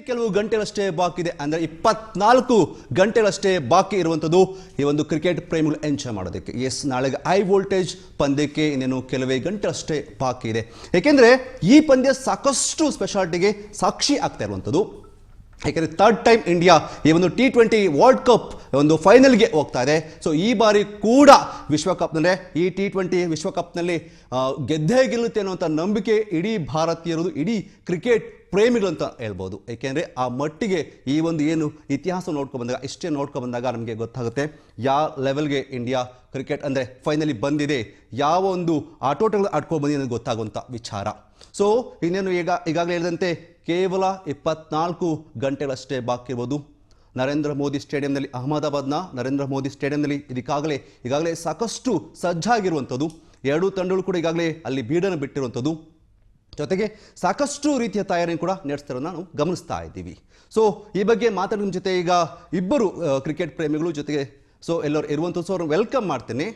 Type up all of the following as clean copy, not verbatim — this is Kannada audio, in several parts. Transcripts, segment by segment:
ಕೆಲವು ಗಂಟೆಗಳಷ್ಟೇ ಬಾಕಿ ಇದೆ ಅಂದ್ರೆ 24 ಗಂಟೆಗಳಷ್ಟೇ ಬಾಕಿ ಇರುವಂತದ್ದು ಈ ಒಂದು ಕ್ರಿಕೆಟ್ ಪ್ರೇಮಿಗಳು ಎಂಜಾಯ್ ಮಾಡೋದಕ್ಕೆ. ಎಸ್, ನಾಳೆಗೆ ಹೈ ವೋಲ್ಟೇಜ್ ಪಂದ್ಯಕ್ಕೆ ಇನ್ನೇನು ಕೆಲವೇ ಗಂಟೆಗಳಷ್ಟೇ ಬಾಕಿ ಇದೆ. ಏಕೆಂದ್ರೆ ಈ ಪಂದ್ಯ ಸಾಕಷ್ಟು ಸ್ಪೆಷಾಲಿಟಿಗೆ ಸಾಕ್ಷಿ ಆಗ್ತಾ ಇರುವಂತದ್ದು. ಯಾಕಂದರೆ ಥರ್ಡ್ ಟೈಮ್ ಇಂಡಿಯಾ ಈ ಒಂದು T20 ವರ್ಲ್ಡ್ ಕಪ್ ಒಂದು ಫೈನಲ್ಗೆ ಹೋಗ್ತಾ ಇದೆ. ಸೊ ಈ ಬಾರಿ ಕೂಡ ವಿಶ್ವಕಪ್ನಲ್ಲೇ ಈ T20 ವಿಶ್ವಕಪ್ನಲ್ಲಿ ಗೆದ್ದೇ ಗೆಲ್ಲುತ್ತೆ ಅನ್ನುವಂಥ ನಂಬಿಕೆ ಇಡೀ ಭಾರತೀಯರದು, ಇಡೀ ಕ್ರಿಕೆಟ್ ಪ್ರೇಮಿಗಳು ಅಂತ ಹೇಳ್ಬೋದು. ಏಕೆಂದರೆ ಆ ಮಟ್ಟಿಗೆ ಈ ಒಂದು ಏನು ಇತಿಹಾಸ ನೋಡ್ಕೊಬಂದಾಗ, ಇಷ್ಟೇ ನೋಡ್ಕೊಬಂದಾಗ ನಮಗೆ ಗೊತ್ತಾಗುತ್ತೆ ಯಾವ ಲೆವೆಲ್ಗೆ ಇಂಡಿಯಾ ಕ್ರಿಕೆಟ್ ಅಂದರೆ ಫೈನಲಿ ಬಂದಿದೆ, ಯಾವ ಒಂದು ಆಟೋಟಗಳು ಆಡ್ಕೊಂಡು ಬಂದಿದೆ ಅನ್ನೋದು ಗೊತ್ತಾಗುವಂಥ ವಿಚಾರ. ಸೊ ಇನ್ನೇನು ಈಗಾಗಲೇ ಹೇಳಿದಂತೆ ಕೇವಲ 24 ಗಂಟೆಗಳಷ್ಟೇ ಬಾಕಿ ಇರ್ಬೋದು. ನರೇಂದ್ರ ಮೋದಿ ಸ್ಟೇಡಿಯಂನಲ್ಲಿ, ಅಹಮದಾಬಾದ್ನ ನರೇಂದ್ರ ಮೋದಿ ಸ್ಟೇಡಿಯಂನಲ್ಲಿ ಈಗಾಗಲೇ ಸಾಕಷ್ಟು ಸಜ್ಜಾಗಿರುವಂಥದ್ದು. ಎರಡೂ ತಂಡಗಳು ಕೂಡ ಈಗಾಗಲೇ ಅಲ್ಲಿ ಬೀಡನ್ನು ಬಿಟ್ಟಿರುವಂಥದ್ದು. ಜೊತೆಗೆ ಸಾಕಷ್ಟು ರೀತಿಯ ತಯಾರಿಯನ್ನು ಕೂಡ ನಡೆಸ್ತಿರೋದು ನಾವು ಗಮನಿಸ್ತಾ ಇದ್ದೀವಿ. ಸೊ ಈ ಬಗ್ಗೆ ಮಾತಾಡೋ ಜೊತೆ ಈಗ ಇಬ್ಬರು ಕ್ರಿಕೆಟ್ ಪ್ರೇಮಿಗಳು ಜೊತೆಗೆ ಸೊ ಎಲ್ಲರೂ ಇರುವಂಥದ್ದು. ಸೊ ಅವ್ರನ್ನ ವೆಲ್ಕಮ್ ಮಾಡ್ತೇನೆ.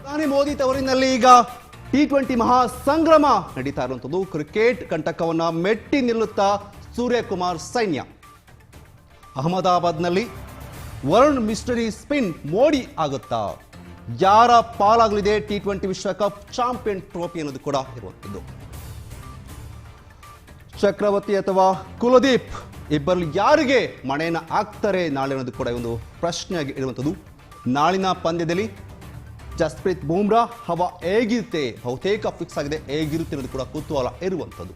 ಪ್ರಧಾನಿ ಮೋದಿ ತವರಿನಲ್ಲಿ ಈಗ T20 ಮಹಾ ಸಂಗ್ರಾಮ ನಡೀತಾ ಇರುವಂಥದ್ದು. ಕ್ರಿಕೆಟ್ ಕಂಟಕವನ್ನ ಮೆಟ್ಟಿ ನಿಲ್ಲುತ್ತಾ ಸೂರ್ಯಕುಮಾರ್ ಸೈನ್ಯ. ಅಹಮದಾಬಾದ್ನಲ್ಲಿ ವರುಣ್ ಮಿಸ್ಟರಿ ಸ್ಪಿನ್ ಮೋಡಿ ಆಗುತ್ತಾ? ಯಾರ ಪಾಲಾಗಲಿದೆ T20 ವಿಶ್ವಕಪ್ ಚಾಂಪಿಯನ್ ಟ್ರೋಫಿ ಅನ್ನೋದು ಕೂಡ ಇರುವಂಥದ್ದು. ಚಕ್ರವರ್ತಿ ಅಥವಾ ಕುಲದೀಪ್ ಇಬ್ಬರಲ್ಲಿ ಯಾರಿಗೆ ಮಣೆಯನ್ನ ಹಾಕ್ತಾರೆ ನಾಳೆ ಅನ್ನೋದು ಕೂಡ ಒಂದು ಪ್ರಶ್ನೆಯಾಗಿ ಇರುವಂಥದ್ದು. ನಾಳಿನ ಪಂದ್ಯದಲ್ಲಿ ಜಸ್ಪ್ರೀತ್ ಬೂಮ್ರಾ ಹವಾ ಹೇಗಿರುತ್ತೆ, ಬಹುತೇಕ ಫಿಕ್ಸ್ ಆಗಿದೆ, ಹೇಗಿರುತ್ತೆ ಅನ್ನೋದು ಕೂಡ ಕುತೂಹಲ ಇರುವಂಥದ್ದು.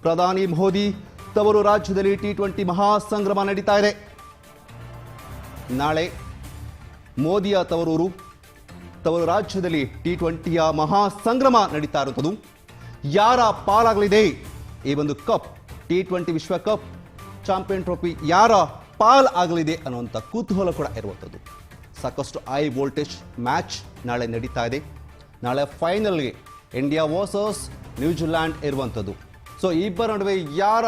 ಪ್ರಧಾನಿ ಮೋದಿ ತವರು ರಾಜ್ಯದಲ್ಲಿ T20 ಮಹಾ ಸಂಗ್ರಾಮ ನಡೀತಾ ಇದೆ. ನಾಳೆ ಮೋದಿಯ ತವರು ರಾಜ್ಯದಲ್ಲಿ T20ಯ ಮಹಾ ಸಂಗ್ರಾಮ ನಡೀತಾ ಇರುವಂಥದ್ದು. ಯಾರ ಪಾಲಾಗಲಿದೆ ಈ ಒಂದು ಕಪ್, T20 ವಿಶ್ವಕಪ್ ಚಾಂಪಿಯನ್ ಟ್ರೋಫಿ ಯಾರ ಪಾಲ್ ಆಗಲಿದೆ ಅನ್ನುವಂಥ ಕುತೂಹಲ ಕೂಡ ಇರುವಂಥದ್ದು. ಸಾಕಷ್ಟು ಹೈ ವೋಲ್ಟೇಜ್ ಮ್ಯಾಚ್ ನಾಳೆ ನಡೀತಾ ಇದೆ. ನಾಳೆ ಫೈನಲ್ಗೆ ಇಂಡಿಯಾ ವರ್ಸಸ್ ನ್ಯೂಜಿಲ್ಯಾಂಡ್ ಇರುವಂಥದ್ದು. ಸೊ ಇಬ್ಬರ ನಡುವೆ ಯಾರ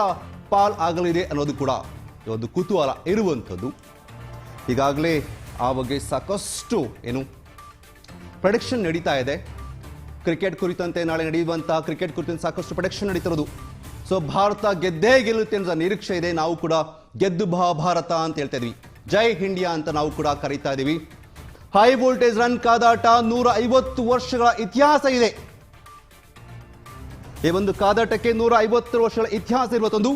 ಪಾಲ್ ಆಗಲಿದೆ ಅನ್ನೋದು ಕೂಡ ಒಂದು ಕುತೂಹಲ ಇರುವಂಥದ್ದು. ಈಗಾಗಲೇ ಆ ಬಗ್ಗೆ ಸಾಕಷ್ಟು ಪ್ರೊಡಿಕ್ಷನ್ ನಡೀತಾ ಇದೆ. ಕ್ರಿಕೆಟ್ ಕುರಿತಂತೆ ನಾಳೆ ನಡೆಯುವಂತಹ ಕ್ರಿಕೆಟ್ ಕುರಿತಂತೆ ಸಾಕಷ್ಟು ಪ್ರೊಡಿಕ್ಷನ್ ನಡೀತಿರೋದು. ಸೊ ಭಾರತ ಗೆದ್ದೇ ಗೆಲ್ಲುತ್ತೆ ಅಂತ ನಿರೀಕ್ಷೆ ಇದೆ. ನಾವು ಕೂಡ ಗೆದ್ದು ಭಾರತ ಅಂತ ಹೇಳ್ತಾ ಇದ್ವಿ, ಜೈ ಇಂಡಿಯಾ ಅಂತ ನಾವು ಕೂಡ ಕರೀತಾ ಇದ್ದೀವಿ. ಹೈ ವೋಲ್ಟೇಜ್ ರನ್ ಕಾದಾಟ, 150 ವರ್ಷಗಳ ಇತಿಹಾಸ ಇದೆ. ಈ ಒಂದು ಕಾದಾಟಕ್ಕೆ 150 ವರ್ಷಗಳ ಇತಿಹಾಸ ಇರುವಂತೊಂದು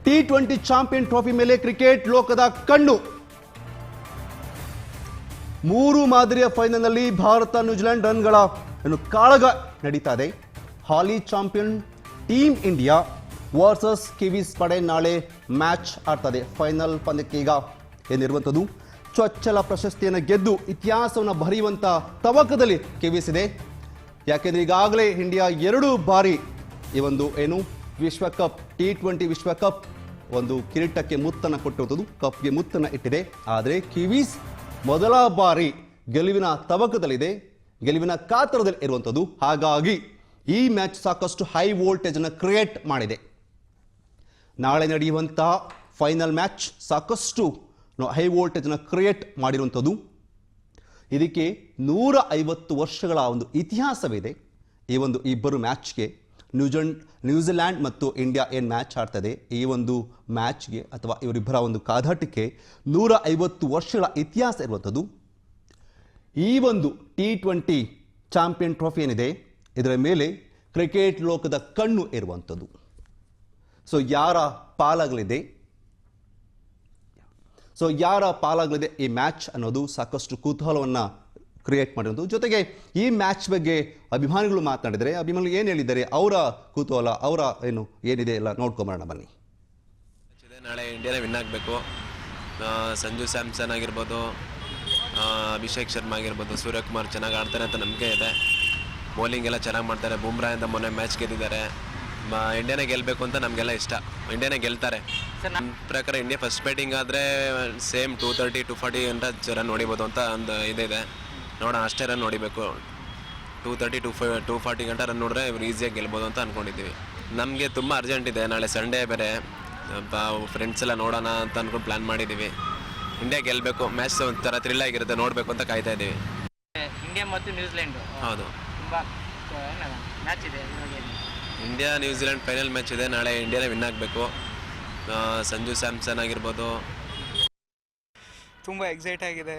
T20 ಚಾಂಪಿಯನ್ ಟ್ರೋಫಿ ಮೇಲೆ ಕ್ರಿಕೆಟ್ ಲೋಕದ ಕಣ್ಣು. 3 ಮಾದರಿಯ ಫೈನಲ್ನಲ್ಲಿ ಭಾರತ ನ್ಯೂಜಿಲೆಂಡ್ ರನ್ಗಳ ಕಾಳಗ ನಡೀತಾ ಇದೆ. ಹಾಲಿ champion team India versus Kiwis ಪಡೆ ನಾಳೆ ಮ್ಯಾಚ್ ಆಡ್ತದೆ. ಫೈನಲ್ ಪಂದ್ಯಕ್ಕೆ ಈಗ ಏನಿರುವಂಥದ್ದು ಚೊಚ್ಚಲ ಪ್ರಶಸ್ತಿಯನ್ನು ಗೆದ್ದು ಇತಿಹಾಸವನ್ನು ಬರೆಯುವಂಥ ತವಕದಲ್ಲಿ ಕಿವೀಸ್ ಇದೆ. ಯಾಕೆಂದರೆ ಈಗಾಗಲೇ ಇಂಡಿಯಾ 2 ಬಾರಿ ಈ ಒಂದು ವಿಶ್ವಕಪ್ T20 ವಿಶ್ವಕಪ್ ಒಂದು ಕಿರೀಟಕ್ಕೆ ಮುತ್ತನ್ನು ಕೊಟ್ಟಿರುವಂಥದ್ದು, ಕಪ್ಗೆ ಮುತ್ತನ್ನು ಇಟ್ಟಿದೆ. ಆದರೆ ಕಿವೀಸ್ ಮೊದಲ ಬಾರಿ ಗೆಲುವಿನ ತವಕದಲ್ಲಿದೆ, ಗೆಲುವಿನ ಕಾತರದಲ್ಲಿ ಇರುವಂಥದ್ದು. ಹಾಗಾಗಿ ಈ ಮ್ಯಾಚ್ ಸಾಕಷ್ಟು ಹೈ ವೋಲ್ಟೇಜ್ ಅನ್ನು ಕ್ರಿಯೇಟ್ ಮಾಡಿದೆ. ನಾಳೆ ನಡೆಯುವಂತಹ ಫೈನಲ್ ಮ್ಯಾಚ್ ಸಾಕಷ್ಟು ಹೈ ವೋಲ್ಟೇಜ್ ಅನ್ನು ಕ್ರಿಯೇಟ್ ಮಾಡಿರುವಂಥದ್ದು. ಇದಕ್ಕೆ 150 ವರ್ಷಗಳ ಒಂದು ಇತಿಹಾಸವಿದೆ. ಈ ಒಂದು ಇಬ್ಬರು ಮ್ಯಾಚ್ಗೆ ನ್ಯೂಜಿಲ್ಯಾಂಡ್ ಮತ್ತು ಇಂಡಿಯಾ ಏನು ಮ್ಯಾಚ್ ಆಡ್ತದೆ, ಈ ಒಂದು ಮ್ಯಾಚ್ಗೆ ಅಥವಾ ಇವರಿಬ್ಬರ ಒಂದು ಕಾದಾಟಕ್ಕೆ 150 ವರ್ಷಗಳ ಇತಿಹಾಸ ಇರುವಂಥದ್ದು. ಈ ಒಂದು T20 ಚಾಂಪಿಯನ್ ಟ್ರೋಫಿ ಏನಿದೆ ಇದರ ಮೇಲೆ ಕ್ರಿಕೆಟ್ ಲೋಕದ ಕಣ್ಣು ಇರುವಂಥದ್ದು. ಸೊ ಯಾರ ಪಾಲಾಗಲಿದೆ ಈ ಮ್ಯಾಚ್ ಅನ್ನೋದು ಸಾಕಷ್ಟು ಕುತೂಹಲವನ್ನು ಕ್ರಿಯೇಟ್ ಮಾಡಿರೋದು. ಜೊತೆಗೆ ಈ ಮ್ಯಾಚ್ ಬಗ್ಗೆ ಅಭಿಮಾನಿಗಳು ಮಾತನಾಡಿದರೆ, ಅಭಿಮಾನಿಗಳು ಏನು ಹೇಳಿದ್ದಾರೆ, ಅವರ ಕುತೂಹಲ, ಅವರ ಏನಿದೆ ಎಲ್ಲ ನೋಡ್ಕೊಂಬರೋಣ ಬನ್ನಿ. ನಾಳೆ ಇಂಡಿಯಾನೇ ವಿನ್ ಆಗಬೇಕು. ಸಂಜು ಸ್ಯಾಮ್ಸನ್ ಆಗಿರ್ಬೋದು, ಅಭಿಷೇಕ್ ಶರ್ಮಾ ಆಗಿರ್ಬೋದು, ಸೂರ್ಯಕುಮಾರ್ ಚೆನ್ನಾಗಿ ಆಡ್ತಾರೆ ಅಂತ ನಂಬಿಕೆ ಇದೆ. ಬೌಲಿಂಗ್ ಎಲ್ಲ ಚೆನ್ನಾಗಿ ಮಾಡ್ತಾರೆ. ಬೂಮ್ರಾಯಿಂದ ಮೊನ್ನೆ ಮ್ಯಾಚ್ ಗೆದ್ದಿದ್ದಾರೆ. ಇಂಡಿಯಾನೇ ಗೆಲ್ಲಬೇಕು ಅಂತ ನಮಗೆಲ್ಲ ಇಷ್ಟ. ಇಂಡಿಯಾನೇ ಗೆಲ್ತಾರೆ. ನನ್ನ ಪ್ರಕಾರ ಇಂಡಿಯಾ ಫಸ್ಟ್ ಬ್ಯಾಟಿಂಗ್ ಆದರೆ ಸೇಮ್ 230-240 ಅಂತ ರನ್ ಹೊಡಿಬೋದು ಅಂತ ಒಂದು ಇದಿದೆ. ನೋಡೋಣ, ಅಷ್ಟೇ ರನ್ ಹೊಡಿಬೇಕು. 230-240 ಗಂಟೆ ರನ್ ನೋಡಿದ್ರೆ ಇವ್ರು ಈಸಿಯಾಗಿ ಗೆಲ್ಬೋದು ಅಂತ ಅಂದ್ಕೊಂಡಿದ್ದೀವಿ. ನಮಗೆ ತುಂಬ ಅರ್ಜೆಂಟ್ ಇದೆ. ನಾಳೆ ಸಂಡೇ ಬೇರೆ, ಫ್ರೆಂಡ್ಸ್ ಎಲ್ಲ ನೋಡೋಣ ಅಂತ ಅಂದ್ಕೊಂಡು ಪ್ಲ್ಯಾನ್ ಮಾಡಿದ್ದೀವಿ. ಇಂಡಿಯಾ ಗೆಲ್ಲಬೇಕು. ಮ್ಯಾಚ್ ಒಂಥರ ಥ್ರಿಲ್ ಆಗಿರುತ್ತೆ, ನೋಡಬೇಕು ಅಂತ ಕಾಯ್ತಾ ಇದ್ದೀವಿ. ಇಂಡಿಯಾ ಮತ್ತು ನ್ಯೂಜಿಲೆಂಡ್ ಹೌದು. ತುಂಬ ಮ್ಯಾಚ್ ಇದೆ ಇಂಡಿಯಾ ನ್ಯೂಜಿಲೆಂಡ್ ಫೈನಲ್ ಮ್ಯಾಚ್ ಇದೆ, ನಾಳೆ ಇಂಡಿಯಾನೇ ವಿನ್ ಆಗಬೇಕು. ಸಂಜು ಸ್ಯಾಮ್ಸನ್ ಆಗಿರ್ಬೋದು. ತುಂಬ ಎಕ್ಸೈಟ್ ಆಗಿದೆ.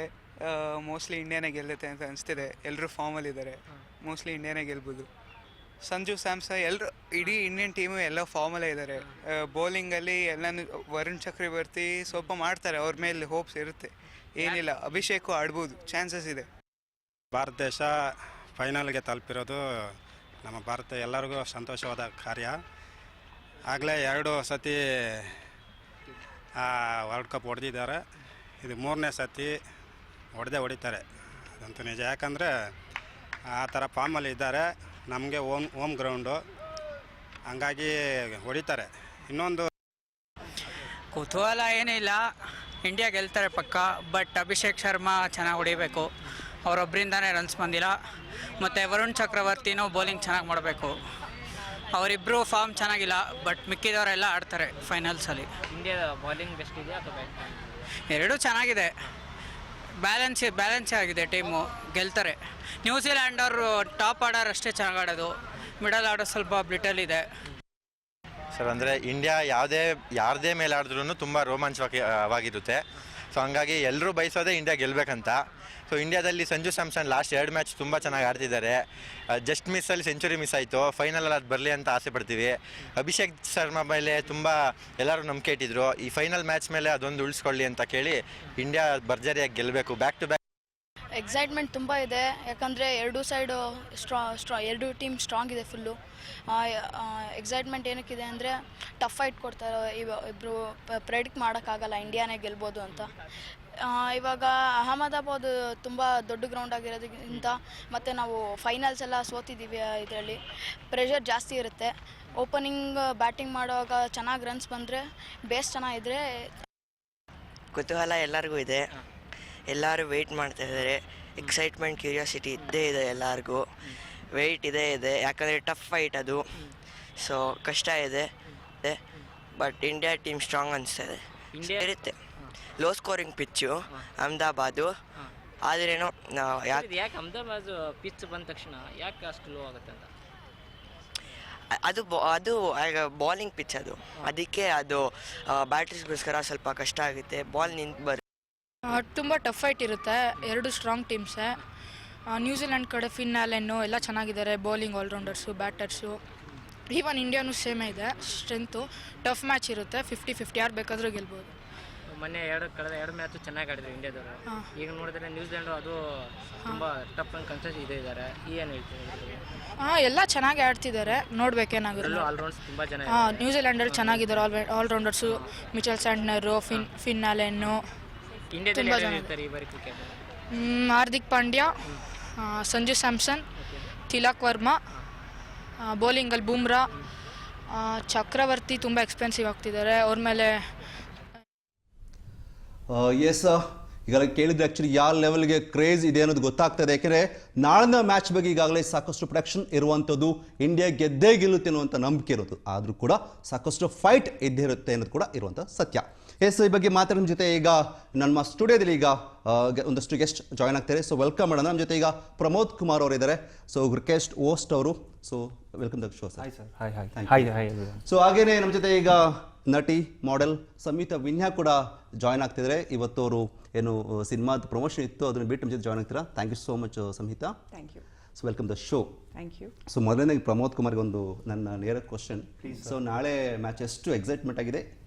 ಮೋಸ್ಟ್ಲಿ ಇಂಡಿಯಾನೇ ಗೆಲ್ಲುತ್ತೆ ಅಂತ ಅನಿಸ್ತಿದೆ. ಎಲ್ಲರೂ ಫಾರ್ಮಲ್ಲಿದ್ದಾರೆ. ಮೋಸ್ಟ್ಲಿ ಇಂಡಿಯಾನೇ ಗೆಲ್ಬೋದು. ಸಂಜು ಸ್ಯಾಮ್ಸನ್ ಎಲ್ಲರೂ ಇಡೀ ಇಂಡಿಯನ್ ಟೀಮು ಎಲ್ಲ ಫಾರ್ಮಲ್ಲೇ ಇದ್ದಾರೆ. ಬೌಲಿಂಗಲ್ಲಿ ಎಲ್ಲನೂ ವರುಣ್ ಚಕ್ರವರ್ತಿ ಸ್ವಲ್ಪ ಮಾಡ್ತಾರೆ, ಅವ್ರ ಮೇಲೆ ಹೋಪ್ಸ್ ಇರುತ್ತೆ. ಏನಿಲ್ಲ, ಅಭಿಷೇಕು ಆಡ್ಬೋದು, ಚಾನ್ಸಸ್ ಇದೆ. ಭಾರತ ದೇಶ ಫೈನಲ್ಗೆ ತಲುಪಿರೋದು ನಮ್ಮ ಭಾರತ ಎಲ್ಲರಿಗೂ ಸಂತೋಷವಾದ ಕಾರ್ಯ. ಆಗಲೇ 2 ಸತಿ ವರ್ಲ್ಡ್ ಕಪ್ ಹೊಡೆದಿದ್ದಾರೆ. ಇದು 3ನೇ ಸತಿ ಹೊಡಿತಾರೆ, ಅದಂತೂ ನಿಜ. ಯಾಕಂದರೆ ಆ ಥರ ಫಾರ್ಮಲ್ಲಿ ಇದ್ದಾರೆ. ನಮಗೆ ಹೋಮ್ ಗ್ರೌಂಡು, ಹಂಗಾಗಿ ಹೊಡಿತಾರೆ. ಇನ್ನೊಂದು ಕುತೂಹಲ ಏನಿಲ್ಲ, ಇಂಡಿಯಾ ಗೆಲ್ತಾರೆ ಪಕ್ಕ. ಬಟ್ ಅಭಿಷೇಕ್ ಶರ್ಮಾ ಚೆನ್ನಾಗಿ ಹೊಡಿಬೇಕು, ಅವರೊಬ್ಬರಿಂದನೇ ರನ್ಸ್ ಬಂದಿಲ್ಲ. ಮತ್ತು ವರುಣ್ ಚಕ್ರವರ್ತಿನೂ ಬೌಲಿಂಗ್ ಚೆನ್ನಾಗಿ ಮಾಡಬೇಕು. ಅವರಿಬ್ಬರು ಫಾರ್ಮ್ ಚೆನ್ನಾಗಿಲ್ಲ, ಬಟ್ ಮಿಕ್ಕಿದವರೆಲ್ಲ ಆಡ್ತಾರೆ ಫೈನಲ್ಸಲ್ಲಿ. ಇಂಡಿಯಾದ ಬೌಲಿಂಗ್ ಬೆಸ್ಟ್ ಇದೆಯಾ ಅಥವಾ ಬ್ಯಾಟ್? ಎರಡೂ ಚೆನ್ನಾಗಿದೆ, ಬ್ಯಾಲೆನ್ಸ್ ಆಗಿದೆ ಟೀಮು, ಗೆಲ್ತಾರೆ. ನ್ಯೂಜಿಲ್ಯಾಂಡ್ ಅವರು ಟಾಪ್ ಆಡೋರು ಅಷ್ಟೇ ಚೆನ್ನಾಗಿ ಆಡೋದು, ಮಿಡಲ್ ಆಡೋದು ಸ್ವಲ್ಪ ಬ್ಲಿಟಲ್ ಇದೆ ಸರ್. ಅಂದರೆ ಇಂಡಿಯಾ ಯಾರದೇ ಮೇಲೆ ಆಡಿದ್ರೂ ತುಂಬ ರೋಮಾಂಚವಾಗಿರುತ್ತೆ. ಸೊ ಹಂಗಾಗಿ ಎಲ್ಲರೂ ಬಯಸೋದೇ ಇಂಡಿಯಾ ಗೆಲ್ಲಬೇಕಂತ. ಸೊ ಇಂಡಿಯಾದಲ್ಲಿ ಸಂಜು ಸ್ಯಾಮ್ಸನ್ ಲಾಸ್ಟ್ 2 ಮ್ಯಾಚ್ ತುಂಬ ಚೆನ್ನಾಗಿ ಆಡ್ತಿದ್ದಾರೆ. ಜಸ್ಟ್ ಮಿಸ್ಸಲ್ಲಿ ಸೆಂಚುರಿ ಮಿಸ್ ಆಯಿತು. ಫೈನಲಲ್ಲಿ ಅದು ಬರಲಿ ಅಂತ ಆಸೆ ಪಡ್ತೀವಿ. ಅಭಿಷೇಕ್ ಶರ್ಮಾ ಮೇಲೆ ತುಂಬ ಎಲ್ಲರೂ ನಂಬಿಕೆ ಇಟ್ಟಿದ್ರು. ಈ ಫೈನಲ್ ಮ್ಯಾಚ್ ಮೇಲೆ ಅದೊಂದು ಉಳಿಸ್ಕೊಳ್ಳಿ ಅಂತ ಕೇಳಿ ಇಂಡಿಯಾ ಭರ್ಜರಿಯಾಗಿ ಗೆಲ್ಲಬೇಕು. ಬ್ಯಾಕ್ ಟು ಬ್ಯಾಕ್ ಎಕ್ಸೈಟ್ಮೆಂಟ್ ತುಂಬ ಇದೆ. ಯಾಕಂದರೆ ಎರಡೂ ಸೈಡು ಎರಡೂ ಟೀಮ್ ಸ್ಟ್ರಾಂಗ್ ಇದೆ ಫುಲ್ಲು. ಎಕ್ಸೈಟ್ಮೆಂಟ್ ಏನಕ್ಕಿದೆ ಅಂದರೆ ಟಫ್ ಫೈಟ್ ಕೊಡ್ತಾರೆ. ಇಬ್ಬರು ಪ್ರೆಡಿಕ್ಟ್ ಮಾಡೋಕ್ಕಾಗಲ್ಲ ಇಂಡಿಯಾನೇ ಗೆಲ್ಬೋದು ಅಂತ. ಇವಾಗ ಅಹಮದಾಬಾದ್ ತುಂಬ ದೊಡ್ಡ ಗ್ರೌಂಡ್ ಆಗಿರೋದ್ರಿಂದ ಮತ್ತು ನಾವು ಫೈನಲ್ಸ್ ಎಲ್ಲ ಸೋತಿದ್ದೀವಿ. ಇದರಲ್ಲಿ ಪ್ರೆಷರ್ ಜಾಸ್ತಿ ಇರುತ್ತೆ. ಓಪನಿಂಗ್ ಬ್ಯಾಟಿಂಗ್ ಮಾಡುವಾಗ ಚೆನ್ನಾಗಿ ರನ್ಸ್ ಬಂದರೆ, ಬೇಸ್ ಚೆನ್ನಾಗಿದ್ರೆ. ಕುತೂಹಲ ಎಲ್ಲರಿಗೂ ಇದೆ, ಎಲ್ಲರೂ ವೆಯ್ಟ್ ಮಾಡ್ತಾಯಿದ್ದಾರೆ. ಎಕ್ಸೈಟ್ಮೆಂಟ್, ಕ್ಯೂರಿಯಾಸಿಟಿ ಇದ್ದೇ ಇದೆ ಎಲ್ಲರಿಗೂ. ವೆಯ್ಟ್ ಇದೆ, ಯಾಕಂದರೆ ಟಫ್ ಫೈಟ್ ಅದು. ಸೊ ಕಷ್ಟ ಇದೆ, ಬಟ್ ಇಂಡಿಯಾ ಟೀಮ್ ಸ್ಟ್ರಾಂಗ್ ಅನಿಸ್ತದೆ. ಇರುತ್ತೆ ಲೋ ಸ್ಕೋರಿಂಗ್ ಪಿಚ್ಚು ಅಹಮದಾಬಾದು. ಆದ್ರೇನು ಯಾಕೆ ಅಹಮದಾಬಾದ್ ಪಿಚ್ ಬಂದ ತಕ್ಷಣ ಯಾಕೆ ಅಷ್ಟು ಲೋ ಆಗುತ್ತೆ ಅಂತ? ಅದು ಬಾಲಿಂಗ್ ಪಿಚ್ ಅದು, ಅದಕ್ಕೆ ಅದು ಬ್ಯಾಟರ್ಸ್ಗೋಸ್ಕರ ಸ್ವಲ್ಪ ಕಷ್ಟ ಆಗುತ್ತೆ. ಬಾಲ್ ನಿಂತು ತುಂಬ ಟಫ್ ಫೈಟ್ ಇರುತ್ತೆ. ಎರಡು ಸ್ಟ್ರಾಂಗ್ ಟೀಮ್ಸೇ. ನ್ಯೂಜಿಲೆಂಡ್ ಕಡೆ ಫಿನ್ ಆಲೆನ್ನು ಎಲ್ಲ ಚೆನ್ನಾಗಿದ್ದಾರೆ, ಬೌಲಿಂಗ್ ಆಲ್ರೌಂಡರ್ಸು, ಬ್ಯಾಟರ್ಸು. ಈವನ್ ಇಂಡಿಯಾನು ಸೇಮೇ ಇದೆ ಸ್ಟ್ರೆಂತು. ಟಫ್ ಮ್ಯಾಚ್ ಇರುತ್ತೆ, 50-50 ಯಾರು ಬೇಕಾದರೂ ಗೆಲ್ಬೋದು. ಮೊನ್ನೆ ಕಳೆದ 2 ಮ್ಯಾಚ್ ಚೆನ್ನಾಗಿ ಆಡಿದ್ರು ಇಂಡಿಯಾದವರು. ಈಗ ನೋಡಿದ್ರೆ ನ್ಯೂಜಿಲೆಂಡು ಅದು ತುಂಬ ಟಫ್ ಅಂಡ್ ಕನ್ಸಸ್ ಇದ್ದಾರೆ. ಏನು ಹೇಳ್ತೀವಿ? ಎಲ್ಲ ಚೆನ್ನಾಗಿ ಆಡ್ತಿದ್ದಾರೆ, ನೋಡ್ಬೇಕೇನಾಗುತ್ತೆ. ಆಲ್ರೌಂಡ್ಸ್ ತುಂಬ ಜನ ನ್ಯೂಜಿಲೆಂಡಲ್ಲಿ ಚೆನ್ನಾಗಿದ್ದಾರೆ ಆಲ್ರೌಂಡರ್ಸು. ಮಿಚೆಲ್ ಸ್ಯಾಂಟ್ನರು, ಫಿನ್ ಆಲೆನ್ನು, ಇಂಡಿಯಾದಲ್ಲಿ ಇರ್ತಾರೆ ಈ ಬಾರಿ ಕ್ರಿಕೆಟ್. ಹಾರ್ದಿಕ್ ಪಾಂಡ್ಯ, ಸಂಜು ಸ್ಯಾಮ್ಸನ್, ತಿಲಕ್ ವರ್ಮಾ. ಬೌಲಿಂಗಲ್ಲಿ ಬೂಮ್ರಾ, ಚಕ್ರವರ್ತಿ ತುಂಬ ಎಕ್ಸ್ಪೆನ್ಸಿವ್ ಆಗ್ತಿದ್ದಾರೆ. ಅವ್ರ ಮೇಲೆ ಎಸ್, ಈಗಾಗಲೇ ಕೇಳಿದ್ರೆ ಆ್ಯಕ್ಚುಲಿ ಯಾವ ಲೆವೆಲ್ಗೆ ಕ್ರೇಜ್ ಇದೆ ಅನ್ನೋದು ಗೊತ್ತಾಗ್ತದೆ. ಯಾಕೆಂದರೆ ನಾಳಿನ ಮ್ಯಾಚ್ ಬಗ್ಗೆ ಈಗಾಗಲೇ ಸಾಕಷ್ಟು ಪ್ರೊಡಕ್ಷನ್ ಇರುವಂಥದ್ದು. ಇಂಡಿಯಾ ಗೆದ್ದೇ ಗೆಲ್ಲುತ್ತೆ ಅನ್ನುವಂಥ ನಂಬಿಕೆ ಇರೋದು, ಆದರೂ ಕೂಡ ಸಾಕಷ್ಟು ಫೈಟ್ ಇದ್ದೇ ಇರುತ್ತೆ ಅನ್ನೋದು ಕೂಡ ಇರುವಂಥ ಸತ್ಯ. ಎಸ್, ಈ ಬಗ್ಗೆ ಮಾತಾಡೋ ಜೊತೆ ಈಗ ನಮ್ಮ ಸ್ಟುಡಿಯೋದಲ್ಲಿ ಈಗ ಒಂದಷ್ಟು ಗೆಸ್ಟ್ ಜಾಯ್ನ್ ಆಗ್ತಾರೆ. ಸೊ ವೆಲ್ಕಮ್ ಮಾಡೋಣ. ನಮ್ಮ ಜೊತೆ ಈಗ ಪ್ರಮೋದ್ ಕುಮಾರ್ ಅವರು ಇದ್ದಾರೆ. ಸೊ ಕ್ರಿಕೆಟ್ ಹೋಸ್ಟ್ ಅವರು. So welcome the show sir. Hi sir. Hi. So ಹಾಗೇನೆ ನಮ್ಮ ಜೊತೆ ಈಗ ನಟಿ ಮಾಡೆಲ್ ಸಂಹಿತಾ ವಿನ್ಯಾ ಕೂಡ ಜಾಯ್ನ್ ಆಗ್ತಿದ್ದಾರೆ. ಇವತ್ತು ಅವರು ಏನು ಸಿನಿಮಾದ ಪ್ರಮೋಷನ್ ಇತ್ತು, ಅದನ್ನು ಬಿಟ್ಟು ನಮ್ಮ ಜೊತೆ ಜಾಯ್ನ್ ಆಗ್ತೀರಾ. Thank you so much Samhita. Thank you. So welcome the show. Thank you. So ಮೊದಲನೇದಾಗಿ ಪ್ರಮೋದ್ ಕುಮಾರ್ಗೆ ಒಂದು ನನ್ನ ನೇರ ಕ್ವಶನ್. ಸೊ ನಾಳೆ ಮ್ಯಾಚ್ ಎಷ್ಟು ಎಕ್ಸೈಟ್ಮೆಂಟ್ ಆಗಿದೆ,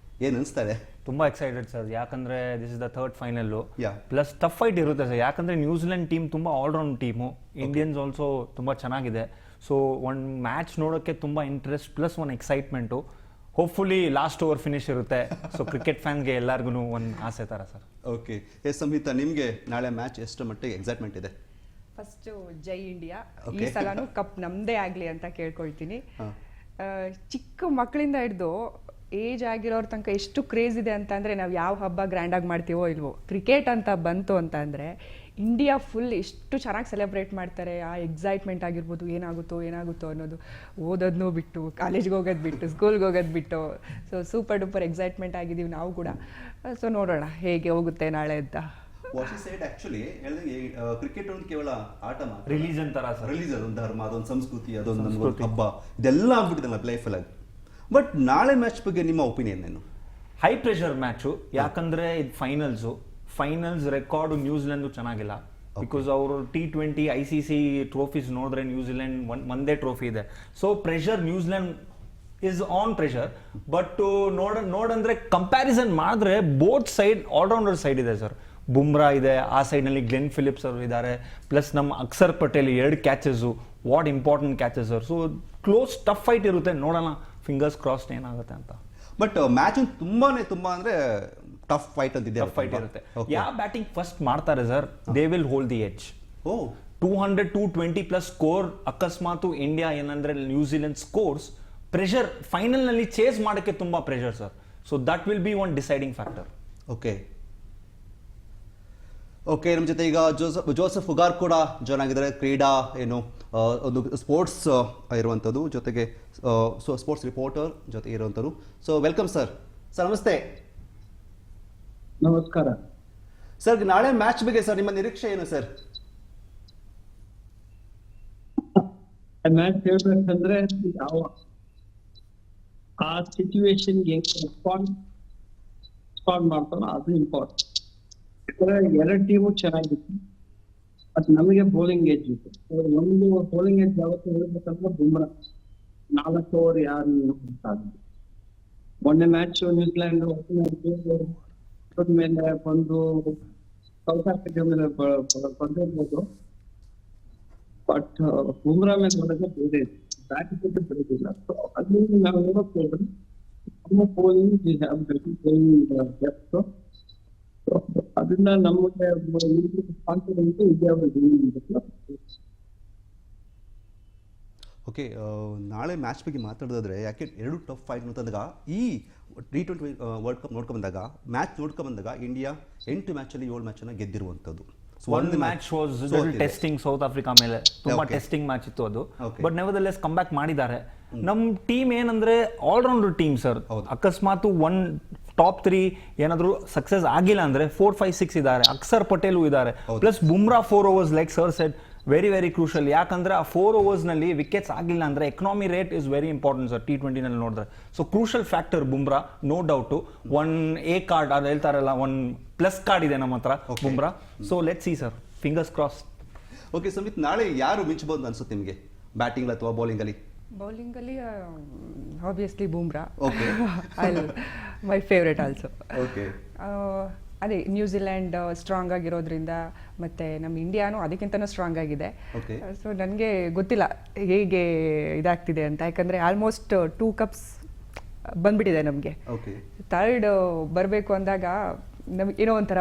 ಏನು ಅನಿಸ್ತಾರೆ? ತುಂಬ ಎಕ್ಸೈಟೆಡ್ ಸರ್, ಯಾಕಂದರೆ this is the 3rd final. Yeah. Plus tough fight ಇರುತ್ತೆ ಸರ್, ಯಾಕಂದರೆ ನ್ಯೂಜಿಲೆಂಡ್ ಟೀಮ್ ತುಂಬ ಆಲ್ರೌಂಡ್ ಟೀಮು. ಇಂಡಿಯನ್ಸ್ ಆಲ್ಸೋ ತುಂಬ ಚೆನ್ನಾಗಿದೆ. ಸೊ ಒಂದು ಮ್ಯಾಚ್ ನೋಡೋಕ್ಕೆ ತುಂಬ ಇಂಟ್ರೆಸ್ಟ್ ಪ್ಲಸ್ ಒಂದು excitement. Hopefully last over finish ಇರುತ್ತೆ. ಸೊ ಕ್ರಿಕೆಟ್ ಫ್ಯಾನ್ಗೆ ಎಲ್ಲರಿಗೂ ಒಂದು ಆಸೆ ಥರ ಸರ್. ಓಕೆ. ಎಸ್ ಸಂಹಿತಾ, ನಿಮಗೆ ನಾಳೆ ಮ್ಯಾಚ್ ಎಷ್ಟು ಮಟ್ಟಿಗೆ ಎಕ್ಸೈಟ್ಮೆಂಟ್ ಇದೆ? ಫಸ್ಟು ಜೈ ಇಂಡಿಯಾ. ಈ ಸಲನೂ ಕಪ್ ನಮ್ಮದೇ ಆಗಲಿ ಅಂತ ಕೇಳ್ಕೊಳ್ತೀನಿ. ಚಿಕ್ಕ ಮಕ್ಕಳಿಂದ ಹಿಡಿದು ಏಜ್ ಆಗಿರೋರ ತನಕ ಎಷ್ಟು ಕ್ರೇಜ್ ಇದೆ ಅಂತಂದರೆ, ನಾವು ಯಾವ ಹಬ್ಬ ಗ್ರ್ಯಾಂಡಾಗಿ ಮಾಡ್ತೀವೋ ಇಲ್ವೋ, ಕ್ರಿಕೆಟ್ ಅಂತ ಬಂತು ಅಂತ ಅಂದರೆ ಇಂಡಿಯಾ ಫುಲ್ ಎಷ್ಟು ಚೆನ್ನಾಗಿ ಸೆಲೆಬ್ರೇಟ್ ಮಾಡ್ತಾರೆ. ಆ ಎಕ್ಸೈಟ್ಮೆಂಟ್ ಆಗಿರ್ಬೋದು, ಏನಾಗುತ್ತೋ ಅನ್ನೋದು, ಓದೋದನ್ನೂ ಬಿಟ್ಟು, ಕಾಲೇಜ್ಗೆ ಹೋಗೋದು ಬಿಟ್ಟು, ಸ್ಕೂಲ್ಗೆ ಹೋಗೋದು ಬಿಟ್ಟು. ಸೊ ಸೂಪರ್ ಡೂಪರ್ ಎಕ್ಸೈಟ್ಮೆಂಟ್ ಆಗಿದ್ದೀವಿ ನಾವು ಕೂಡ. ಸೊ ನೋಡೋಣ ಹೇಗೆ ಹೋಗುತ್ತೆ ನಾಳೆ ಅಂತ. ವಾಟ್ ಯು ಸೆಡ್ ಆಕ್ಚುಲಿ ಹೇಳಿದಂಗೆ ಕ್ರಿಕೆಟ್ ಒಂದು ಕೇವಲ ಆಟ ಮಾತ್ರ, ರಿಲಿಜನ್ ತರ ಸರ್. ರಿಲೀಸ್ ಅದೊಂದು ಧರ್ಮ, ಅದೊಂದು ಸಂಸ್ಕೃತಿ, ಅದೊಂದು ನಮ್ಗೊಂದು ಹಬ್ಬ, ಇದೆಲ್ಲ ಆಗ್ಬಿಟ್ಟಿದೆ ಲೈಫಲ್ಲಿ. ಬಟ್ ನಾಳೆ ಮ್ಯಾಚ್ ಬಗ್ಗೆ ನಿಮ್ಮ ಒಪಿನಿಯನ್ ಏನು? ಹೈ ಪ್ರೆಷರ್ ಮ್ಯಾಚು, ಯಾಕಂದ್ರೆ ಇದು ಫೈನಲ್ಸ್ ರೆಕಾರ್ಡ್ ನ್ಯೂಜಿಲೆಂಡ್ ಚೆನ್ನಾಗಿಲ್ಲ. ಬಿಕಾಸ್ ಅವರು T20 ICC ಟ್ರೋಫೀಸ್ ನೋಡಿದ್ರೆ ನ್ಯೂಜಿಲೆಂಡ್ ಒಂದೇ ಟ್ರೋಫಿ ಇದೆ. So pressure New Zealand is on pressure. But ನೋಡಂದ್ರೆ ಕಂಪ್ಯಾರಿಸನ್ ಮಾಡಿದ್ರೆ ಬೋತ್ ಸೈಡ್ ಆಲ್ರೌಂಡರ್ ಸೈಡ್ ಇದೆ ಸರ್. ಬುಮ್ರಾ ಇದೆ, ಆ ಸೈಡ್ನಲ್ಲಿ ಗ್ಲೆನ್ ಫಿಲಿಪ್ಸ್ ಅವರು ಇದ್ದಾರೆ, ಪ್ಲಸ್ ನಮ್ಮ Akshar Patel 2 catches, what important catches sir. So close tough fight ಇರುತ್ತೆ, ನೋಡೋಣ ಫಿಂಗರ್ಸ್ ಕ್ರಾಸ್ಡ್ ಏನಾಗುತ್ತೆ ಅಂತ. ಬಟ್ ಮ್ಯಾಚ್ ತುಂಬಾ ಅಂದ್ರೆ ಟಫ್ ಫೈಟ್ ಅಂತಿದೆ, ಟಫ್ ಫೈಟ್ ಇರುತ್ತೆ. ಯಾವ ಬ್ಯಾಟಿಂಗ್ ಫಸ್ಟ್ ಮಾಡ್ತಾರೆ sir, they will hold the edge. 200-220 plus score ಅಕಸ್ಮಾತ್ ಇಂಡಿಯಾ ಏನಂದ್ರೆ ನ್ಯೂಜಿಲೆಂಡ್ ಸ್ಕೋರ್ಸ್, ಪ್ರೆಷರ್ ಫೈನಲ್ ನಲ್ಲಿ ಚೇಸ್ ಮಾಡಕ್ಕೆ ತುಂಬಾ pressure sir. So that will be one deciding factor. Okay ನಮ್ಮ ಜೊತೆ ಈಗ ಜೋಸೆಫ್ ಉಗಾರ್ ಕೂಡ ಜಾಯ್ನ್ ಆಗಿದ್ದಾರೆ. ಕ್ರೀಡಾ ಒಂದು ಸ್ಪೋರ್ಟ್ಸ್ ಇರುವಂಥದ್ದು, ಜೊತೆಗೆ ಸ್ಪೋರ್ಟ್ಸ್ ರಿಪೋರ್ಟರ್ ಜೊತೆ ಇರುವಂಥದ್ದು. So welcome sir. ಸರ್ ನಮಸ್ತೆ. ನಮಸ್ಕಾರ ಸರ್. ನಾಳೆ ಮ್ಯಾಚ್ ಬಗ್ಗೆ ಸರ್ ನಿಮ್ಮ ನಿರೀಕ್ಷೆ ಏನು ಸರ್? ಮ್ಯಾಚ್ ಹೇಳ್ಬೇಕಂದ್ರೆ ಯಾವ ಆ ಸಿಚುವೇಶನ್ಗೆ ರೆಸ್ಪಾಂಡ್ ಮಾಡ್ತಾರೋ ಅದು ಇಂಪಾರ್ಟೆಂಟ್. ಎರಡು ಟೀಮು ಚೆನ್ನಾಗಿತ್ತು, ಅದು ನಮಗೆ ಬೌಲಿಂಗ್ ಏಜ್ ಇತ್ತು. ಒಂದು ಬೌಲಿಂಗ್ ಏಜ್ ಯಾವತ್ತು ಹೇಳ್ಬೇಕಂದ್ರೆ ಬುಮ್ರಾ 4 ಓವರ್ ಯಾರು ಮೊನ್ನೆ ಮ್ಯಾಚ್ ನ್ಯೂಜಿಲೆಂಡ್ ಮೇಲೆ ಬಂದು ಸೌತ್ ಆಫ್ರಿಕಾ ಮೇಲೆ ಬಂದಿರ್ಬೋದು. ಬಟ್ ಬುಮ್ರಾ ಮೇಲೆ ನೋಡಿದ್ರೆ ಬೇರೆ ಬ್ಯಾಟಿಂಗ್ ಬೆಳೆದಿಲ್ಲ. ಸೊ ಅದರಿಂದ ನಾವು ನೋಡಕ್ ಹೋದ್ರೆ ನಮ್ಮ ಬೌಲಿಂಗ್ ಡೆಪ್ತ್, ಅದನ್ನ ನಮಗೆ ಕಾನ್ಫಿಡೆನ್ಸ್ ಇಂಡಿಯಾ. ಓಕೆ, ನಾಳೆ ಮ್ಯಾಚ್ ಬಗ್ಗೆ ಮಾತಾಡೋದಾದ್ರೆ ಯಾಕೆ 2 ಟಫ್ ಫೈಟ್ ಅಂತಂದಾಗ ಈ T20 ವರ್ಲ್ಡ್ ಕಪ್ ನೋಡ್ಕೊಂಬಂದಾಗ ಇಂಡಿಯಾ 8 ಮ್ಯಾಚಲ್ಲಿ 7 ಮ್ಯಾಚನ್ನು ಗೆದ್ದಿರುವಂಥದ್ದು. ಒಂದು match was testing south Africa ಮೇಲೆ, ತುಂಬಾ ಟೆಸ್ಟಿಂಗ್ ಮ್ಯಾಚ್ ಇತ್ತು ಅದು. ಬಟ್ ನೆವರ್ದಲೆಸ್ ಕಮ್ ಬ್ಯಾಕ್ ಮಾಡಿದ್ದಾರೆ. ನಮ್ ಟೀಮ್ ಏನಂದ್ರೆ ಆಲ್ರೌಂಡರ್ ಟೀಮ್ ಸರ್. ಅಕಸ್ಮಾತ್ ಟಾಪ್ 3 ಏನಾದ್ರು ಸಕ್ಸಸ್ ಆಗಿಲ್ಲ ಅಂದ್ರೆ 4, 5, 6 ಇದ್ದಾರೆ. ಅಕ್ಷರ್ ಪಟೇಲ್ ಇದ್ದಾರೆ, plus Bumrah 4 overs like sir said very very crucial. ಯಾಕಂದ್ರೆ ಆ 4 overs ನಲ್ಲಿ ವಿಕೆಟ್ಸ್ ಆಗಿಲ್ಲ ಅಂದ್ರೆ economy rate is very important sir T20 ನಲ್ಲಿ ನೋಡಿದ್ರೆ. So crucial factor Bumrah, no doubt. 1 A card ಅದು ಹೇಳ್ತಾರಲ್ಲ, 1 ಪ್ಲಸ್ ಕಾರ್ಡ್ ಇದೆ ನಮ್ಮ ಹತ್ರ Bumrah. So let's see sir, fingers cross. Okay Sumit, ನಾಳೆ ಯಾರು ಮಿಂಚಬಹುದು ಅನ್ಸುತ್ತೆ ನಿಮಗೆ ಬ್ಯಾಟಿಂಗ್ ಅಥವಾ ಬೌಲಿಂಗ್ ಅಲ್ಲಿ? ಬೌಲಿಂಗ್ ಅಲ್ಲಿ obviously Bumrah, my favourite also. ಅದೇ ನ್ಯೂಜಿಲೆಂಡ್ ಸ್ಟ್ರಾಂಗ್ ಆಗಿರೋದ್ರಿಂದ, ಮತ್ತೆ ನಮ್ಮ ಇಂಡಿಯಾನು ಅದಕ್ಕಿಂತನೂ ಸ್ಟ್ರಾಂಗ್ ಆಗಿದೆ. ಸೊ ನನಗೆ ಗೊತ್ತಿಲ್ಲ ಹೇಗೆ ಇದಾಗ್ತಿದೆ ಅಂತ, ಯಾಕಂದರೆ ಆಲ್ಮೋಸ್ಟ್ 2 ಕಪ್ಸ್ ಬಂದ್ಬಿಟ್ಟಿದೆ ನಮಗೆ. ಥರ್ಡ್ ಬರಬೇಕು ಅಂದಾಗ ನಮ್ಗೆ ಏನೋ ಒಂಥರ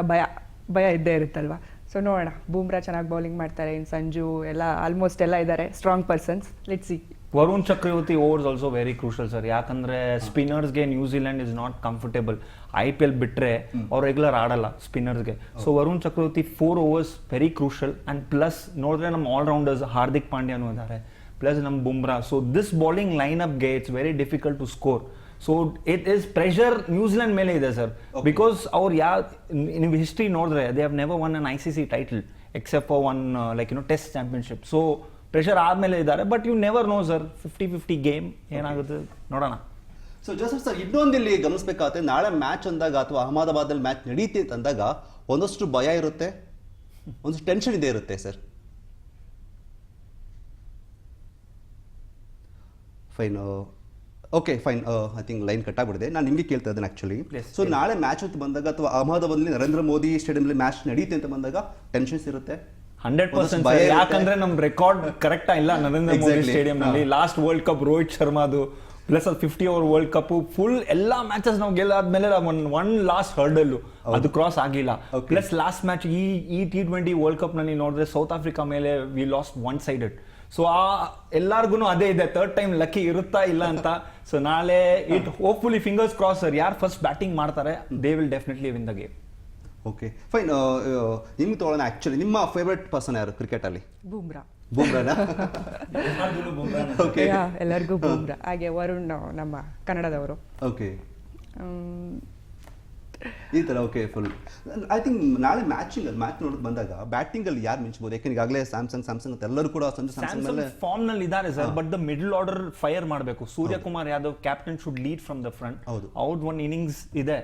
ಭಯ ಇದ್ದೇ ಇರುತ್ತಲ್ವ. ಸೊ ನೋಡೋಣ, ಬೂಮ್ರಾ ಚೆನ್ನಾಗಿ ಬೌಲಿಂಗ್ ಮಾಡ್ತಾರೆ, ಇನ್ನು ಸಂಜು ಎಲ್ಲ ಆಲ್ಮೋಸ್ಟ್ ಎಲ್ಲ ಇದ್ದಾರೆ strong persons. Let's see. Varun Chakravarthy overs also very crucial sir. ಯಾಕಂದ್ರೆ ಸ್ಪಿನ್ನರ್ಸ್ಗೆ New Zealand is not comfortable. IPL ಬಿಟ್ರೆ ಅವ್ರು ರೆಗ್ಯುಲರ್ ಆಡಲ್ಲ ಸ್ಪಿನ್ನರ್ಸ್ಗೆ. So Varun Chakravarthy 4 overs very crucial. And plus ನೋಡಿದ್ರೆ ನಮ್ಮ ಆಲ್ರೌಂಡರ್ಸ್ ಹಾರ್ದಿಕ್ ಪಾಂಡ್ಯನೂ ಇದ್ದಾರೆ, ಪ್ಲಸ್ ನಮ್ಮ Bumrah. So this bowling line ಅಪ್ಗೆ it's very difficult to score. So it is pressure New Zealand ಮೇಲೆ ಇದೆ ಸರ್. ಬಿಕಾಸ್ ಅವ್ರು ನೀವು ಹಿಸ್ಟ್ರಿ ನೋಡಿದ್ರೆ they have never won an ICC title except for one test championship. So pressure ಆದ್ಮೇಲೆ ಇದ್ದಾರೆ. But you never no sir, 50-50 game ಏನಾಗುತ್ತೆ ನೋಡೋಣ. ಸೊ ಜೋಸೆಫ್ ಸರ್, ಇನ್ನೊಂದು ಇಲ್ಲಿ ಗಮನಿಸಬೇಕಾಗುತ್ತೆ, ನಾಳೆ ಮ್ಯಾಚ್ ಅಂದಾಗ ಅಥವಾ ಅಹಮದಾಬಾದಲ್ಲಿ ಮ್ಯಾಚ್ ನಡೀತಿ ಅಂದಾಗ ಒಂದಷ್ಟು ಭಯ ಇರುತ್ತೆ, ಒಂದಷ್ಟು ಟೆನ್ಷನ್ ಇದೆ ಇರುತ್ತೆ sir. Fine, okay fine. I think line cut ಆಗ್ಬಿಡಿದೆ. ನಾನು ನಿಮಗೆ ಕೇಳ್ತಾ ಇದ್ದೇನೆ ಆಕ್ಚುಲಿ. ಸೊ ನಾಳೆ ಮ್ಯಾಚ್ ಅಂತ ಬಂದಾಗ ಅಥವಾ ಅಹಮದಾಬಾದಲ್ಲಿ ನರೇಂದ್ರ ಮೋದಿ ಸ್ಟೇಡಿಯಂನಲ್ಲಿ ಮ್ಯಾಚ್ ನಡೀತಿ ಅಂತ ಬಂದಾಗ ಟೆನ್ಷನ್ಸ್ ಇರುತ್ತೆ 100%. ಯಾಕಂದ್ರೆ ನಮ್ ರೆಕಾರ್ಡ್ ಕರೆಕ್ಟ್ ಇಲ್ಲ ನರೇಂದ್ರ ಮೋದಿ ಸ್ಟೇಡಿಯಂ ನಲ್ಲಿ. ಲಾಸ್ಟ್ ವರ್ಲ್ಡ್ ಕಪ್ ರೋಹಿತ್ ಶರ್ಮಾದು, plus 50 over world cup full ಎಲ್ಲಾ ಮ್ಯಾಚಸ್ ನಾವು ಗೆಲ್ಲಾದ್ಮೇಲೆ ಒನ್ ಲಾಸ್ಟ್ ಹರ್ಡಲ್ ಅದು ಕ್ರಾಸ್ ಆಗಿಲ್ಲ. ಪ್ಲಸ್ ಲಾಸ್ಟ್ ಮ್ಯಾಚ್ ಈ T20 ವರ್ಲ್ಡ್ ಕಪ್ ನಲ್ಲಿ ನೋಡಿದ್ರೆ ಸೌತ್ ಆಫ್ರಿಕಾ ಮೇಲೆ ವಿ ಲಾಸ್ಟ್ 1-sided. ಸೊ ಎಲ್ಲಾರ್ಗು ಅದೇ ಇದೆ, 3rd ಟೈಮ್ ಲಕ್ಕಿ ಇರುತ್ತಾ ಇಲ್ಲ ಅಂತ. ಸೊ ನಾಳೆ it hopefully fingers cross sir, ಯಾರು ಫಸ್ಟ್ ಬ್ಯಾಟಿಂಗ್ ಮಾಡ್ತಾರೆ they will definitely win the game. Okay fine. ನಿಮ್ಗೆ ತೊಗೊಳ್ಳೋಣ, ಆಕ್ಚುಲಿ ನಿಮ್ಮ ಫೇವ್ರೆಟ್ ಪರ್ಸನ್ ಯಾರು ಕ್ರಿಕೆಟ್ ಅಲ್ಲಿ? ಬೂಮ್ರಾ. ಬೂಮ್ರಾನಾ? ಓಕೆ, ಎಲ್ಲರಿಗೂ ಬೂಮ್ರಾ. ಹಾಗೆ ವರುಣ್ ನಮ್ಮ ಕನ್ನಡದವರು. ಓಕೆ, ಈ ತರ ಓಕೆ ಫುಲ್ ಐ ಥಿಂಕ್ ನಾಳೆ ಮ್ಯಾಚ್ ನೋಡೋದು ಬಂದಾಗ ಬ್ಯಾಟಿಂಗ್ ಅಲ್ಲಿ ಯಾರು ಮಿಂಚಬಹುದು? ಯಾಕಂದ್ರೆ ಈಗಾಗಲೇ ಸ್ಯಾಮ್ಸಂಗ್ ಅಂತ ಎಲ್ಲರೂ ಕೂಡ ಸಂಜು ಸ್ಯಾಮ್ಸಂಗ್ ಮೇಲೆ ಫಾರ್ಮ್ ನಲ್ಲಿ ಇದ್ದಾರೆ sir, but the middle order fire ಮಾಡಬೇಕು. Suryakumar Yadav captain should lead from the front. ಅವ್ರದ್ದು ಒಂದು ಇನ್ನಿಂಗ್ಸ್ ಇದೆ,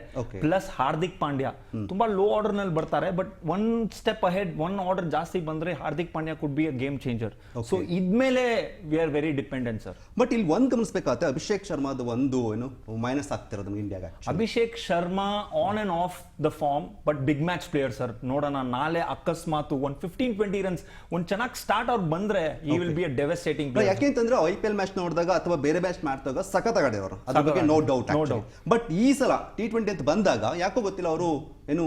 ಪ್ಲಸ್ ಹಾರ್ದಿಕ್ ಪಾಂಡ್ಯ ತುಂಬಾ ಲೋ ಆರ್ಡರ್ ನಲ್ಲಿ ಬರ್ತಾರೆ, but one step ahead, one order ಜಾಸ್ತಿ ಬಂದ್ರೆ Hardik Pandya could be a game changer. So ಇದ್ಮೇಲೆ we are very dependent sir. But ಇಲ್ಲಿ ಒಂದು ಗಮನಿಸಬೇಕಾಗುತ್ತೆ, ಅಭಿಷೇಕ್ ಶರ್ಮಾದ ಒಂದು ಏನು ಮೈನಸ್ ಆಗ್ತಿರೋದು ಇಂಡಿಯಾಗೆ. Abhishek Sharma on and off the form, but big match player sir. ನೋಡೋಣ ನಾಳೆ ಅಕಸ್ಮಾತ್ ಒಂದು 15-20 ರನ್ಸ್ ಒಂದು ಚೆನ್ನಾಗಿ ಸ್ಟಾರ್ಟ್ ಅವ್ರು ಬಂದ್ರೆ ಈ ವಿಲ್ ಬಿ ಅ ಡೆವಸ್ಟೇಟಿಂಗ್ ಪ್ಲೇಯರ್. ಯಾಕೆಂತಂದ್ರೆ IPL ಮ್ಯಾಚ್ ನೋಡಿದಾಗ ಅಥವಾ ಬೇರೆ ಮ್ಯಾಚ್ ಮಾಡಿದಾಗ ಸಖತ್ ಆಡಿರೋರು, ಅದ್ರ ಬಗ್ಗೆ ನೋ ಡೌಟ್. ಬಟ್ ಈ ಸಲ T20 ಅಂತ ಬಂದಾಗ ಯಾಕೋ ಗೊತ್ತಿಲ್ಲ ಅವರು ಏನು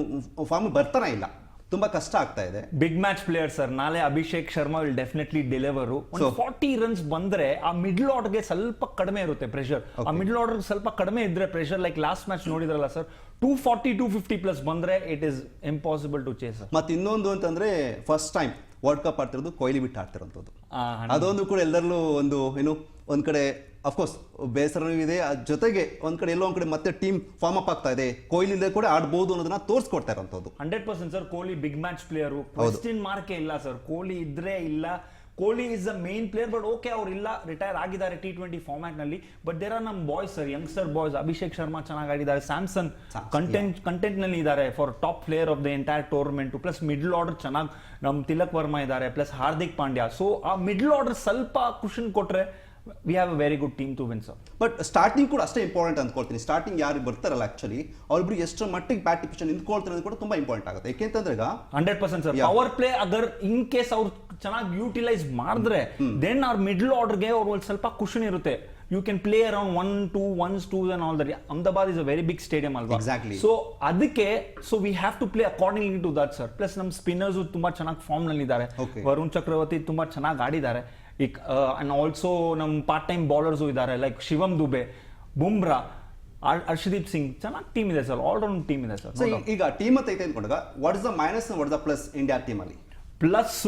ಫಾರ್ಮ್ ಬರ್ತಾನೆ ಇಲ್ಲ, ತುಂಬಾ ಕಷ್ಟ ಆಗ್ತಾ ಇದೆ. Big match player sir. ನಾಳೆ Abhishek Sharma will definitely deliver. 40 runs ಬಂದ್ರೆ ಆ ಮಿಡ್ಲ್ ಆರ್ಡರ್ಗೆ ಸ್ವಲ್ಪ ಕಡಿಮೆ ಇರುತ್ತೆ ಪ್ರೆಷರ್. ಆ ಮಿಡ್ಲ್ ಆರ್ಡರ್ ಸ್ವಲ್ಪ ಕಡಿಮೆ ಇದ್ರೆ ಪ್ರೆಷರ್, ಲೈಕ್ ಲಾಸ್ಟ್ ಮ್ಯಾಚ್ ನೋಡಿದ್ರಲ್ಲ ಸರ್, 240-250 ಪ್ಲಸ್ ಬಂದ್ರೆ it is impossible to chase. ಮತ್ತೆ ಇನ್ನೊಂದು ಅಂತಂದ್ರೆ ಫಸ್ಟ್ ಟೈಮ್ ವರ್ಲ್ಡ್ ಕಪ್ ಆಡ್ತಿರೋದು ಕೊಹ್ಲಿ ಬಿಟ್ಟು ಆಡ್ತಿರೋದು, ಅದೊಂದು ಕೂಡ ಎಲ್ಲರಲ್ಲೂ ಒಂದು ಏನು ಒಂದ್ ಕಡೆ ಅಫ್ಕೋರ್ಸ್ ಬೇಸರನೂ ಇದೆ, ಜೊತೆಗೆ ಒಂದ್ ಕಡೆ ಎಲ್ಲೋ ಒಂದ್ ಕಡೆ ಮತ್ತೆ ಟೀಮ್ ಫಾರ್ಮ್ ಅಪ್ ಆಗ್ತಾ ಇದೆ, ಕೊಹ್ಲಿ ಕೂಡ ಆಡ್ಬೋದು ಅನ್ನೋದನ್ನ ತೋರಿಸ್ಕೊಡ್ತಾ ಇರೋಂಥದ್ದು. 100% sir. Kohli big match player, question ಮಾರ್ಕೆ ಇಲ್ಲ ಸರ್. ಕೊಹ್ಲಿ ಇದ್ರೆ ಇಲ್ಲ, Kohli is a main player, but okay ಅವ್ರು ಇಲ್ಲ, ರಿಟೈರ್ ಆಗಿದ್ದಾರೆ T20 ಫಾರ್ಮ್ಯಾಟ್ ನಲ್ಲಿ. ಬಟ್ ದೇರ್ ಆರ್ ನಮ್ boys sir, youngster boys. Abhishek Sharma ಚೆನ್ನಾಗಿ ಆಡಿದ್ದಾರೆ, ಸ್ಯಾಮ್ಸನ್ ಕಂಟೆಂಟ್ ನಲ್ಲಿ ಇದ್ದಾರೆ for top player of the entire tournament. Plus middle order ಚೆನ್ನಾಗಿ ನಮ್ ತಿಲಕ್ ವರ್ಮಾ ಇದ್ದಾರೆ, ಪ್ಲಸ್ ಹಾರ್ದಿಕ್ ಪಾಂಡ್ಯ. ಸೊ ಆ ಮಿಡ್ಲ್ ಆರ್ಡರ್ ಸ್ವಲ್ಪ ಕುಷನ್ ಕೊಟ್ರೆ we have a very good team to win sir. But starting ಕೂಡ ಅಷ್ಟೇ ಇಂಪಾರ್ಟೆಂಟ್ ಅಂದ್ಕೊಳ್ತೀನಿ. ಸ್ಟಾರ್ಟಿಂಗ್ ಯಾರು ಬರ್ತಾರಲ್ಲ ಆಕ್ಚುಲಿ ಅವ್ರಿಬ್ರಿಗೆ ಎಷ್ಟು ಮಟ್ಟಿಗೆ ಬ್ಯಾಟ್ ಪಿಚ್ ನಿಂತ್ಕೊಳ್ತಾರೆ ಅನ್ನೋದು ಕೂಡ ತುಂಬಾ ಇಂಪಾರ್ಟೆಂಟ್ ಆಗುತ್ತೆ. ಯಾಕೆಂತಂದ್ರೆ 100% sir, power play agar in case ಅವ್ರು ಚೆನ್ನಾಗಿ ಯೂಟಿಲೈಸ್ ಮಾಡಿದ್ರೆ ದೆನ್ ಅವ್ರ ಮಿಡ್ಲ್ ಆರ್ಡರ್ಗೆ ಅವ್ರು ಸ್ವಲ್ಪ ಕುಷನ್ ಇರುತ್ತೆ. You can play around 1-2 1-2 and all that. Ahmedabad is a very big stadium alva. Exactly. So ಅದಕ್ಕೆ we have to play accordingly to that sir. Plus ನಮ್ಮ ಸ್ಪಿನ್ನರ್ಸ್ ತುಂಬಾ ಚೆನ್ನಾಗಿ ಫಾರ್ಮ್ ನಲ್ಲಿ ಇದ್ದಾರೆ. ವರುಣ್ ಚಕ್ರವರ್ತಿ ತುಂಬಾ ಚೆನ್ನಾಗಿ ಆಡಿದ್ದಾರೆ. ಅಂಡ್ ಆಲ್ಸೋ ನಮ್ಮ ಪಾರ್ಟ್ ಟೈಮ್ ಬೌಲರ್ಸ್ ಇದ್ದಾರೆ, ಲೈಕ್ ಶಿವಮ್ ದುಬೆ, ಬುಮ್ರಾ, ಹರ್ಷದೀಪ್ ಸಿಂಗ್. ಚೆನ್ನಾಗಿ ಟೀಮ್ ಇದೆ ಸರ್, ಆಲ್ ರೌಂಡ್ ಟೀಮ್ ಇದೆ ಸರ್. ಈಗ ಟೀಮ್ ಅಂತ ಐತೆ ಅಂದ್ಕೊಂಡಾಗ what is the minus, what is the plus India team ಅಲ್ಲಿ? ಪ್ಲಸ್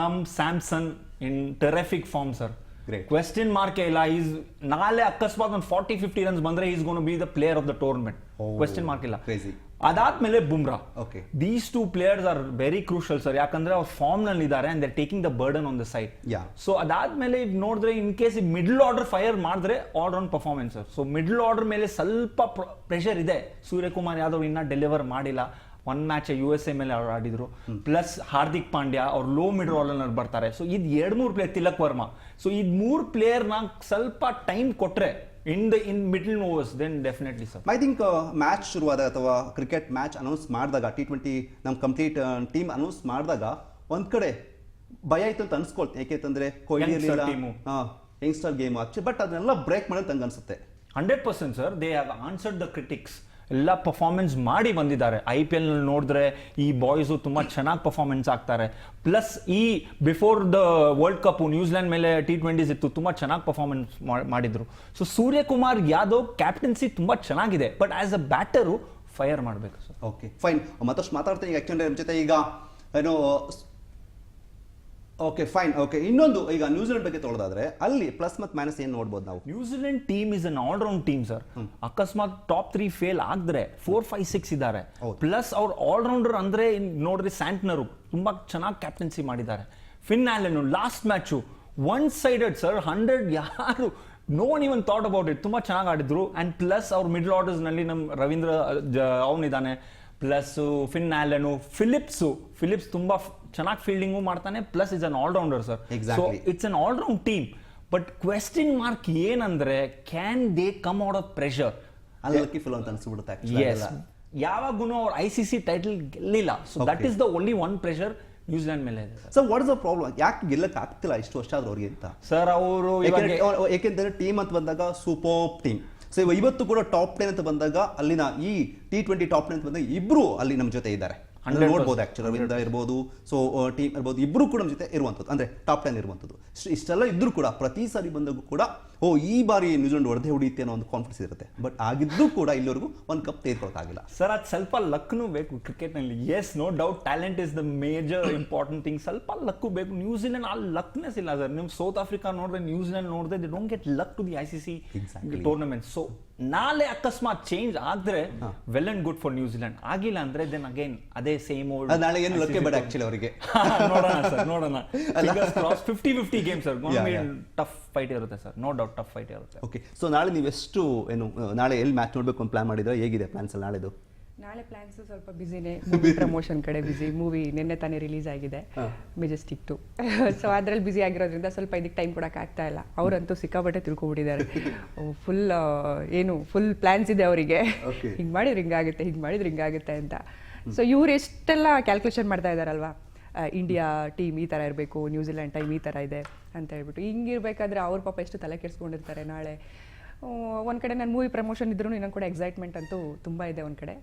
ನಮ್ Samson in terrific form sir. Question ಮಾರ್ಕೆ ಇಲ್ಲ. ಈಸ್ ನಾಳೆ ಅಕಸ್ಮಾತ್ ಒಂದು 40-50 ರನ್ಸ್ ಬಂದ್ರೆ is gonna be the player of the tournament. Question mark ಇಲ್ಲ. ಅದಾದ್ಮೇಲೆ Bumrah. These two players are very crucial sir, ಯಾಕಂದ್ರೆ ಅವ್ರ ಫಾರ್ಮ್ ನಲ್ಲಿ ಇದ್ದಾರೆ and they're taking the burden on the side. So ಅದಾದ್ಮೇಲೆ ನೋಡಿದ್ರೆ in case middle order fire ಮಾಡಿದ್ರೆ all round performance sir. So middle order ಮೇಲೆ ಸ್ವಲ್ಪ ಪ್ರೆಷರ್ ಇದೆ. ಸೂರ್ಯಕುಮಾರ್ ಯಾದವ್ ಇನ್ನ ಡೆಲಿವರ್ ಮಾಡಿಲ್ಲ. ಒನ್ ಮ್ಯಾಚ್ USA ಮೇಲೆ ಅವ್ರು ಆಡಿದ್ರು. ಪ್ಲಸ್ ಹಾರ್ದಿಕ್ ಪಾಂಡ್ಯ ಅವ್ರು ಲೋ ಮಿಡಲ್ ಆರ್ಡರ್ ಬರ್ತಾರೆ. ಸೊ ಇದು 2-3 ಪ್ಲೇಯರ್, ತಿಲಕ್ ವರ್ಮಾ. ಸೊ ಇದು 3 ಪ್ಲೇಯರ್ ನ ಸ್ವಲ್ಪ ಟೈಮ್ ಕೊಟ್ರೆ in middle overs, then definitely sir. I think match ಶುರುವಾದಾಗ ಅಥವಾ ಕ್ರಿಕೆಟ್ ಮ್ಯಾಚ್ ಅನೌನ್ಸ್ ಮಾಡಿದಾಗ T20 ನಮ್ಮ ಕಂಪ್ಲೀಟ್ ಟೀಮ್ ಅನೌನ್ಸ್ ಮಾಡಿದಾಗ ಒಂದ್ ಕಡೆ ಭಯ ಆಯ್ತು ಅಂತ ಅನ್ಸ್ಕೊಳ್ತೀನಿ. ಯಾಕೆಂತಂದ್ರೆ Kohli youngster game actually, but ಅದನ್ನೆಲ್ಲ ಬ್ರೇಕ್ ಮಾಡೋದು ತಂಗ ಅನ್ಸುತ್ತೆ. 100% sir, they have answered the critics. ಎಲ್ಲ ಪರ್ಫಾರ್ಮೆನ್ಸ್ ಮಾಡಿ ಬಂದಿದ್ದಾರೆ. IPL ನಲ್ಲಿ ನೋಡಿದ್ರೆ ಈ ಬಾಯ್ಸು ತುಂಬಾ ಚೆನ್ನಾಗಿ ಪರ್ಫಾರ್ಮೆನ್ಸ್ ಆಗ್ತಾರೆ. ಪ್ಲಸ್ ಈ before the world cup New Zealand ಮೇಲೆ T20s ಇತ್ತು, ತುಂಬಾ ಚೆನ್ನಾಗಿ ಪರ್ಫಾರ್ಮೆನ್ಸ್ ಮಾಡಿದ್ರು. ಸೊ ಸೂರ್ಯಕುಮಾರ್ ಯಾದವ್ ಕ್ಯಾಪ್ಟನ್ಸಿ ತುಂಬಾ ಚೆನ್ನಾಗಿದೆ, but as a batter fire ಮಾಡಬೇಕು ಸರ್. ಓಕೆ ಫೈನ್, ಮತ್ತಷ್ಟು ಮಾತಾಡ್ತೀನಿ ಈಗ ಆಕ್ಚುಲಿ ನಮ್ಮ ಜೊತೆ. ಈಗ ಏನೋ ಓಕೆ ಫೈನ್. ಓಕೆ, ಇನ್ನೊಂದು ಈಗ ನ್ಯೂಜಿಲೆಂಡ್ ಬಗ್ಗೆ ತೊಗೊಳೋದಾದ್ರೆ ಅಲ್ಲಿ ಪ್ಲಸ್ ಮತ್ತು ಮೈನಸ್ ಏನು ನೋಡ್ಬೋದು ನಾವು? New Zealand team is an all round team sir. ಅಕಸ್ಮಾತ್ ಟಾಪ್ 3 ಫೇಲ್ ಆಗಿದ್ರೆ 4, 5, 6 ಇದ್ದಾರೆ. ಪ್ಲಸ್ ಅವ್ರ ಆಲ್ ರೌಂಡರ್ ಅಂದ್ರೆ ನೋಡ್ರಿ ಸ್ಯಾಂಟ್ನರು ತುಂಬಾ ಚೆನ್ನಾಗಿ ಕ್ಯಾಪ್ಟನ್ಸಿ ಮಾಡಿದ್ದಾರೆ. Finn Allen last match one sided sir, 100 ಯಾರು no one even thought about it. ತುಂಬಾ ಚೆನ್ನಾಗಿ ಆಡಿದ್ರು. ಅಂಡ್ ಪ್ಲಸ್ ಅವ್ರ ಮಿಡ್ಲ್ ಆರ್ಡರ್ಸ್ ನಲ್ಲಿ ನಮ್ಮ ರವೀಂದ್ರ ಅವನಿದ್ದಾನೆ, ಪ್ಲಸ್ ಫಿನ್ ಆಲೆನ್, ಫಿಲಿಪ್ಸ್ ತುಂಬಾ ಚೆನ್ನಾಗಿ ಫೀಲ್ಡಿಂಗು ಮಾಡ್ತಾನೆ, plus is an all rounder sir. So it's an all round team. But question mark ಏನಂದ್ರೆ can they come out of pressure? ಅಲ್ಲಕ್ಕಿ ಫಿಲ್ ಅಂತ ಅನ್ಸ್ಬಿಡುತ್ತೆ. ಯಾವಾಗೂ ಅವ್ರು ICC title ಗೆಲ್ಲಿಲ್ಲ. So that is the only one pressure New Zealand ಮೇಲೆ ಇದೆ sir. What is the problem? ಯಾಕೆ ಗೆಲ್ಲಕ್ಕೆ ಆಗ್ತಿಲ್ಲ ಇಷ್ಟು ವರ್ಷ ಆದ್ರೂ ಅವ್ರಿಗೆ ಅಂತ ಸರ್? ಅವರು ಯಾಕೆಂದ್ರೆ ಟೀಮ್ ಅಂತ ಬಂದಾಗ ಸೂಪರ್ ಟೀಮ್. ಸೊ ಇವತ್ತು ಕೂಡ ಟಾಪ್ 10 ಅಂತ ಬಂದಾಗ ಅಲ್ಲಿನ ಈ T20 ಟಾಪ್ 10 ಅಂತ ಬಂದಾಗ ಇಬ್ರು ಅಲ್ಲಿ ನಮ್ಮ ಜೊತೆ ಇದ್ದಾರೆ. ನೋಡ್ಬೋದು ಆಕ್ಚುಲಿ ರವೀಂದ್ರ ಇರ್ಬೋದು, ಸೊ ಟೀಮ್ ಇರ್ಬೋದು, ಇಬ್ರು ಕೂಡ ನಮ್ಮ ಜೊತೆ ಇರುವಂಥದ್ದು, ಅಂದ್ರೆ ಟಾಪ್ 10 ಇರುವಂಥದ್ದು. ಇಷ್ಟೆಲ್ಲ ಇದ್ರೂ ಕೂಡ ಪ್ರತಿ ಸಾರಿ ಬಂದಾಗೂ ಕೂಡ ಈ ಬಾರಿ ನ್ಯೂಜಿಲೆಂಡ್ ಹೊಡೆದೇ ಹೊಡಿಯುತ್ತೆ ಅನ್ನೋ ಒಂದು ಕಾನ್ಫಿಡೆನ್ಸ್ ಇರುತ್ತೆ. ಬಟ್ ಆಗಿದ್ದು ಕೂಡ ಇಲ್ಲಿವರೆಗೂ ಒಂದು ಕಪ್ ತೆಗೆದುಕೊಳ್ಳೋಕ್ಕಾಗಿಲ್ಲ ಸರ್. ಅದು ಸ್ವಲ್ಪ ಲಕ್ನು ಬೇಕು ಕ್ರಿಕೆಟ್ ನಲ್ಲಿ. Yes, no doubt, talent is the major important thing. ಸ್ವಲ್ಪ ಲಕ್ಕು ಬೇಕು. ನ್ಯೂಜಿಲೆಂಡ್ ಆ ಲಕ್ನೆಸ್ ಇಲ್ಲ ಸರ್. ನಿಮ್ ಸೌತ್ ಆಫ್ರಿಕಾ ನೋಡಿದ್ರೆ, ನ್ಯೂಜಿಲೆಂಡ್ ನೋಡಿದ್ರೆ, they don't get luck to the ICC tournament. So ನಾಳೆ ಅಕಸ್ಮಾತ್ ಚೇಂಜ್ ಆದ್ರೆ well and good for New Zealand. ಆಗಿಲ್ಲ ಅಂದ್ರೆ ದೆನ್ ಅಗೈನ್ ಅದೇ ಸೇಮ್ ಓಲ್ಡ್. ನಾಳೆ ಏನು ಲಕ್ಕೆ ಬೇಡ ಆಕ್ಚುಲಿ ಅವರಿಗೆ. ನೋಡೋಣ ಸರ್, ನೋಡೋಣ. 50-50 ಗೇಮ್ ಸರ್, ಟಫ್ ಫೈಟ್ ಇರುತ್ತೆ sir, no doubt tough fight ಇರುತ್ತೆ. ಓಕೆ, ಸೊ ನಾಳೆ ನೀವೆಷ್ಟು ಏನು ನಾಳೆ ಎಲ್ಲಿ ಮ್ಯಾಚ್ ನೋಡ್ಬೇಕು ಅಂತ ಪ್ಲಾನ್ ಮಾಡಿದ್ರೆ, ಹೇಗಿದೆ ಪ್ಲಾನ್ಸ್ ಅಲ್ಲಿ ನಾಳೆದು? ನಾಳೆ ಪ್ಲಾನ್ಸ್ ಸ್ವಲ್ಪ ಬಿಸಿನೇ, ಮೂವಿ ಪ್ರಮೋಷನ್ ಕಡೆ ಬಿಸಿ. ಮೂವಿ ನಿನ್ನೆ ತಾನೇ ರಿಲೀಸ್ ಆಗಿದೆ, ಮೆಜೆಸ್ಟಿಕ್ 2. ಸೊ ಅದ್ರಲ್ಲಿ ಬಿಸಿ ಆಗಿರೋದ್ರಿಂದ ಸ್ವಲ್ಪ ಇದಕ್ಕೆ ಟೈಮ್ ಕೊಡೋಕೆ ಆಗ್ತಾ ಇಲ್ಲ. ಅವರಂತೂ ಸಿಕ್ಕಾಪಟ್ಟೆ ತಿಳ್ಕೊಬಿಟ್ಟಿದ್ದಾರೆ. ಫುಲ್ ಪ್ಲಾನ್ಸ್ ಇದೆ ಅವರಿಗೆ, ಹಿಂಗೆ ಮಾಡಿದ್ರೆ ಹಿಂಗಾಗುತ್ತೆ, ಹಿಂಗೆ ಮಾಡಿದ್ರೆ ಹಿಂಗಾಗುತ್ತೆ ಅಂತ. ಸೊ ಇವ್ರು ಎಷ್ಟೆಲ್ಲ ಕ್ಯಾಲ್ಕುಲೇಷನ್ ಮಾಡ್ತಾ ಇದ್ದಾರಲ್ವಾ, ಇಂಡಿಯಾ ಟೀಮ್ ಈ ಥರ ಇರಬೇಕು, ನ್ಯೂಜಿಲೆಂಡ್ ಟೈಮ್ ಈ ಥರ ಇದೆ ಅಂತ ಹೇಳ್ಬಿಟ್ಟು. ಹಿಂಗಿರ್ಬೇಕಾದ್ರೆ ಅವ್ರ ಪಾಪ ಎಷ್ಟು ತಲೆ ಕೆಡಿಸ್ಕೊಂಡಿರ್ತಾರೆ. ನಾಳೆ ಒಂದ್ ಕಡೆ ನಾನು ಮೂವಿ ಪ್ರಮೋಷನ್ ಇದ್ರು, ಇನ್ನೊಂದ್ ಕಡೆ ಎಕ್ಸೈಟ್ಮೆಂಟ್ ಅಂತೂ ತುಂಬಾ ಇದೆ. ಒಂದ್ ಕಡೆ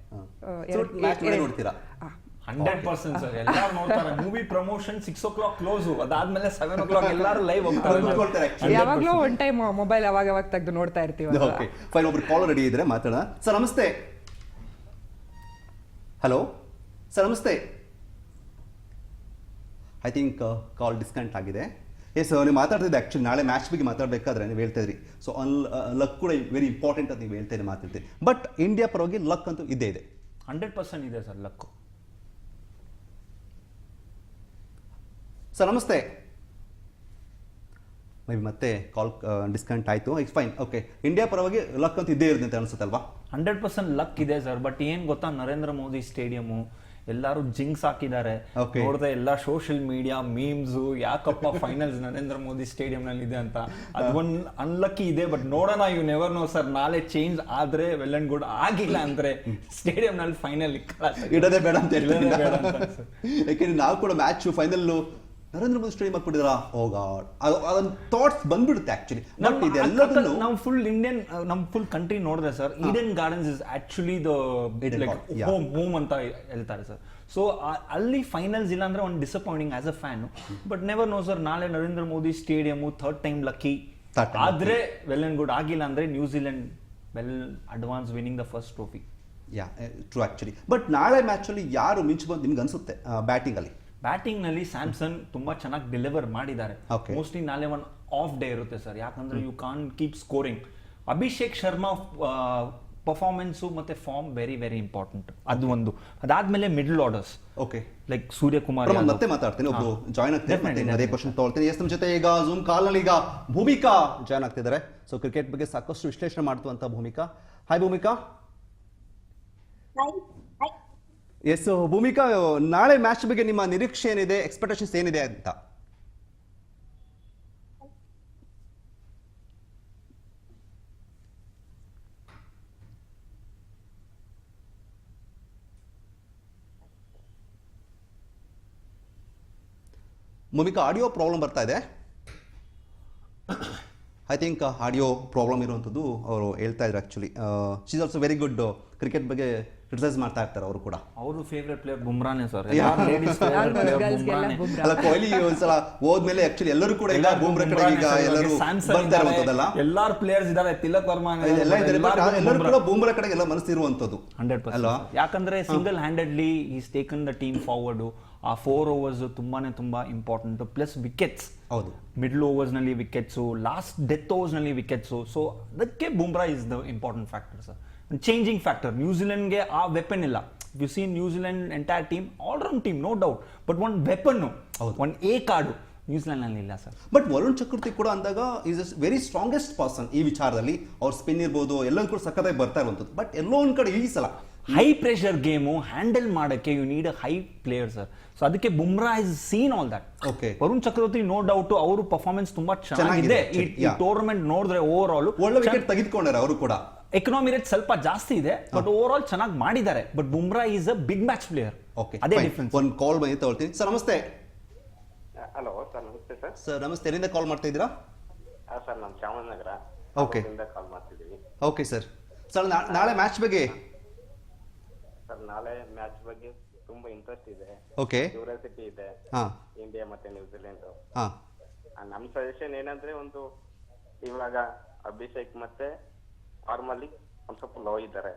100% ಸರ್, ಎಲ್ಲರೂ ನೋಡ್ತಾರೆ. ಮೂವಿ ಪ್ರಮೋಷನ್ 6 o'clock ಕ್ಲೋಸ್, ಅದಾದ್ಮೇಲೆ 7 o'clock ಎಲ್ಲರೂ ಲೈವ್ ಹೋಗ್ತಾರೆ. ಯಾವಾಗ್ಲೂ ಒನ್ ಟೈಮ್ ಮೊಬೈಲ್ ಅವಾಗ ತೆಗೆದು ನೋಡ್ತಾ ಇರ್ತೀವಿ. ಫೈನ್, ಒಬ್ರು ಕಾಲ್ ರೆಡಿ ಇದ್ರೆ ಮಾತಾಡೋಣ. ಸರ್ ನಮಸ್ತೆ. ಹಲೋ ಸರ್ ನಮಸ್ತೆ. ಐ ಥಿಂಕ್ ಕಾಲ್ ಡಿಸ್ಕನೆಕ್ಟ್ ಆಗಿದೆ. ಎಸ್, ನೀವು ಮಾತಾಡ್ತಿದ್ದೆ ಆ್ಯಕ್ಚುಲಿ ನಾಳೆ ಮ್ಯಾಚ್ ಬಗ್ಗೆ ಮಾತಾಡಬೇಕಾದ್ರೆ ನೀವು ಹೇಳ್ತಾ ಇದ್ರಿ. ಸೊ ಲಕ್ ಕೂಡ ವೆರಿ ಇಂಪಾರ್ಟೆಂಟ್ ಅಂತ ನೀವು ಹೇಳ್ತಾ ಇದ್ರಿ, ಮಾತಾಡ್ತೀವಿ. ಬಟ್ ಇಂಡಿಯಾ ಪರವಾಗಿ ಲಕ್ ಅಂತೂ ಇದ್ದೇ ಇದೆ. 100% ಇದೆ ಸರ್ ಲಕ್. ಸರ್ ನಮಸ್ತೆ. ಮೇ ಬಿ ಮತ್ತೆ ಕಾಲ್ ಡಿಸ್ಕನೆಕ್ಟ್ ಆಯಿತು. It's fine. ಓಕೆ, ಇಂಡಿಯಾ ಪರವಾಗಿ ಲಕ್ ಅಂತ ಇದ್ದೇ ಇರುತ್ತೆ ಅಂತ ಅನ್ಸುತ್ತಲ್ವಾ? 100% ಲಕ್ ಇದೆ ಸರ್. ಬಟ್ ಏನ್ ಗೊತ್ತಾ, ನರೇಂದ್ರ ಮೋದಿ ಸ್ಟೇಡಿಯಮು ಎಲ್ಲರೂ ಜಿಂಕ್ಸ್ ಹಾಕಿದ್ದಾರೆ. ನೋಡಿದ್ರೆ ಎಲ್ಲ ಸೋಷಿಯಲ್ ಮೀಡಿಯಾ ಮೀಮ್ಸ್, ಯಾಕಪ್ಪ ಫೈನಲ್ಸ್ ನರೇಂದ್ರ ಮೋದಿ ಸ್ಟೇಡಿಯಂ ನಲ್ಲಿ ಇದೆ ಅಂತ. ಅದೊಂದು ಅನ್ಲಕ್ಕಿ ಇದೆ. ಬಟ್ ನೋಡೋಣ, ಯು ನೆವರ್ ನೋ ಸರ್. ನಾಳೆ ಚೇಂಜ್ ಆದ್ರೆ ವೆಲ್ ಅಂಡ್ ಗುಡ್, ಆಗಿಲ್ಲ ಅಂದ್ರೆ ಸ್ಟೇಡಿಯಂ ನಲ್ಲಿ ಫೈನಲ್ ಇಡೋದೇ ಬೇಡ ಅಂತ ಹೇಳ್ತಾರೆ. ಯಾಕೆಂದ್ರೆ ನಾವು ಕೂಡ match final Narendra Modi stadium ಹಾಕ್ಬಿಟ್ಟಿದ್ರ, ಓ ಗಾಡ್, ಅದೊಂದು ಥಾಟ್ಸ್ ಬಂದ್ಬಿಡುತ್ತೆ ಆಕ್ಚುಲಿ. ಬಟ್ ಇದೆಲ್ಲದನ್ನು ನಾವು ಫುಲ್ ಇಂಡಿಯನ್, ನಮ್ ಫುಲ್ ಕಂಟ್ರಿ ನೋಡಿದ್ರೆ sir, Eden Gardens is actually the home ಅಂತ ಹೇಳ್ತಾರೆ ಸರ್. ಸೊ ಅಲ್ಲಿ ಫೈನಲ್ಸ್ ಇಲ್ಲ ಅಂದ್ರೆ ಒಂದು disappointing as a fan. But never no sir, ನಾಳೆ Narendra Modi stadium third time lucky ಆದ್ರೆ ವೆಲ್ ಅಂಡ್ ಗುಡ್, ಆಗಿಲ್ಲ ಅಂದ್ರೆ New Zealand well advance winning the first trophy. Yeah, true actually. But ನಾಳೆ ಮ್ಯಾಚ್ ಅಲ್ಲಿ ಯಾರು ಮಿಂಚಬಹುದು ನಿಮ್ಗೆ ಅನ್ಸುತ್ತೆ ಬ್ಯಾಟಿಂಗ್ ಅಲ್ಲಿ? ಬ್ಯಾಟಿಂಗ್ ನಲ್ಲಿ ಸ್ಯಾಮ್ಸನ್ ತುಂಬಾ ಚೆನ್ನಾಗಿ ಡೆಲಿವರ್ ಮಾಡಿದ್ದಾರೆ. ಮೋಸ್ಟ್ಲಿ ನಾಳೆ ಒಂದು ಆಫ್ ಡೇ ಇರುತ್ತೆ ಸರ್, ಯಾಕಂದ್ರೆ you can't keep scoring. Abhishek Sharma performance ಮತ್ತೆ ಫಾರ್ಮ್ ವೆರಿ ವೆರಿ ಇಂಪಾರ್ಟೆಂಟ್. ಅದು ಒಂದು. ಅದಾದ್ಮೇಲೆ middle orders, okay, like Suryakumar. ಮತ್ತೆ ಮಾತಾಡ್ತೀನಿ, ಒಬ್ರು ಜಾಯ್ನ್ ಆಗ್ತಾರೆ, ಅದೇ ಕ್ವಶನ್ ತಗೊಳ್ತೀನಿ. ಎಸ್, ನಮ್ಮ ಜೊತೆ ಈಗ ಝೂಮ್ ಕಾಲ್ ನಲ್ಲಿ ಈಗ ಭೂಮಿಕಾ ಜಾಯ್ನ್ ಆಗ್ತಿದ್ದಾರೆ. ಸೊ ಕ್ರಿಕೆಟ್ ಬಗ್ಗೆ ಸಾಕಷ್ಟು ವಿಶ್ಲೇಷಣೆ ಮಾಡ್ತುವಂತ ಭೂಮಿಕಾ. ಹಾಯ್ ಭೂಮಿಕಾ. ಎಸ್ ಭೂಮಿಕಾ, ನಾಳೆ ಮ್ಯಾಚ್ ಬಗ್ಗೆ ನಿಮ್ಮ ನಿರೀಕ್ಷೆ ಏನಿದೆ, ಎಕ್ಸ್ಪೆಕ್ಟೇಷನ್ಸ್ ಏನಿದೆ ಅಂತ? ಭೂಮಿಕಾ, ಆಡಿಯೋ ಪ್ರಾಬ್ಲಮ್ ಬರ್ತಾ ಇದೆ. ಐ ಥಿಂಕ್ ಆಡಿಯೋ ಪ್ರಾಬ್ಲಮ್ ಇರುವಂಥದ್ದು ಅವರು ಹೇಳ್ತಾ ಇದ್ರು. Actually she is also very good, cricket ಬಗ್ಗೆ ಕ್ರಿಟಿಸೈಸ್ ಮಾಡ್ತಾ ಇರ್ತಾರೆ ಅವರು ಕೂಡ. ಅವರು ಫೇವರೇಟ್ ಪ್ಲೇಯರ್ ಬುಮ್ರಾನೇ ಸರ್. ಅಲ್ಲ, ಕೊಹ್ಲಿ ಒಂದ್ಸಲ ಹೋದ್ಮೇಲೆ ಆಕ್ಚುಲಿ ಎಲ್ಲರೂ ಕೂಡ ಈಗ ಬುಮ್ರಾ ಕಡೆ ಈಗ ಎಲ್ಲರೂ ಬರ್ತಾ ಇರುವಂತದ್ದಲ್ಲ. ಎಲ್ಲಾರು ಪ್ಲೇಯರ್ಸ್ ಇದ್ದಾರೆ, ತಿಲಕ್ ವರ್ಮಾ ಎಲ್ಲ ಇದ್ದಾರೆ, ಬಟ್ ಎಲ್ಲರೂ ಕೂಡ ಬುಮ್ರಾ ಕಡೆಗೆ ಎಲ್ಲ ಮನಸ್ಸಿರುವಂತದ್ದು 100% ಅಲ್ವಾ? ಯಾಕಂದ್ರೆ single handedly is taken the team forward. ಆ 4 overs ತುಂಬಾ ಇಂಪಾರ್ಟೆಂಟ್. ಪ್ಲಸ್ ವಿಕೆಟ್ಸ್, ಹೌದು, ಮಿಡ್ಲ್ ಓವರ್ಸ್ ನಲ್ಲಿ ವಿಕೆಟ್ಸು, ಲಾಸ್ಟ್ ಡೆತ್ ಓವರ್ಸ್ ನಲ್ಲಿ ವಿಕೆಟ್ಸು. ಸೊ ಅದಕ್ಕೆ Bumrah is the important factor sir, changing factor. ನ್ಯೂಜಿಲೆಂಡ್ಗೆ ಆ ವೆಪನ್ ಇಲ್ಲ. You see New Zealand entire team all round team, no doubt. But ಒಂದು ವೆಪನ್, ಒಂದು ಎ ಕಾರ್ಡು ನ್ಯೂಜಿಲೆಂಡ್ ನಲ್ಲಿ ಇಲ್ಲ ಸರ್. ಬಟ್ ವರುಣ್ ಚಕ್ರವರ್ತಿ ಕೂಡ ಅಂದಾಗ is a very strongest person ಈ ವಿಚಾರದಲ್ಲಿ. ಅವ್ರ ಸ್ಪಿನ್ ಇರ್ಬೋದು, ಎಲ್ಲರೂ ಕೂಡ ಸಖತ್ತಾಗಿ ಬರ್ತಾ ಇರುವಂಥದ್ದು. ಬಟ್ ಎಲ್ಲೋ ಒಂದ್ ಕಡೆ ಈ ಸಲ ಹೈ ಪ್ರೆಷರ್ ಗೇಮು ಹ್ಯಾಂಡಲ್ ಮಾಡಕ್ಕೆ you need a high player sir. So ಅದಕ್ಕೆ Bumrah is seen all that. Okay, Varun Chakravarthy no doubt ಅವರು ಪರ್ಫಾರ್ಮೆನ್ಸ್ ತುಂಬಾ ಚೆನ್ನಾಗಿದೆ. ಈ ಟೂರ್ನಮೆಂಟ್ ನೋಡಿದ್ರೆ ಓವರ್ ಆಲ್ ಒಳ್ಳೆ ವಿಕೆಟ್ ತೆಗೆದುಕೊಂಡಾರೆ ಅವರು ಕೂಡ. ಎಕನಾಮಿ ರೇಟ್ ಸ್ವಲ್ಪ ಜಾಸ್ತಿ ಇದೆ, ಬಟ್ ಓವರ್ ಆಲ್ ಚೆನ್ನಾಗಿ ಮಾಡಿದ್ದಾರೆ. But Bumrah is a big match player. Okay, ಅದೇ ಡಿಫರೆನ್ಸ್. ಒಂದು ಕಾಲ್ ಬಂದು ತಗೊಳ್ತೀನಿ. ಸರ್ ನಮಸ್ತೆ. ಹಲೋ ಸರ್, ನಮಸ್ತೆ ಸರ್. ಸರ್ ನಮಸ್ತೆ, ಎಲ್ಲಿಂದ ಕಾಲ್ ಮಾಡ್ತಾ ಇದ್ದೀರಾ? ಸರ್ ನಮ್ಮ ಚಾಮರಾಜನಗರ ಕಾಲ್ ಮಾಡ್ತಿದ್ದೀವಿ. Okay sir. ಸರ್ ನಾಳೆ ಮ್ಯಾಚ್ ಬಗ್ಗೆ? ಸರ್ ನಾಳೆ ಮ್ಯಾಚ್ ಬಗ್ಗೆ ತುಂಬಾ ಇಂಟ್ರೆಸ್ಟ್ ಇದೆ. ಓಕೆ, ಕ್ಯೂರಿಯಾಸಿಟಿ ಇದೆ. ಇಂಡಿಯಾ ಮತ್ತೆ ನ್ಯೂಜಿಲೆಂಡ್. ನಮ್ಮ ಸಜೆಷನ್ ಏನಂದ್ರೆ, ಒಂದು ಇವಾಗ ಅಭಿಷೇಕ್ ಮತ್ತೆ ಫಾರ್ಮಲ್ಲಿ ಒಂದ್ ಸ್ವಲ್ಪ ಲೋ ಇದ್ದಾರೆ.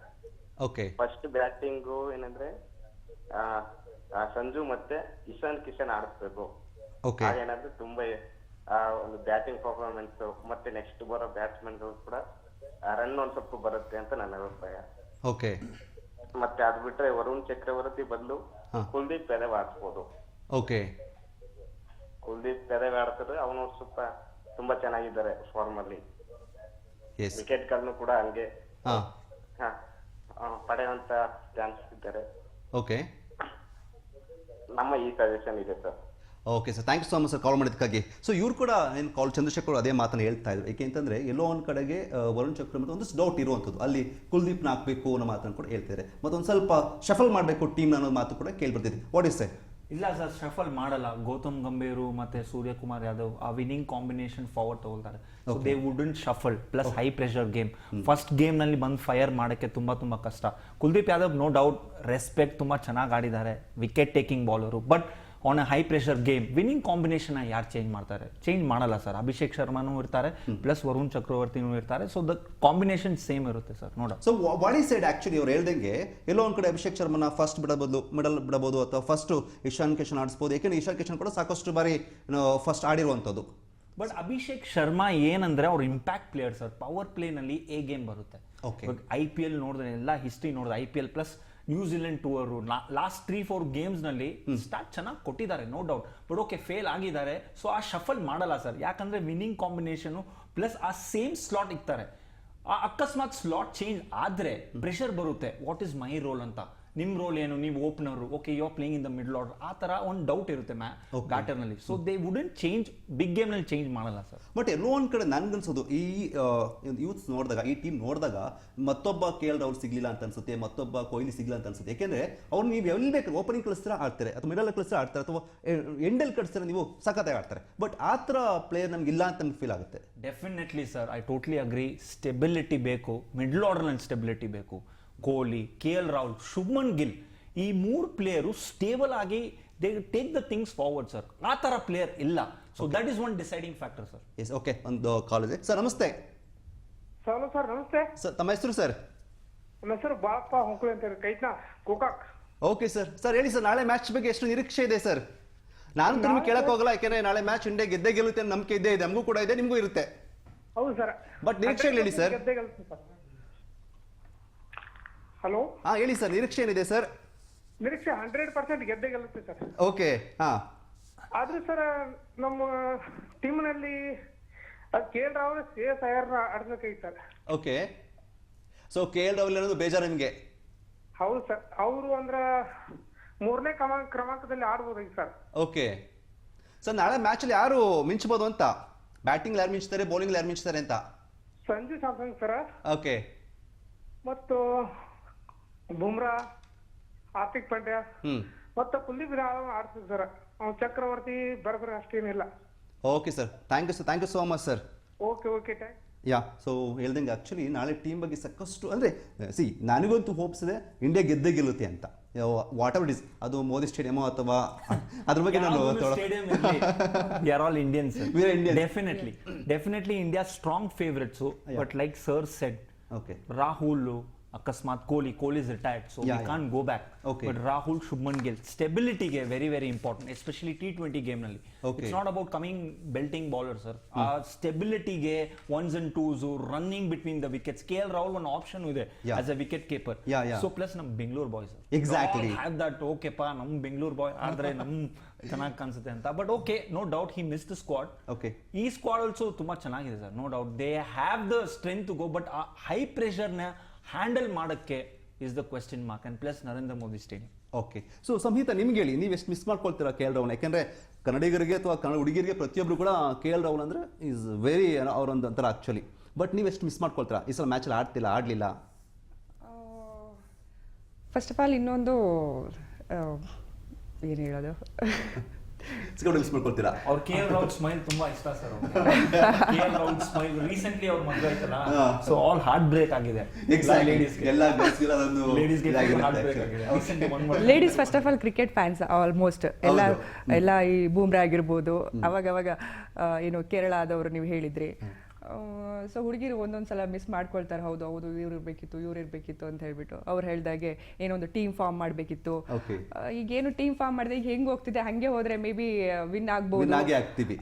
ಓಕೆ, ಫಸ್ಟ್ ಬ್ಯಾಟಿಂಗು ಏನಂದ್ರೆ ಸಂಜು ಮತ್ತೆ ಇಶಾನ್ ಕಿಶನ್ ಆಡಿಸ್ಬೇಕು. ಓಕೆ, ಏನಾದ್ರೆ ತುಂಬಾ ಒಂದು ಬ್ಯಾಟಿಂಗ್ ಪರ್ಫಾರ್ಮೆನ್ಸ್ ಮತ್ತೆ ನೆಕ್ಸ್ಟ್ ಬರೋ ಬ್ಯಾಟ್ಸ್ಮನ್ ಕೂಡ ರನ್ ಒಂದ್ ಸ್ವಲ್ಪ ಬರುತ್ತೆ ಅಂತ ನನ್ನ ಅಭಿಪ್ರಾಯ. ಓಕೆ. ಮತ್ತೆ ಅದ್ ಬಿಟ್ರೆ ವರುಣ್ ಚಕ್ರವರ್ತಿ ಬದಲು ಕುಲ್ದೀಪ್ ಯಾದವ್ ಆಡ್ಸ್ಬೋದು. ಓಕೆ. ಕುಲ್ದೀಪ್ ಯಾದವ್ ಆಡ್ತಾರೆ, ಅವನು ಸ್ವಲ್ಪ ತುಂಬಾ ಚೆನ್ನಾಗಿದ್ದಾರೆ ಫಾರ್ಮ್ ಅಲ್ಲಿ. ವಿಕೆಟ್ ಗಳನ್ನು ಕೂಡ ಹಂಗೆ ಪಡೆಯುವಂತ ಚಾನ್ಸ್ ಇದ್ದಾರೆ. ಓಕೆ. ನಮ್ಮ ಈ ಸಜೆಷನ್ ಇದೆ sir. Okay sir, thank you so much sir call ಮಾಡಿದ್ದಕ್ಕಾಗಿ. ಸೊ ಇವ್ರು ಕೂಡ ಏನು ಚಂದ್ರಶೇಖರ್ ಅದೇ ಮಾತನ್ನು ಹೇಳ್ತಾ ಇದ್ರು. ಏಕೆಂತಂದರೆ ಎಲ್ಲೋ ಒಂದು ಕಡೆಗೆ ವರುಣ್ ಚಕ್ರವರ್ತಿ ಒಂದಷ್ಟು ಡೌಟ್ ಇರುವಂಥದ್ದು, ಅಲ್ಲಿ ಕುಲ್ದೀಪ್ನ ಹಾಕಬೇಕು ಅನ್ನೋ ಮಾತನ್ನು ಕೂಡ ಹೇಳ್ತಿದ್ದಾರೆ. ಮತ್ತೊಂದು ಸ್ವಲ್ಪ ಶಫಲ್ ಮಾಡಬೇಕು ಟೀಮ್ನ ಅನ್ನೋ ಮಾತು ಕೂಡ ಕೇಳ್ಬರ್ತಿದೆ. What is sir? ಇಲ್ಲ ಸರ್, ಶಫಲ್ ಮಾಡಲ್ಲ. ಗೌತಮ್ ಗಂಭೀರ್ ಮತ್ತೆ ಸೂರ್ಯಕುಮಾರ್ ಯಾದವ್ ಆ ವಿನ್ನಿಂಗ್ ಕಾಂಬಿನೇಷನ್ ಫಾರ್ವರ್ಡ್ ತಗೊಳ್ತಾರೆ. So they wouldn't shuffle. Plus high pressure game, first ಗೇಮ್ನಲ್ಲಿ ಬಂದು ಫೈರ್ ಮಾಡೋಕ್ಕೆ ತುಂಬ ಕಷ್ಟ. Kuldeep Yadav no doubt respect, ತುಂಬ ಚೆನ್ನಾಗಿ ಆಡಿದ್ದಾರೆ, ವಿಕೆಟ್ ಟೇಕಿಂಗ್ ಬಾಲರು. But on a high pressure game winning combination ಯಾರು ಚೇಂಜ್ ಮಾಡ್ತಾರೆ? ಚೇಂಜ್ ಮಾಡಲ್ಲ ಸರ್. ಅಭಿಷೇಕ್ ಶರ್ಮಾನೂ ಇರ್ತಾರೆ, ಪ್ಲಸ್ ವರುಣ್ ಚಕ್ರವರ್ತಿನೂ ಇರ್ತಾರೆ. ಸೊ ದ ಕಾಂಬಿನೇಷನ್ ಸೇಮ್ ಇರುತ್ತೆ ಸರ್. ನೋಡ. So what is side actually ಅವ್ರು ಹೇಳ್ದಂಗೆ ಎಲ್ಲೋ ಒಂದು ಕಡೆ ಅಭಿಷೇಕ್ ಶರ್ಮನ ಫಸ್ಟ್ ಬಿಡಬಹುದು, ಮಿಡಲ್ ಬಿಡಬಹುದು, ಅಥವಾ ಫಸ್ಟ್ ಇಶಾನ್ ಕಿಶನ್ ಆಡಿಸ್ಬೋದು. ಯಾಕೆಂದ್ರೆ ಇಶಾನ್ ಕಿಶನ್ ಕೂಡ ಸಾಕಷ್ಟು ಬಾರಿ ಫಸ್ಟ್ ಆಡಿರುವಂಥದ್ದು. ಬಟ್ ಅಭಿಷೇಕ್ ಶರ್ಮಾ ಏನಂದ್ರೆ ಅವ್ರ ಇಂಪ್ಯಾಕ್ಟ್ ಪ್ಲೇಯರ್ ಸರ್. ಪವರ್ ಪ್ಲೇನಲ್ಲಿ ಎ ಗೇಮ್ ಬರುತ್ತೆ. IPL ನೋಡಿದ್ರೆ ಎಲ್ಲ ಹಿಸ್ಟ್ರಿ ನೋಡಿದ್ರೆ IPL plus New Zealand tour last 3-4 ಗೇಮ್ಸ್ನಲ್ಲಿ ಸ್ಟಾರ್ಟ್ ಚೆನ್ನಾಗಿ ಕೊಟ್ಟಿದ್ದಾರೆ, no doubt. But okay, fail ಆಗಿದ್ದಾರೆ. ಸೊ ಆ ಶಫಲ್ ಮಾಡಲ್ಲ ಸರ್, ಯಾಕಂದ್ರೆ ವಿನ್ನಿಂಗ್ ಕಾಂಬಿನೇಷನು ಪ್ಲಸ್ ಆ ಸೇಮ್ ಸ್ಲಾಟ್ ಇರ್ತಾರೆ. ಆ ಅಕಸ್ಮಾತ್ ಸ್ಲಾಟ್ ಚೇಂಜ್ ಆದ್ರೆ ಪ್ರೆಷರ್ ಬರುತ್ತೆ, ವಾಟ್ ಇಸ್ ಮೈ ರೋಲ್ ಅಂತ. ನಿಮ್ಮ ರೋಲ್ ಏನು, ನೀವು ಓಪನರು, okay you are playing in the middle order, ಆ ಥರ ಒಂದು ಡೌಟ್ ಇರುತ್ತೆ ಬ್ಯಾಟರ್ನಲ್ಲಿ. So they wouldn't change, big ಗೇಮ್ನಲ್ಲಿ ಚೇಂಜ್ ಮಾಡಲ್ಲ ಸರ್. ಬಟ್ ಎಲ್ಲೋ ಒಂದು ಕಡೆ ನನ್ಗನ್ಸೋದು ಈ ಯೂತ್ಸ್ ನೋಡಿದಾಗ, ಈ ಟೀಮ್ ನೋಡಿದಾಗ ಮತ್ತೊಬ್ಬ KL ರಾಹುಲ್ ಸಿಗ್ಲಿಲ್ಲ ಅಂತ ಅನ್ಸುತ್ತೆ, ಮತ್ತೊಬ್ಬ ಕೊಹ್ಲಿ ಸಿಗ್ಲಿಲ್ಲ ಅಂತ ಅನ್ಸುತ್ತೆ. ಯಾಕೆಂದ್ರೆ ಅವ್ರು ನೀವು ಎಲ್ಲಿ ಬೇಕಾದ್ರೆ ಓಪನಿಂಗ್ ಕಳಿಸ್ತಾರೆ ಆಡ್ತಾರೆ, ಅಥವಾ ಮಿಡಲ್ ಕಳಿಸ್ತಾರೆ ಆಡ್ತಾರೆ, ಅಥವಾ ಎಂಡಲ್ಲಿ ಕಳಿಸ್ತಾರೆ ನೀವು ಸಖತ್ತಾಗಿ ಆಡ್ತಾರೆ. ಬಟ್ ಆ ಥರ ಪ್ಲೇಯರ್ ನಮ್ಗೆ ಇಲ್ಲ ಅಂತ ಫೀಲ್ ಆಗುತ್ತೆ. Definitely sir, I totally agree. Stability ಬೇಕು, ಮಿಡಲ್ ಆರ್ಡರ್ನಲ್ಲಿ ಸ್ಟೆಬಿಲಿಟಿ ಬೇಕು. ಕೊಹ್ಲಿ, KL ರಾಹುಲ್, ಶುಭ್ಮನ್ ಗಿಲ್, ಈ 3 ಪ್ಲೇಯರು ಸ್ಟೇಬಲ್ ಆಗಿ they take the things forward sir. ಆ ಥರ ಪ್ಲೇಯರ್ ಇಲ್ಲ. So that is one deciding factor sir. Yes, okay. ಒಂದು ಕಾಲ್ ಇದೆ ಸರ್. ನಮಸ್ತೆ ಸರ್. ನಮಸ್ತೆ ಸರ್, ತಮ್ಮ ಹೆಸರು ಸರ್? ನಮ್ಮ ಹೆಸರು ಬಾಳಪ್ಪ ಹೊಂಕಳಿ ಅಂತ, ಕೈಟ್ನಾ ಗೋಕಾಕ್. Okay sir. ಸರ್ ಹೇಳಿ ಸರ್, ನಾಳೆ ಮ್ಯಾಚ್ ಬಗ್ಗೆ ಎಷ್ಟು ನಿರೀಕ್ಷೆ ಇದೆ ಸರ್? ನಾನು ನಿಮ್ಗೆ ಕೇಳಕ್ ಹೋಗಲ್ಲ, ಯಾಕೆಂದ್ರೆ ನಾಳೆ ಮ್ಯಾಚ್ ಇಂಡಿಯಾ ಗೆದ್ದೇ ಗೆಲ್ಲುತ್ತೆ ಅನ್ನೋ ನಂಬಿಕೆ ಇದೆ, ನಮಗೂ ಕೂಡ ಇದೆ, ನಿಮಗೂ ಇರುತ್ತೆ. ಹೌದು ಸರ್. ಬಟ್ ನಿರೀಕ್ಷೆ ಹೇಳಿ ಸರ್. ಗೆದ್ದೇ ಗೆಲ್ಲುತ್ತೆ ಸರ್. ಹಲೋ. ಹೇಳಿ ಸರ್, ನಿರೀಕ್ಷೆ ಏನಿದೆ ಸರ್? ನಿರೀಕ್ಷೆ 100% ಗೆದ್ದೇ ಗೆಲ್ಲುತ್ತೆ ಸರ್. ಓಕೆ. ಆದ್ರೆ ಸರ್, ನಮ್ಮ ಟೀಮ್ನಲ್ಲಿ KL ರಾಹುಲ್ ಶ್ರೇಯಸ್ ಅಯ್ಯರ್ ಆಡ್ಬೇಕಾಗಿತ್ತು sir. Okay. So KL Rahul ಅನ್ನೋದು ಬೇಜಾರು ನಿಮಗೆ? ಹೌದು ಸರ್. ಅವರು ಅಂದ್ರ 3ನೇ ಕ್ರಮಾಂಕದಲ್ಲಿ ಆಡ್ಬೋದಾಗಿತ್ತು ಸರ್. ಓಕೆ. ಸರ್ ನಾಳೆ ಮ್ಯಾಚ್ ಅಲ್ಲಿ ಯಾರು ಮಿಂಚಬಹುದು ಅಂತ? ಬ್ಯಾಟಿಂಗ್ ಯಾರು ಮಿಂಚ್ತಾರೆ, ಬೌಲಿಂಗ್ ಯಾರು ಮಿಂಚ್ತಾರೆ ಅಂತ? ಸಂಜು ಸ್ಯಾಮ್ಸನ್ ಸರ್. ಓಕೆ. ಮತ್ತು ಬುಮ್ರಾ, ಹಾರ್ದಿಕ್ ಪಾಂಡ್ಯ ಮತ್ತು ಕುಲ್ದೀಪ್ ಯಾದವ್ ಆಡ್ತಿದ್ರು ಸರ್. ಅವ್ನು ಚಕ್ರವರ್ತಿ ಬರಬರ ಅಷ್ಟೇನಿಲ್ಲ. Okay sir, thank you sir, thank you so much sir. Okay thank ya. So ಹೇಳ್ದಂಗೆ ಆ್ಯಕ್ಚುಲಿ ನಾಳೆ ಟೀಮ್ ಬಗ್ಗೆ ಸಾಕಷ್ಟು ಅಂದರೆ ನನಗಂತೂ ಹೋಪ್ಸ್ ಇದೆ ಇಂಡಿಯಾ ಗೆದ್ದೇ ಗೆಲ್ಲುತ್ತೆ ಅಂತ. ವಾಟ್ ಎವರ್ ಇಟ್ ಇಸ್, ಅದು ಮೋದಿ ಸ್ಟೇಡಿಯಮೋ ಅಥವಾ ಅದ್ರ ಬಗ್ಗೆ ನಾನು definitely India strong favourites. But like sir said, okay, Rahul, ಅಕಸ್ಮಾತ್ Kohli is retired, so we can't go back. Okay. But Rahul, Shubman Gill, stability ಗೆ very important, especially T20 game ನಲ್ಲಿ. Okay. It's not about coming belting bowlers sir. Stability ಗೆ ones and twos, running between the wickets. KL Rahul one option ಇದೆ as a wicket keeper. So plus ನಮ್ಮ Bengaluru boys exactly have that. Okay ಪಾ, ನಮ್ಮ ಬೆಂಗಳೂರು ಬಾಯ್ ಆದ್ರೆ ನಮ್ಮ ಚೆನ್ನಾಗಿ ಕಾಣಿಸುತ್ತೆ ಅಂತ. But okay, no doubt he miss the squad. Okay, ಈ ಸ್ಕ್ವಾಡ್ ಆಲ್ಸೋ ತುಂಬಾ ಚೆನ್ನಾಗಿದೆ sir, no doubt. They have the strength to go, but ಆ ಹೈ ಪ್ರೆಷರ್ನ ಹ್ಯಾಂಡಲ್ ಮಾಡೋಕ್ಕೆ is the question mark. And plus Narendra Modi stadium. Okay. So Samhita, ನಿಮ್ಗೆ ಹೇಳಿ, ನೀವು ಎಷ್ಟು ಮಿಸ್ ಮಾಡ್ಕೊಳ್ತೀರಾ KL ರಾಹುಲ್? ಯಾಕೆಂದ್ರೆ ಕನ್ನಡಿಗರಿಗೆ ಅಥವಾ ಕನ್ನಡ ಹುಡುಗಿರಿಗೆ ಪ್ರತಿಯೊಬ್ರು ಕೂಡ KL ರಾಹುಲ್ ಅಂದ್ರೆ ಈಸ್ ವೆರಿ ಅವರೊಂದು ಅಂತಾರೆ ಆಕ್ಚುಲಿ. ಬಟ್ ನೀವು ಎಷ್ಟು ಮಿಸ್ ಮಾಡ್ಕೊಳ್ತೀರಾ? ಈ ಸಲ ಮ್ಯಾಚಲ್ಲಿ ಆಡಲಿಲ್ಲ. ಫಸ್ಟ್ ಆಫ್ ಆಲ್ ಇನ್ನೊಂದು ಏನು ಹೇಳೋದು, ಮಿಸ್ ಮಾಡ್ಕೊಳ್ತೀರಾ? ಅವ್ರ KL ರಾಹುಲ್ ಸ್ಮೈಲ್ ತುಂಬಾ ಇಷ್ಟ sir. KL Rahul smile recently ಅವ್ರ ಮದುವೆ ಆಯ್ತಲ್ಲ, ಸೊ ಆಲ್ ಹಾರ್ಟ್ ಬ್ರೇಕ್ ಆಗಿದೆ. Ladies first of all cricket fans almost ಎಲ್ಲ ಈ ಬೂಮ್ರಾ ಆಗಿರ್ಬೋದು, ಅವಾಗ ಏನು ಕೇರಳ ಆದವರು ನೀವು ಹೇಳಿದ್ರಿ, ಸೊ ಹುಡುಗಿರು ಒಂದೊಂದ್ಸಲ ಮಿಸ್ ಮಾಡ್ಕೊಳ್ತಾರೆ, ಹೌದು ಇವ್ರು ಇರ್ಬೇಕಿತ್ತು ಅಂತ ಹೇಳ್ಬಿಟ್ಟು. ಅವ್ರು ಹೇಳ್ದಾಗೆ ಏನೊಂದು ಟೀಮ್ ಫಾರ್ಮ್ ಮಾಡಬೇಕಿತ್ತು. ಈಗೇನು ಟೀಮ್ ಫಾರ್ಮ್ ಮಾಡಿದೆ, ಈಗ ಹೆಂಗ್ ಹೋಗ್ತಿದೆ ಹಂಗೆ ಹೋದ್ರೆ ಮೇ ಬಿ ವಿನ್ ಆಗ್ಬೋದು. ಆಗ್ತೀವಿ.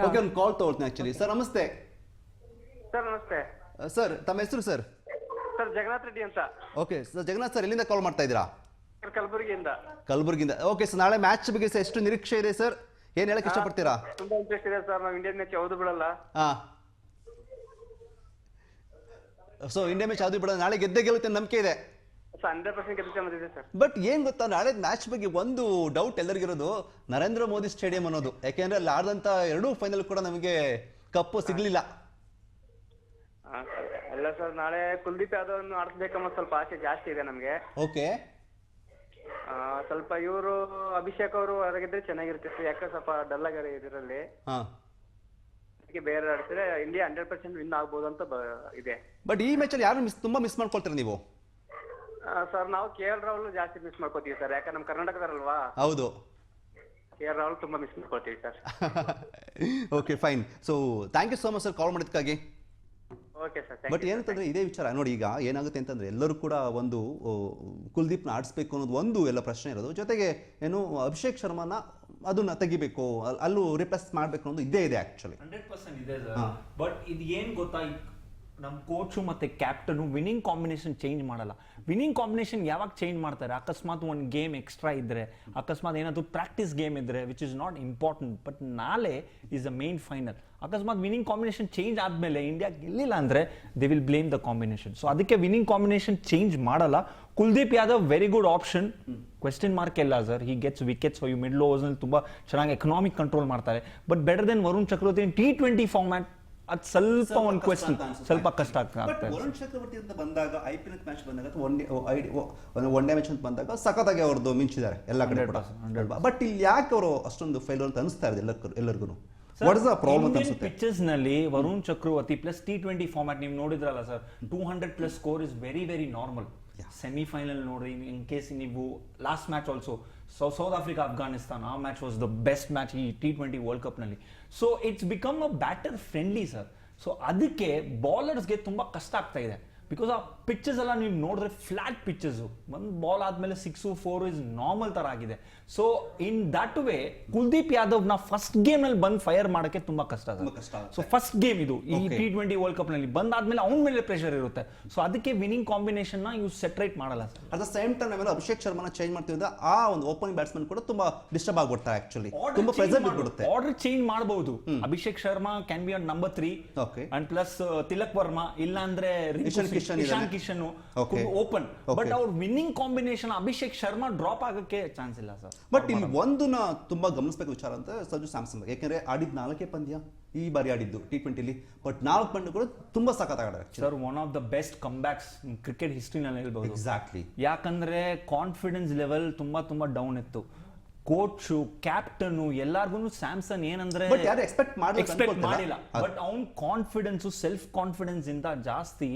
ಓಕೆ, ಒಂದು ಕಾಲ್ ತಗೊಳ್ತೀನಿ ಆಕ್ಚುಲಿ. ಸರ್ ನಮಸ್ತೆ. ಸರ್ ನಮಸ್ತೆ ಸರ್ ತಮ್ಮ ಹೆಸರು ಸರ್? ಸರ್ ಜಗನ್ನಾಥ್ ರೆಡ್ಡಿ ಅಂತ. ಓಕೆ ಸರ್, ಜಗನ್ನಾಥ್ ಸರ್ ಎಲ್ಲಿಂದ ಕಾಲ್ ಮಾಡ್ತಾ ಇದ್ದೀರಾ? ಕಲಬುರಗಿಯಿಂದ. ಓಕೆ ಸರ್, ನಾಳೆ ಮ್ಯಾಚ್ ಬಗ್ಗೆ ಎಷ್ಟು ನಿರೀಕ್ಷೆ ಇದೆ ಸರ್? ಏನ್ ಹೇಳಕ್ ಇಷ್ಟಪಡ್ತೀರಾ? ತುಂಬಾ ಇಂಟ್ರೆಸ್ಟ್ ಇದೆ ಸರ್, ನಾವು ಇಂಡಿಯನ್ ಮ್ಯಾಚ್ ಯಾವುದು ಬಿಡಲ್ಲ. ಸೊ ಇಂಡಿಯಾ ಮ್ಯಾಚ್ ಯಾವ್ದು ಬಿಡಲ್ಲ, ನಾಳೆ ಗೆದ್ದೇ ಗೆಲ್ಲುತ್ತೆ ನಂಬಿಕೆ ಇದೆ. 100% ಗೆಲ್ಲುತ್ತೆ ಅನ್ನೋದಿದೆ ಸರ್. ಬಟ್ ಏನ್ ಗೊತ್ತಾ, ನಾಳೆ ಮ್ಯಾಚ್ ಬಗ್ಗೆ ಒಂದು ಡೌಟ್ ಎಲ್ಲರಿಗಿರೋದು ನರೇಂದ್ರ ಮೋದಿ ಸ್ಟೇಡಿಯಂ ಅನ್ನೋದು. ಯಾಕೆಂದ್ರೆ ಅಲ್ಲಿ ಆಡಿದಂತ 2 ಫೈನಲ್ ಕೂಡ ನಮಗೆ ಕಪ್ಪು ಸಿಗ್ಲಿಲ್ಲ. ಅಲ್ಲ ಸರ್, ನಾಳೆ ಕುಲ್ದೀಪ್ ಯಾದವ್ ಆಡಿಸ್ಬೇಕನ್ನೋ ಸ್ವಲ್ಪ ಆಸೆ ಜಾಸ್ತಿ ಇದೆ ನಮ್ಗೆ. ಓಕೆ, ಸ್ವಲ್ಪ ಇವರು ಅಭಿಷೇಕ್ ಅವರು ಹೊರಗಿದ್ರೆ ಚೆನ್ನಾಗಿರ್ತಿತ್ತು. ಯಾಕೆ ಸ್ವಲ್ಪ ಡಲ್ ಆಗ್ಯಾರ ಇದರಲ್ಲಿ. ಬೇರೆ ಆಡ್ತಾರೆ ಇಂಡಿಯಾ 100% ವಿನ್ ಆಗ್ಬೋದು ಅಂತ ಇದೆ. ಬಟ್ ಈ ಮ್ಯಾಚ್ ಅಲ್ಲಿ ಯಾರು ತುಂಬಾ ಮಿಸ್ ಮಾಡ್ಕೊಳ್ತೀರಾ ನೀವು? ಸರ್ ನಾವು KL ರಾಹುಲ್ ಜಾಸ್ತಿ ಮಿಸ್ ಮಾಡ್ಕೋತೀವಿ ಸರ್, ಯಾಕಂದ್ರೆ ನಮ್ಮ ಕರ್ನಾಟಕದಲ್ವಾ. ಹೌದು, KL ರಾಹುಲ್ ತುಂಬಾ ಮಿಸ್ ಮಾಡ್ಕೊಳ್ತೀವಿ sir. Okay fine. So thank you so much sir call ಮಾಡಿದ್ದಕ್ಕಾಗಿ. ಓಕೆ ಸರ್. ಬಟ್ ಏನಂತಂದ್ರೆ ಇದೇ ವಿಚಾರ ನೋಡಿ, ಈಗ ಏನಾಗುತ್ತೆ ಅಂತಂದ್ರೆ ಎಲ್ಲರೂ ಕೂಡ ಒಂದು ಕುಲ್ದೀಪ್ನ ಆಡಿಸ್ಬೇಕು ಅನ್ನೋದು ಒಂದು ಎಲ್ಲ ಪ್ರಶ್ನೆ ಇರೋದು. ಜೊತೆಗೆ ಏನು ಅಭಿಷೇಕ್ ಶರ್ಮಾನ ಅದನ್ನ ತೆಗಿಬೇಕು, ಅಲ್ಲೂ ರಿಪ್ಲೇಸ್ ಮಾಡ್ಬೇಕು ಅನ್ನೋದು ಇದೇ ಇದೆ ಆಕ್ಚುಲಿ. 100% ಇದೆ ಸರ್. ಬಟ್ ಇದು ಏನ್ ಗೊತ್ತಾ, ನಮ್ಮ ಕೋಚು ಮತ್ತೆ ಕ್ಯಾಪ್ಟನ್ ವಿನ್ನಿಂಗ್ ಕಾಂಬಿನೇಷನ್ ಚೇಂಜ್ ಮಾಡಲ್ಲ. ವಿನ್ನಿಂಗ್ ಕಾಂಬಿನೇಷನ್ ಯಾವಾಗ ಚೇಂಜ್ ಮಾಡ್ತಾರೆ, ಅಕಸ್ಮಾತ್ ಒಂದು ಗೇಮ್ ಎಕ್ಸ್ಟ್ರಾ ಇದ್ರೆ, ಅಕಸ್ಮಾತ್ ಏನಾದ್ರು ಪ್ರಾಕ್ಟೀಸ್ ಗೇಮ್ ಇದ್ರೆ, which is not important. But ನಾಳೆ ಈಸ್ ದ ಮೇನ್ ಫೈನಲ್. ಅಕಸ್ಮಾತ್ ವಿನ್ನಿಂಗ್ ಕಾಂಬಿನೇಷನ್ ಚೇಂಜ್ ಆದ್ಮೇಲೆ ಇಂಡಿಯಾ ಗೆಲ್ಲಿಲ್ಲ ಅಂದ್ರೆ they will blame the combination. So ಅದಕ್ಕೆ ವಿನ್ನಿಂಗ್ ಕಾಂಬಿನೇಷನ್ ಚೇಂಜ್ ಮಾಡಲ್ಲ. Kuldeep Yadav very good option, question mark ಇಲ್ಲ ಸರ್. ಹಿ ಗೆಟ್ಸ್ ವಿಕೆಟ್ಸ್, ಈ ಮಿಡ್ಲ್ ಓವರ್ಸ್ ನಲ್ಲಿ ತುಂಬಾ ಚೆನ್ನಾಗಿ ಎಕನಾಮಿಕ್ ಕಂಟ್ರೋಲ್ ಮಾಡ್ತಾರೆ. But better than Varun Chakravarthy in T20 format. ಅದು ಸ್ವಲ್ಪ ಒಂದು ಕ್ವೆಶ್ಚನ್, ಸ್ವಲ್ಪ ಕಷ್ಟ ಆಗ್ತದೆ. ವರುಣ್ ಚಕ್ರವರ್ತಿ ಅಂತ ಬಂದಾಗ, IPL ಮ್ಯಾಚ್ ಬಂದಾಗ, ಒನ್ ಡೇ ಮ್ಯಾಚ್ ಅಂತ ಬಂದಾಗ ಸಖತ್ತಾಗಿ ಅವ್ರದ್ದು ಮಿಂಚಿದ್ದಾರೆ ಎಲ್ಲ ಕಡೆ ಕೂಡ. ಬಟ್ ಇಲ್ಲಿ ಯಾಕೆ ಅವರು ಅಷ್ಟೊಂದು ಫೇಲ್ಯೂರ್ ಅಂತ ಅನಿಸ್ತಾ ಇದೆ ಎಲ್ಲರಿಗೂ? ವಾಟ್ ಇಸ್ ದ ಪ್ರಾಬ್ಲಮ್ ಅನ್ಸುತ್ತೆ? ಪಿಚಸ್ ನಲ್ಲಿ Varun Chakravarthy plus T20 format ನೀವು ನೋಡಿದ್ರಲ್ಲ sir, 200+ score is very very normal. Semifinal ನೋಡ್ರಿ, ಇನ್ ಕೇಸ್ ನೀವು last match also South Africa Afghanistan, ಆ match was the best match ಈ T20 ವರ್ಲ್ಡ್ ಕಪ್ ನಲ್ಲಿ. So it's become a batter friendly sir. So ಅದಕ್ಕೆ ಬೌಲರ್ಸ್ಗೆ ತುಂಬಾ ಕಷ್ಟ ಆಗ್ತಾ ಇದೆ. ಬಿಕಾಸ್ ಆ ಪಿಚಸ್ ಎಲ್ಲ ನೀವು ನೋಡಿದ್ರೆ ಫ್ಲಾಟ್ ಪಿಚಸ್, ಒಂದು ಬಾಲ್ ಆದ್ಮೇಲೆ 6-4 ಇಸ್ ನಾರ್ಮಲ್ ತರ ಆಗಿದೆ. So in that way Kuldeep Yadav ನ ಫಸ್ಟ್ ಗೇಮ್ ನಲ್ಲಿ ಬಂದ್ ಫೈರ್ ಮಾಡಕ್ಕೆ ತುಂಬಾ ಕಷ್ಟ. ಸೊ ಫಸ್ಟ್ ಗೇಮ್ ಇದು ಈ T20 ವರ್ಲ್ಡ್ ಕಪ್ ನಲ್ಲಿ ಬಂದಾದ್ಮೇಲೆ ಅವನ ಮೇಲೆ ಪ್ರೆಷರ್ ಇರುತ್ತೆ. ಸೊ ಅದಕ್ಕೆ ವಿನ್ನಿಂಗ್ ಕಾಂಬಿನೇಷನ್ ನ ಇವ್ ಸೆಪರೇಟ್ ಮಾಡಲ್ಲ sir. At the same time ನಾವೆಲ್ಲ ಅಭಿಷೇಕ್ ಶರ್ಮಾನ ಚೇಂಜ್ ಮಾಡ್ತಿದ್ದ ಆ ಒಂದು ಓಪನಿಂಗ್ ಬ್ಯಾಟ್ಸ್ಮನ್ ಕೂಡ ತುಂಬಾ ಡಿಸ್ಟರ್ಬ್ ಆಗ್ಬಿಡ್ತಾರೆ. ಆಕ್ಚುಲಿ ತುಂಬಾ ಪ್ರೆಸರ್ ಬಿಟ್ಬಿಡುತ್ತೆ. ಆರ್ಡರ್ ಚೇಂಜ್ ಮಾಡಬಹುದು. Abhishek Sharma can be on number 3 and plus Tilak Varma, ಇಲ್ಲ ಅಂದ್ರೆ ಇಶಾನ್ ಕಿಶನ್ ಓಪನ್. ಬಟ್ ಅವ್ರ winning combination Abhishek Sharma drop ಆಗಕ್ಕೆ ಚಾನ್ಸ್ ಇಲ್ಲ ಸರ್. ಬಟ್ ಇಲ್ಲಿ ಒಂದನ್ನ ತುಂಬಾ ಗಮನಿಸಬೇಕು ವಿಚಾರ ಅಂತ ಸಂಜು ಸ್ಯಾಮ್ಸನ್, ಯಾಕಂದ್ರೆ ಆಡಿದ್ 4 ಪಂದ್ಯ ಈ ಬಾರಿ ಆಡಿದ್ದು T20 ಬಟ್ 4 ಪಂದ್ಯ ಕೂಡ ತುಂಬಾ ಸಖತ್ತಾಗಿ sir. One of the best comebacks cricket ಹಿಸ್ಟ್ರಿನಲ್ಲಿ ಹೇಳ್ಬಹುದು. ಎಕ್ಸಾಕ್ಟ್ಲಿ. ಯಾಕಂದ್ರೆ ಕಾನ್ಫಿಡೆನ್ಸ್ ಲೆವೆಲ್ ತುಂಬಾ ತುಂಬಾ ಡೌನ್ ಇತ್ತು. ಕೋಚು, ಕ್ಯಾಪ್ಟನ್ ಎಲ್ಲಾರ್ಗು ಸ್ಯಾಮ್ಸನ್ ಏನಂದ್ರೆ ಎಕ್ಸ್ಪೆಕ್ಟ್ ಮಾಡಿಲ್ಲ. ಬಟ್ ಅವ್ನ್ ಕಾನ್ಫಿಡೆನ್ಸ್, ಸೆಲ್ಫ್ ಕಾನ್ಫಿಡೆನ್ಸ್ ಇಂದ ಜಾಸ್ತಿ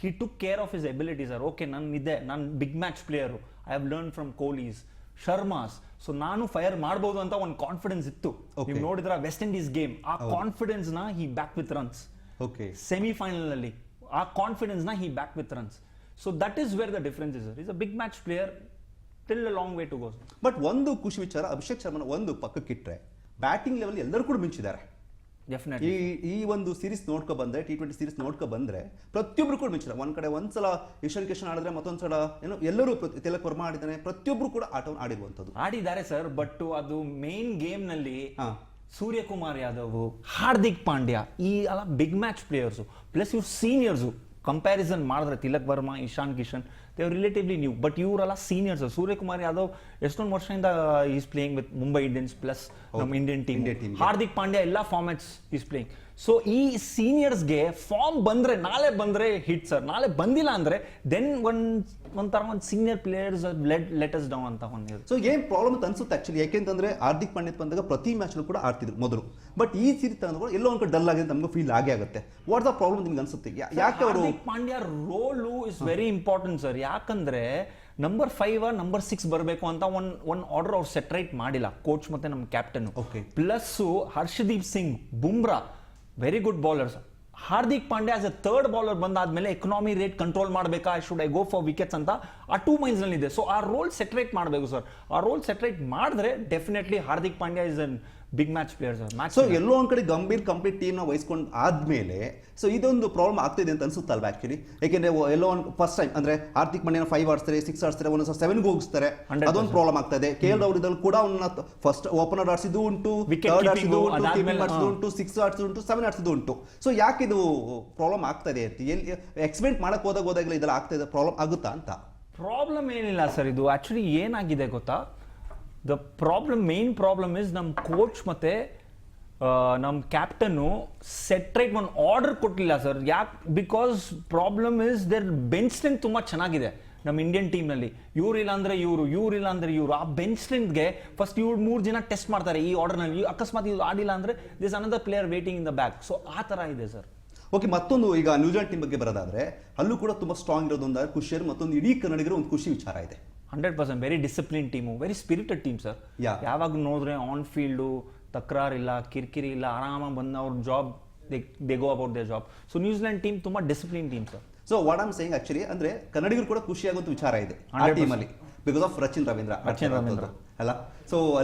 he took care of his abilities. Okay, ನಾನು big match player, I have learn from Kohlis, Sharmas. So ನಾನು ಫೈರ್ ಮಾಡಬಹುದು ಅಂತ ಒಂದು ಕಾನ್ಫಿಡೆನ್ಸ್ ಇತ್ತು. ನೀವು ನೋಡಿದ್ರ ವೆಸ್ಟ್ ಇಂಡೀಸ್ ಗೇಮ್, ಆ ಕಾನ್ಫಿಡೆನ್ಸ್ ನ he back with runs. Semifinal ನಲ್ಲಿ ಆ ಕಾನ್ಫಿಡೆನ್ಸ್ ನ he back with runs. So that is where the difference is. Is a big match player, till a long way to go. But ಒಂದು ಖುಷಿ ವಿಚಾರ, ಅಭಿಷೇಕ್ ಶರ್ಮಾ ಒಂದು ಪಕ್ಕಕ್ಕಿಟ್ರೆ ಬ್ಯಾಟಿಂಗ್ ಲೆವೆಲ್ ಎಲ್ಲರೂ ಕೂಡ ಮಿಂಚಿದ್ದಾರೆ. ಈ ಒಂದು ಸೀರೀಸ್ ನೋಡ್ಕೊ ಬಂದ್ರೆ, T20 ಸೀರೀಸ್ ನೋಡ್ಕೊ ಬಂದ್ರೆ ಪ್ರತಿಯೊಬ್ರು ಕೂಡ ಮಿಂಚಿದ್ದಾರೆ. ಒಂದ್ ಕಡೆ ಒಂದ್ಸಲ ಇಶಾನ್ ಕಿಶನ್ ಆಡಿದ್ರೆ, ಮತ್ತೊಂದ್ಸಲ ಏನೋ ಎಲ್ಲರೂ ತಿಲಕ್ ವರ್ಮಾ ಆಡಿದ್ದಾನೆ, ಪ್ರತಿಯೊಬ್ರು ಕೂಡ ಆಟವನ್ನು ಆಡಿದ್ದಾರೆ ಸರ್. ಬಟ್ ಅದು ಮೇನ್ ಗೇಮ್ ನಲ್ಲಿ ಸೂರ್ಯಕುಮಾರ್ ಯಾದವ್, ಹಾರ್ದಿಕ್ ಪಾಂಡ್ಯ ಈ ಎಲ್ಲ ಬಿಗ್ ಮ್ಯಾಚ್ ಪ್ಲೇಯರ್ಸು, ಪ್ಲಸ್ ಇವ್ರು ಸೀನಿಯರ್ಸು. ಕಂಪ್ಯಾರಿಸನ್ ಮಾಡಿದ್ರೆ Tilak Varma, Ishan Kishan, they are relatively new. But ಇವರೆಲ್ಲ ಸೀನಿಯರ್ಸ್. ಸೂರ್ಯಕುಮಾರ್ ಯಾದವ್ ಎಷ್ಟೊಂದು ವರ್ಷದಿಂದ is playing with Mumbai Indians plus ನಮ್ಮ ಇಂಡಿಯನ್ ಟೀಮ್. ಹಾರ್ದಿಕ್ ಪಾಂಡ್ಯ ಎಲ್ಲ ಫಾರ್ಮ್ಯಾಟ್ಸ್ ಈಸ್ ಪ್ಲೇಯಿಂಗ್. ಸೊ ಈ ಸೀನಿಯರ್ಸ್ಗೆ ಫಾರ್ಮ್ ಬಂದ್ರೆ, ನಾಳೆ ಬಂದ್ರೆ ಹಿಟ್ ಸರ್, ನಾಳೆ ಬಂದಿಲ್ಲ ಅಂದ್ರೆ ದೆನ್ ಒಂಥರ ಒಂದು senior players let us down ಅಂತ ಒಂದು. ಸೊ ಏನ್ ಪ್ರಾಬ್ಲಮ್ ಅಂತ ಅನ್ಸುತ್ತೆ ಆಕ್ಚುಲಿ, ಯಾಕೆಂತಂದ್ರೆ ಹಾರ್ದಿಕ್ ಪಾಂಡ್ಯ ಬಂದಾಗ ಪ್ರತಿ ಮ್ಯಾಚ್ ಕೂಡ ಆಡ್ತಿದ್ರು ಮೊದಲು. ಬಟ್ ಈ ಸೀರೀಸ್ ತಗೊಂಡು ಎಲ್ಲೋ ಒಂದು ಡಲ್ ಆಗಿದೆ ನಮ್ಗೆ ಫೀಲ್ ಆಗೇ ಆಗುತ್ತೆ. ವಾಟ್ ದ ಪ್ರಾಬ್ಲಮ್ ನಿಮ್ಗೆ ಅನ್ಸುತ್ತೆ? ಯಾಕೆ ಅವರು Hardik Pandya role is very important sir. ಯಾಕಂದ್ರೆ ನಂಬರ್ 5 ನಂಬರ್ 6 ಬರಬೇಕು ಅಂತ ಒಂದು ಆರ್ಡರ್ ಅವ್ರು ಸೆಟ್ರೇಟ್ ಮಾಡಿಲ್ಲ, ಕೋಚ್ ಮತ್ತೆ ನಮ್ಮ captain. Plus Harshdeep Singh, Bumrah very good bowlers. Hardik Pandya as a third bowler ಬಂದಾದ್ಮೇಲೆ ಎಕನಾಮಿ ರೇಟ್ ಕಂಟ್ರೋಲ್ ಮಾಡಬೇಕಾ, should I go for wickets ಅಂತ ಆ 2 minds ನಲ್ಲಿ ಇದೆ. ಸೊ ಆ ರೋಲ್ ಸೆಟ್ರೇಟ್ ಮಾಡಬೇಕು ಸರ್. ಆ ರೋಲ್ ಸೆಟ್ರೇಟ್ ಮಾಡಿದ್ರೆ definitely Hardik Pandya is an big match player sir. So ಎಲ್ಲೋ ಒಂದ್ ಕಡೆ ಗಂಭೀರ್ ಕಂಪ್ಲೀಟ್ ಟೀಮ್ ನ ವಹಿಸ್ಕೊಂಡು ಆದ್ಮೇಲೆ ಸೊ ಇದೊಂದು ಪ್ರಾಬ್ಲಮ್ ಆಗ್ತಿದೆ ಅಂತ ಅನ್ಸುತ್ತಲ್ವಾ ಆಕ್ಚುಲಿ? ಯಾಕೆಂದ್ರೆ ಎಲ್ಲೋ ಒಂದು ಫಸ್ಟ್ ಟೈಮ್ ಅಂದ್ರೆ ಹಾರ್ದಿಕ್ ಪಾಂಡ್ಯನ 5 ಆಡ್ತಾರೆ, 6 ಆಡ್ತಾರೆ, ಒಂದೊಂದು 7 ಹೋಗಿಸ್ತಾರೆ, ಅದೊಂದು ಪ್ರಾಬ್ಲಮ್ ಆಗ್ತದೆ. KL ರಾಹುಲ್ ಇದ್ರಲ್ಲಿ ಕೂಡ ಅವನ್ನ ಫಸ್ಟ್ ಓಪನರ್ ಆಡ್ಸಿದ್ದು ಉಂಟು, ಥರ್ಡ್ ಆಡ್ಸಿದ್ದು ಉಂಟು, ಕೀಪಿಂಗ್ ಆಡ್ಸಿದ್ದು ಉಂಟು, 6 ಆಡ್ಸಿದ್ದು ಉಂಟು, 7 ಆಡ್ಸಿದ್ದು ಉಂಟು. ಸೊ ಯಾಕೆ ಇದು ಪ್ರಾಬ್ಲಮ್ ಆಗ್ತದೆ ಅಂತ ಎಲ್ಲಿ ಎಕ್ಸ್ಪೆರಿಮೆಂಟ್ ಮಾಡಕ್ ಹೋದಾಗಲೇ ಇದೆಲ್ಲ ಆಗ್ತದೆ, ಪ್ರಾಬ್ಲಮ್ ಆಗುತ್ತಾ ಅಂತ? ಪ್ರಾಬ್ಲಮ್ ಏನಿಲ್ಲ ಸರ್. ಇದು ಆಕ್ಚುಲಿ ಏನಾಗಿದೆ ಗೊತ್ತಾ, ದ ಮೇನ್ ಪ್ರಾಬ್ಲಮ್ ಇಸ್ ನಮ್ಮ ಕೋಚ್ ಮತ್ತೆ ನಮ್ಮ ಕ್ಯಾಪ್ಟನ್ನು ಸೆಟ್ರೇಟ್ ಒಂದು ಆರ್ಡರ್ ಕೊಟ್ಟಿಲ್ಲ ಸರ್. ಯಾಕೆ? Because problem is there bench strength ತುಂಬ ಚೆನ್ನಾಗಿದೆ ನಮ್ಮ ಇಂಡಿಯನ್ ಟೀಮ್ನಲ್ಲಿ. ಇವರಿಲ್ಲ ಅಂದ್ರೆ ಇವರಿಲ್ಲ ಅಂದ್ರೆ ಇವರು. ಆ ಬೆಂಚ್ ಸ್ಟ್ರೆಂತ್ಗೆ ಫಸ್ಟ್ 3 ಜನ ಟೆಸ್ಟ್ ಮಾಡ್ತಾರೆ ಈ ಆರ್ಡರ್ನಲ್ಲಿ. ಅಕಸ್ಮಾತ್ ಇದು ಆಡಿಲ್ಲ ಅಂದ್ರೆ this another player waiting in the back. So ಆ ಥರ ಇದೆ ಸರ್. ಓಕೆ, ಮತ್ತೊಂದು ಈಗ ನ್ಯೂಜಿಲೆಂಡ್ ಟೀಮ್ ಬಗ್ಗೆ ಬರೋದಾದ್ರೆ ಅಲ್ಲೂ ಕೂಡ ತುಂಬಾ ಸ್ಟ್ರಾಂಗ್ ಇರೋದು ಒಂದು ಖುಷಿಯರು, ಮತ್ತೊಂದು ಇಡೀ ಕನ್ನಡಿಗರು ಒಂದು ಖುಷಿ ವಿಚಾರ ಇದೆ. 100% very discipline team, very spirited team sir. ಯಾವಾಗ ನೋಡಿದ್ರೆ ಆನ್ ಫೀಲ್ಡು ತಕರಾರಿಲ್ಲ, ಕಿರಿಕಿರಿ ಇಲ್ಲ, ಆರಾಮಾಗಿ ಬಂದು ಅವ್ರ job they go about their job. So New Zealand team ತುಂಬಾ discipline team sir. So what am saying actually ಅಂದ್ರೆ ಕನ್ನಡಿಗರು ಕೂಡ ಖುಷಿ ಆಗುವಂತ ವಿಚಾರ ಇದೆ ಆ ಟೀಮಲ್ಲಿ, ಬಿಕಾಸ್ ಆಫ್ ರಚಿನ್ ರವೀಂದ್ರ ಅಲ್ಲ. ಸೊ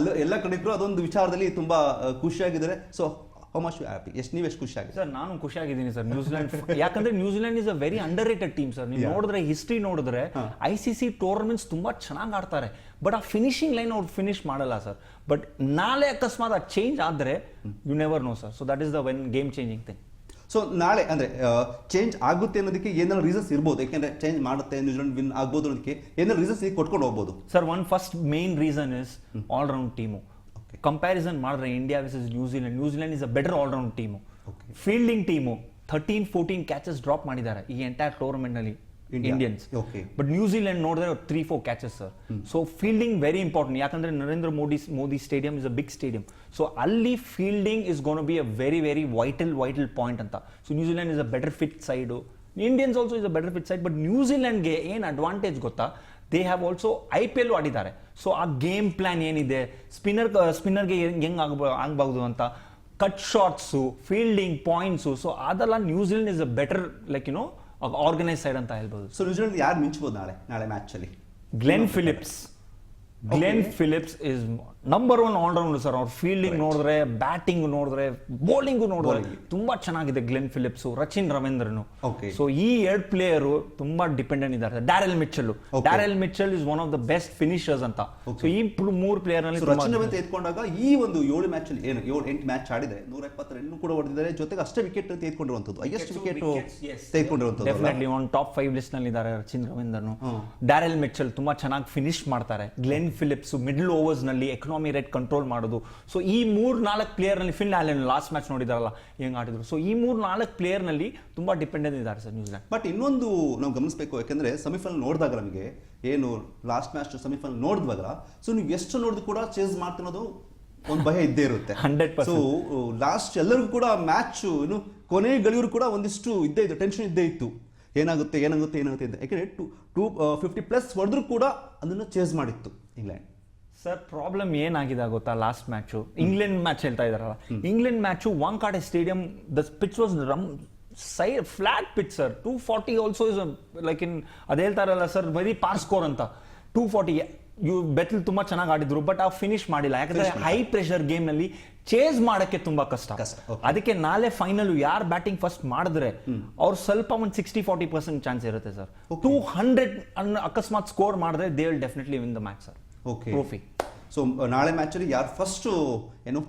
ಎಲ್ಲ ಕನ್ನಡಿಗರು ಅದೊಂದು ವಿಚಾರದಲ್ಲಿ ತುಂಬಾ ಖುಷಿಯಾಗಿದ್ದಾರೆ. So how much happy? ನೀವು ಎಷ್ಟು ಖುಷಿ ಆಗಿದೆ ಸರ್? ನಾನು ಖುಷಿಯಾಗಿದ್ದೀನಿ ಸರ್ ನ್ಯೂಜಿಲೆಂಡ್. ಯಾಕಂದ್ರೆ New Zealand is a very underrated team sir. ನೀವು ನೋಡಿದ್ರೆ ಹಿಸ್ಟ್ರಿ ನೋಡಿದ್ರೆ ICC ಟೂರ್ನಮೆಂಟ್ಸ್ ತುಂಬಾ ಚೆನ್ನಾಗಿ ಆಡ್ತಾರೆ, ಬಟ್ ಆ ಫಿನಿಶಿಂಗ್ ಲೈನ್ ಅವ್ರು ಫಿನಿಶ್ ಮಾಡಲ್ಲ ಸರ್. ಬಟ್ ನಾಳೆ ಅಕಸ್ಮಾತ್ ಆ ಚೇಂಜ್ ಆದ್ರೆ you never no sir. So that is the one game changing thing. So ನಾಳೆ ಅಂದ್ರೆ ಚೇಂಜ್ ಆಗುತ್ತೆ ಅನ್ನೋದಕ್ಕೆ ಏನಾದ್ರು ರೀಸನ್ಸ್ ಇರ್ಬೋದು? ಯಾಕೆಂದ್ರೆ ಚೇಂಜ್ ಮಾಡುತ್ತೆ, ನ್ಯೂಜಿಲೆಂಡ್ ವಿನ್ ಆಗ್ಬೋದು ಅನ್ನೋದಕ್ಕೆ ಏನಾದ್ರು ರೀಸನ್ಸ್ ಕೊಟ್ಕೊಂಡು ಹೋಗ್ಬೋದು sir? One first main reason is all round team. Comparison ಮಾಡಿದ್ರೆ India versus New Zealand is a better all round team. Fielding team 13-14 catches drop ಮಾಡಿದ್ದಾರೆ ಈ ಎಂಟೈರ್ ಟೂರ್ನಮೆಂಟ್ ನಲ್ಲಿ ಇಂಡಿಯನ್ಸ್. ಬಟ್ ನ್ಯೂಜಿಲೆಂಡ್ ನೋಡಿದ್ರೆ 3-4 catches sir. So fielding very important. ಯಾಕಂದ್ರೆ Narendra Modi stadium is a big stadium. So ಅಲ್ಲಿ fielding is gonna be a very very vital point ಅಂತ. So New Zealand is a better fit side, Indians also is a better fit side. But ನ್ಯೂಜಿಲೆಂಡ್ಗೆ ಏನು ಅಡ್ವಾಂಟೇಜ್ ಗೊತ್ತಾ? ದೇ ಹ್ಯಾವ್ ಆಲ್ಸೋ IPL ಆಡಿದ್ದಾರೆ. ಸೊ ಆ ಗೇಮ್ ಪ್ಲಾನ್ ಏನಿದೆ, ಸ್ಪಿನ್ನರ್ಗೆ ಹೆಂಗ್ ಆಗಬಹುದು ಅಂತ, cut shots, fielding points, so ಅದೆಲ್ಲ New Zealand is a better like organise side ಅಂತ ಹೇಳ್ಬೋದು. ಸೊ ನ್ಯೂಜಿಲೆಂಡ್ ಯಾರು ಮಿಂಚಬಹುದು ನಾಳೆ ಮ್ಯಾಚ್ ಅಲ್ಲಿ? Glenn Phillips is number 1 all-rounder sir. ಅವ್ರ ಫೀಲ್ಡಿಂಗ್ ನೋಡಿದ್ರೆ, ಬ್ಯಾಟಿಂಗ್ ನೋಡಿದ್ರೆ, ಬೌಲಿಂಗ್ ನೋಡಿದ್ರೆ ತುಂಬಾ ಚೆನ್ನಾಗಿದೆ ಗ್ಲೆನ್ ಫಿಲಿಪ್ಸ್, ರಚಿನ್ ರವೀಂದ್ರನು. ಸೊ ಈ 2 ಪ್ಲೇಯರು ತುಂಬಾ ಡಿಪೆಂಡೆಂಟ್ ಇದ್ದಾರೆ. Daryl Mitchell is one of the best finishers ಅಂತ. ಸೊ ಈ 3 ಪ್ಲೇಯರ್ ನಲ್ಲಿ ರಚಿನ್ ರವೀಂದ್ರ ಎತ್ಕೊಂಡಾಗ ಈ ಒಂದು 7 ಮ್ಯಾಚ್ ಅಲ್ಲಿ 8 ಮ್ಯಾಚ್ ಆಡಿದ್ರೆ 170 ರನ್ ಕೂಡ ಹೊಡೆದಿದ್ದಾರೆ, ಜೊತೆಗೆ ಅಷ್ಟೇ ವಿಕೆಟ್ ತೆಗೆದುಕೊಂಡಿರುವಂತದ್ದು, ಹೈಯೆಸ್ಟ್ ವಿಕೆಟ್ ತೆಗೆದುಕೊಂಡಿರುವಂತದ್ದು. ಡೆಫಿನೆಟ್ಲಿ ಒನ್ ಟಾಪ್ 5 ಲಿಸ್ಟ್ ನಲ್ಲಿ ಇದ್ದಾರೆ ರಚಿನ್ ರವೀಂದ್ರನು. ಡ್ಯಾರೆಲ್ ಮಿಚೆಲ್ ತುಂಬಾ ಚೆನ್ನಾಗಿ ಫಿನಿಶ್ ಮಾಡ್ತಾರೆ. ಗ್ಲೆನ್ ಫಿಲಿಪ್ಸ್ ಮಿಡಲ್ ಓವರ್ಸ್ ನಲ್ಲಿ ಎಕನಾಮಿ ರೇಟ್ ಕಂಟ್ರೋಲ್ ಮಾಡೋದು. ಸೊ ಈ 3-4 ಪ್ಲೇಯರ್ ನಲ್ಲಿ ಫಿನ್ ಆಲೆನ್ ಲಾಸ್ಟ್ ಮ್ಯಾಚ್ ನೋಡಿದಾರಲ್ಲ ಹೆಂಗ್ ಆಡಿದ್ರು. ಸೊ ಈ 3-4 ಪ್ಲೇಯರ್ ನಲ್ಲಿ ತುಂಬಾ ಡಿಪೆಂಡೆಂಟ್ ಇದ್ದಾರೆ ಸರ್ ನ್ಯೂಜಿಲೆಂಡ್. ಬಟ್ ಇನ್ನೊಂದು ನಾವು ಗಮನಿಸಬೇಕು, ಯಾಕಂದ್ರೆ ಸೆಮಿಫೈನಲ್ ನೋಡಿದಾಗ ನಮಗೆ ಏನು ಲಾಸ್ಟ್ ಮ್ಯಾಚ್ ಸೆಮಿಫೈನಲ್ ನೋಡಿದ್ವಾಗ ಸೊ ನೀವು ಎಷ್ಟು ನೋಡಿದ್ರು ಕೂಡ ಚೇಸ್ ಮಾಡ್ತಿರೋದು ಒಂದು ಭಯ ಇದ್ದೇ ಇರುತ್ತೆ. 100%. ಸೊ ಲಾಸ್ಟ್ ಎಲ್ಲರಿಗೂ ಕೂಡ ಮ್ಯಾಚ್ ಇನ್ನು ಕೊನೆ ಗಳಿಯವರು ಕೂಡ ಒಂದಿಷ್ಟು ಇದ್ದೇ ಇತ್ತು, ಟೆನ್ಷನ್ ಇದ್ದೇ ಇತ್ತು, ಏನಾಗುತ್ತೆ ಅಂತ. ಯಾಕಂದ್ರೆ 250+ ಹೊಡೆದ್ರು ಕೂಡ ಅದನ್ನು ಚೇಸ್ ಮಾಡಿತ್ತು ಇಂಗ್ಲೆಂಡ್. ಸರ್ ಪ್ರಾಬ್ಲಮ್ ಏನಾಗಿದೆ ಗೊತ್ತಾ? ಲಾಸ್ಟ್ ಮ್ಯಾಚು ಇಂಗ್ಲೆಂಡ್ ಮ್ಯಾಚ್ ಹೇಳ್ತಾ ಇದಾರಲ್ಲ, England match Wankhede stadium, the pitch was side flat pitch sir. 240 also is like in ಅದೇ ಹೇಳ್ತಾರಲ್ಲ ಸರ್, ವೆರಿ ಪಾರ್ ಸ್ಕೋರ್ ಅಂತ. 240 ಬೆಟ್ಲ್ ತುಂಬಾ ಚೆನ್ನಾಗಿ ಆಡಿದ್ರು, ಬಟ್ ಆ ಫಿನಿಶ್ ಮಾಡಿಲ್ಲ. ಯಾಕಂದ್ರೆ ಹೈ ಪ್ರೆಷರ್ ಗೇಮ್ ನಲ್ಲಿ ಚೇಸ್ ಮಾಡಕ್ಕೆ ತುಂಬಾ ಕಷ್ಟ. ಅದಕ್ಕೆ ನಾಳೆ ಫೈನಲ್ ಯಾರು ಬ್ಯಾಟಿಂಗ್ ಫಸ್ಟ್ ಮಾಡಿದ್ರೆ ಅವ್ರು ಸ್ವಲ್ಪ ಒಂದು 60-40% ಚಾನ್ಸ್ ಇರುತ್ತೆ ಸರ್. 200 ಅಕಸ್ಮಾತ್ ಸ್ಕೋರ್ ಮಾಡಿದ್ರೆ they will definitely win the match sir. Trophy. So ನಾಳೆ ಮ್ಯಾಚ್ ಅಲ್ಲಿ ಯಾರು ಫಸ್ಟ್ ಏನು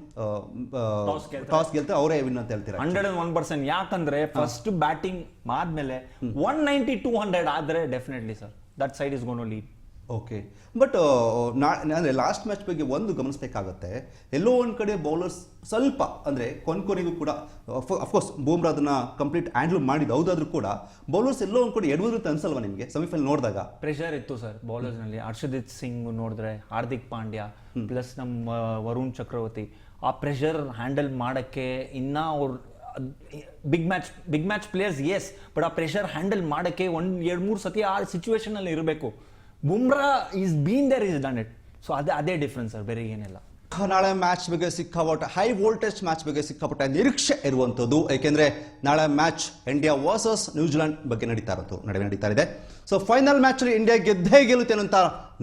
ಟಾಸ್ ಗೆಲ್ತಾರೆ ಅವರೇ ವಿನ್ ಅಂತ ಹೇಳ್ತೀರಾ? 101%. ಯಾಕಂದ್ರೆ ಫಸ್ಟ್ ಬ್ಯಾಟಿಂಗ್ ಆದ್ಮೇಲೆ 190-200 ಆದ್ರೆ definitely sir that side is going to lead. Okay, but ಅಂದರೆ ಲಾಸ್ಟ್ ಮ್ಯಾಚ್ ಬಗ್ಗೆ ಒಂದು ಗಮನಿಸಬೇಕಾಗತ್ತೆ. ಎಲ್ಲೋ ಒಂದು ಕಡೆ ಬೌಲರ್ಸ್ ಸ್ವಲ್ಪ ಅಂದರೆ ಕೊನೆಗೂ ಕೂಡ ಅಫ್ಕೋರ್ಸ್ ಬೂಮ್ರಾ ಅದನ್ನ ಕಂಪ್ಲೀಟ್ ಹ್ಯಾಂಡಲ್ ಮಾಡಿದ್ದು ಹೌದಾದ್ರೂ ಕೂಡ ಬೌಲರ್ಸ್ ಎಲ್ಲೋ ಒಂದು ಕಡೆ ಎಡವರು ಅನ್ಸಲ್ವಾ ನಿಮಗೆ ಸೆಮಿಫೈನಲ್ ನೋಡಿದಾಗ? ಪ್ರೆಷರ್ ಇತ್ತು ಸರ್ ಬೌಲರ್ಸ್ ನಲ್ಲಿ. ಹರ್ಷದೀಪ್ ಸಿಂಗ್ ನೋಡಿದ್ರೆ, ಹಾರ್ದಿಕ್ ಪಾಂಡ್ಯ ಪ್ಲಸ್ ನಮ್ಮ ವರುಣ್ ಚಕ್ರವರ್ತಿ, ಆ ಪ್ರೆಷರ್ ಹ್ಯಾಂಡಲ್ ಮಾಡಕ್ಕೆ ಇನ್ನ ಅವ್ರು big match players yes, but ಆ ಪ್ರೆಷರ್ ಹ್ಯಾಂಡಲ್ ಮಾಡಕ್ಕೆ 1-2-3 ಸತಿ ಆ ಸಿಚುವೇಶನ್ ಅಲ್ಲಿ ಇರಬೇಕು. Bumrah is been there, is done it. So ಅದೇ ಡಿಫ್ರೆನ್ಸ್ ಸರ್, ಬೇರೆ ಏನಿಲ್ಲ. ನಾಳೆ ಮ್ಯಾಚ್ ಬಗ್ಗೆ ಸಿಕ್ಕಾಪಟ್ಟೆ ಹೈ ವೋಲ್ಟೇಜ್ ಮ್ಯಾಚ್ ಬಗ್ಗೆ ಸಿಕ್ಕಾಪಟ್ಟೆ ನಿರೀಕ್ಷೆ ಇರುವಂಥದ್ದು, ಏಕೆಂದರೆ ನಾಳೆ ಮ್ಯಾಚ್ ಇಂಡಿಯಾ ವರ್ಸಸ್ ನ್ಯೂಜಿಲೆಂಡ್ ಬಗ್ಗೆ ನಡೀತಾ ಇದೆ. ಸೊ ಫೈನಲ್ ಮ್ಯಾಚಲ್ಲಿ ಇಂಡಿಯಾ ಗೆದ್ದೇ ಗೆಲ್ಲುತ್ತೆ ಅನ್ನೋಂಥ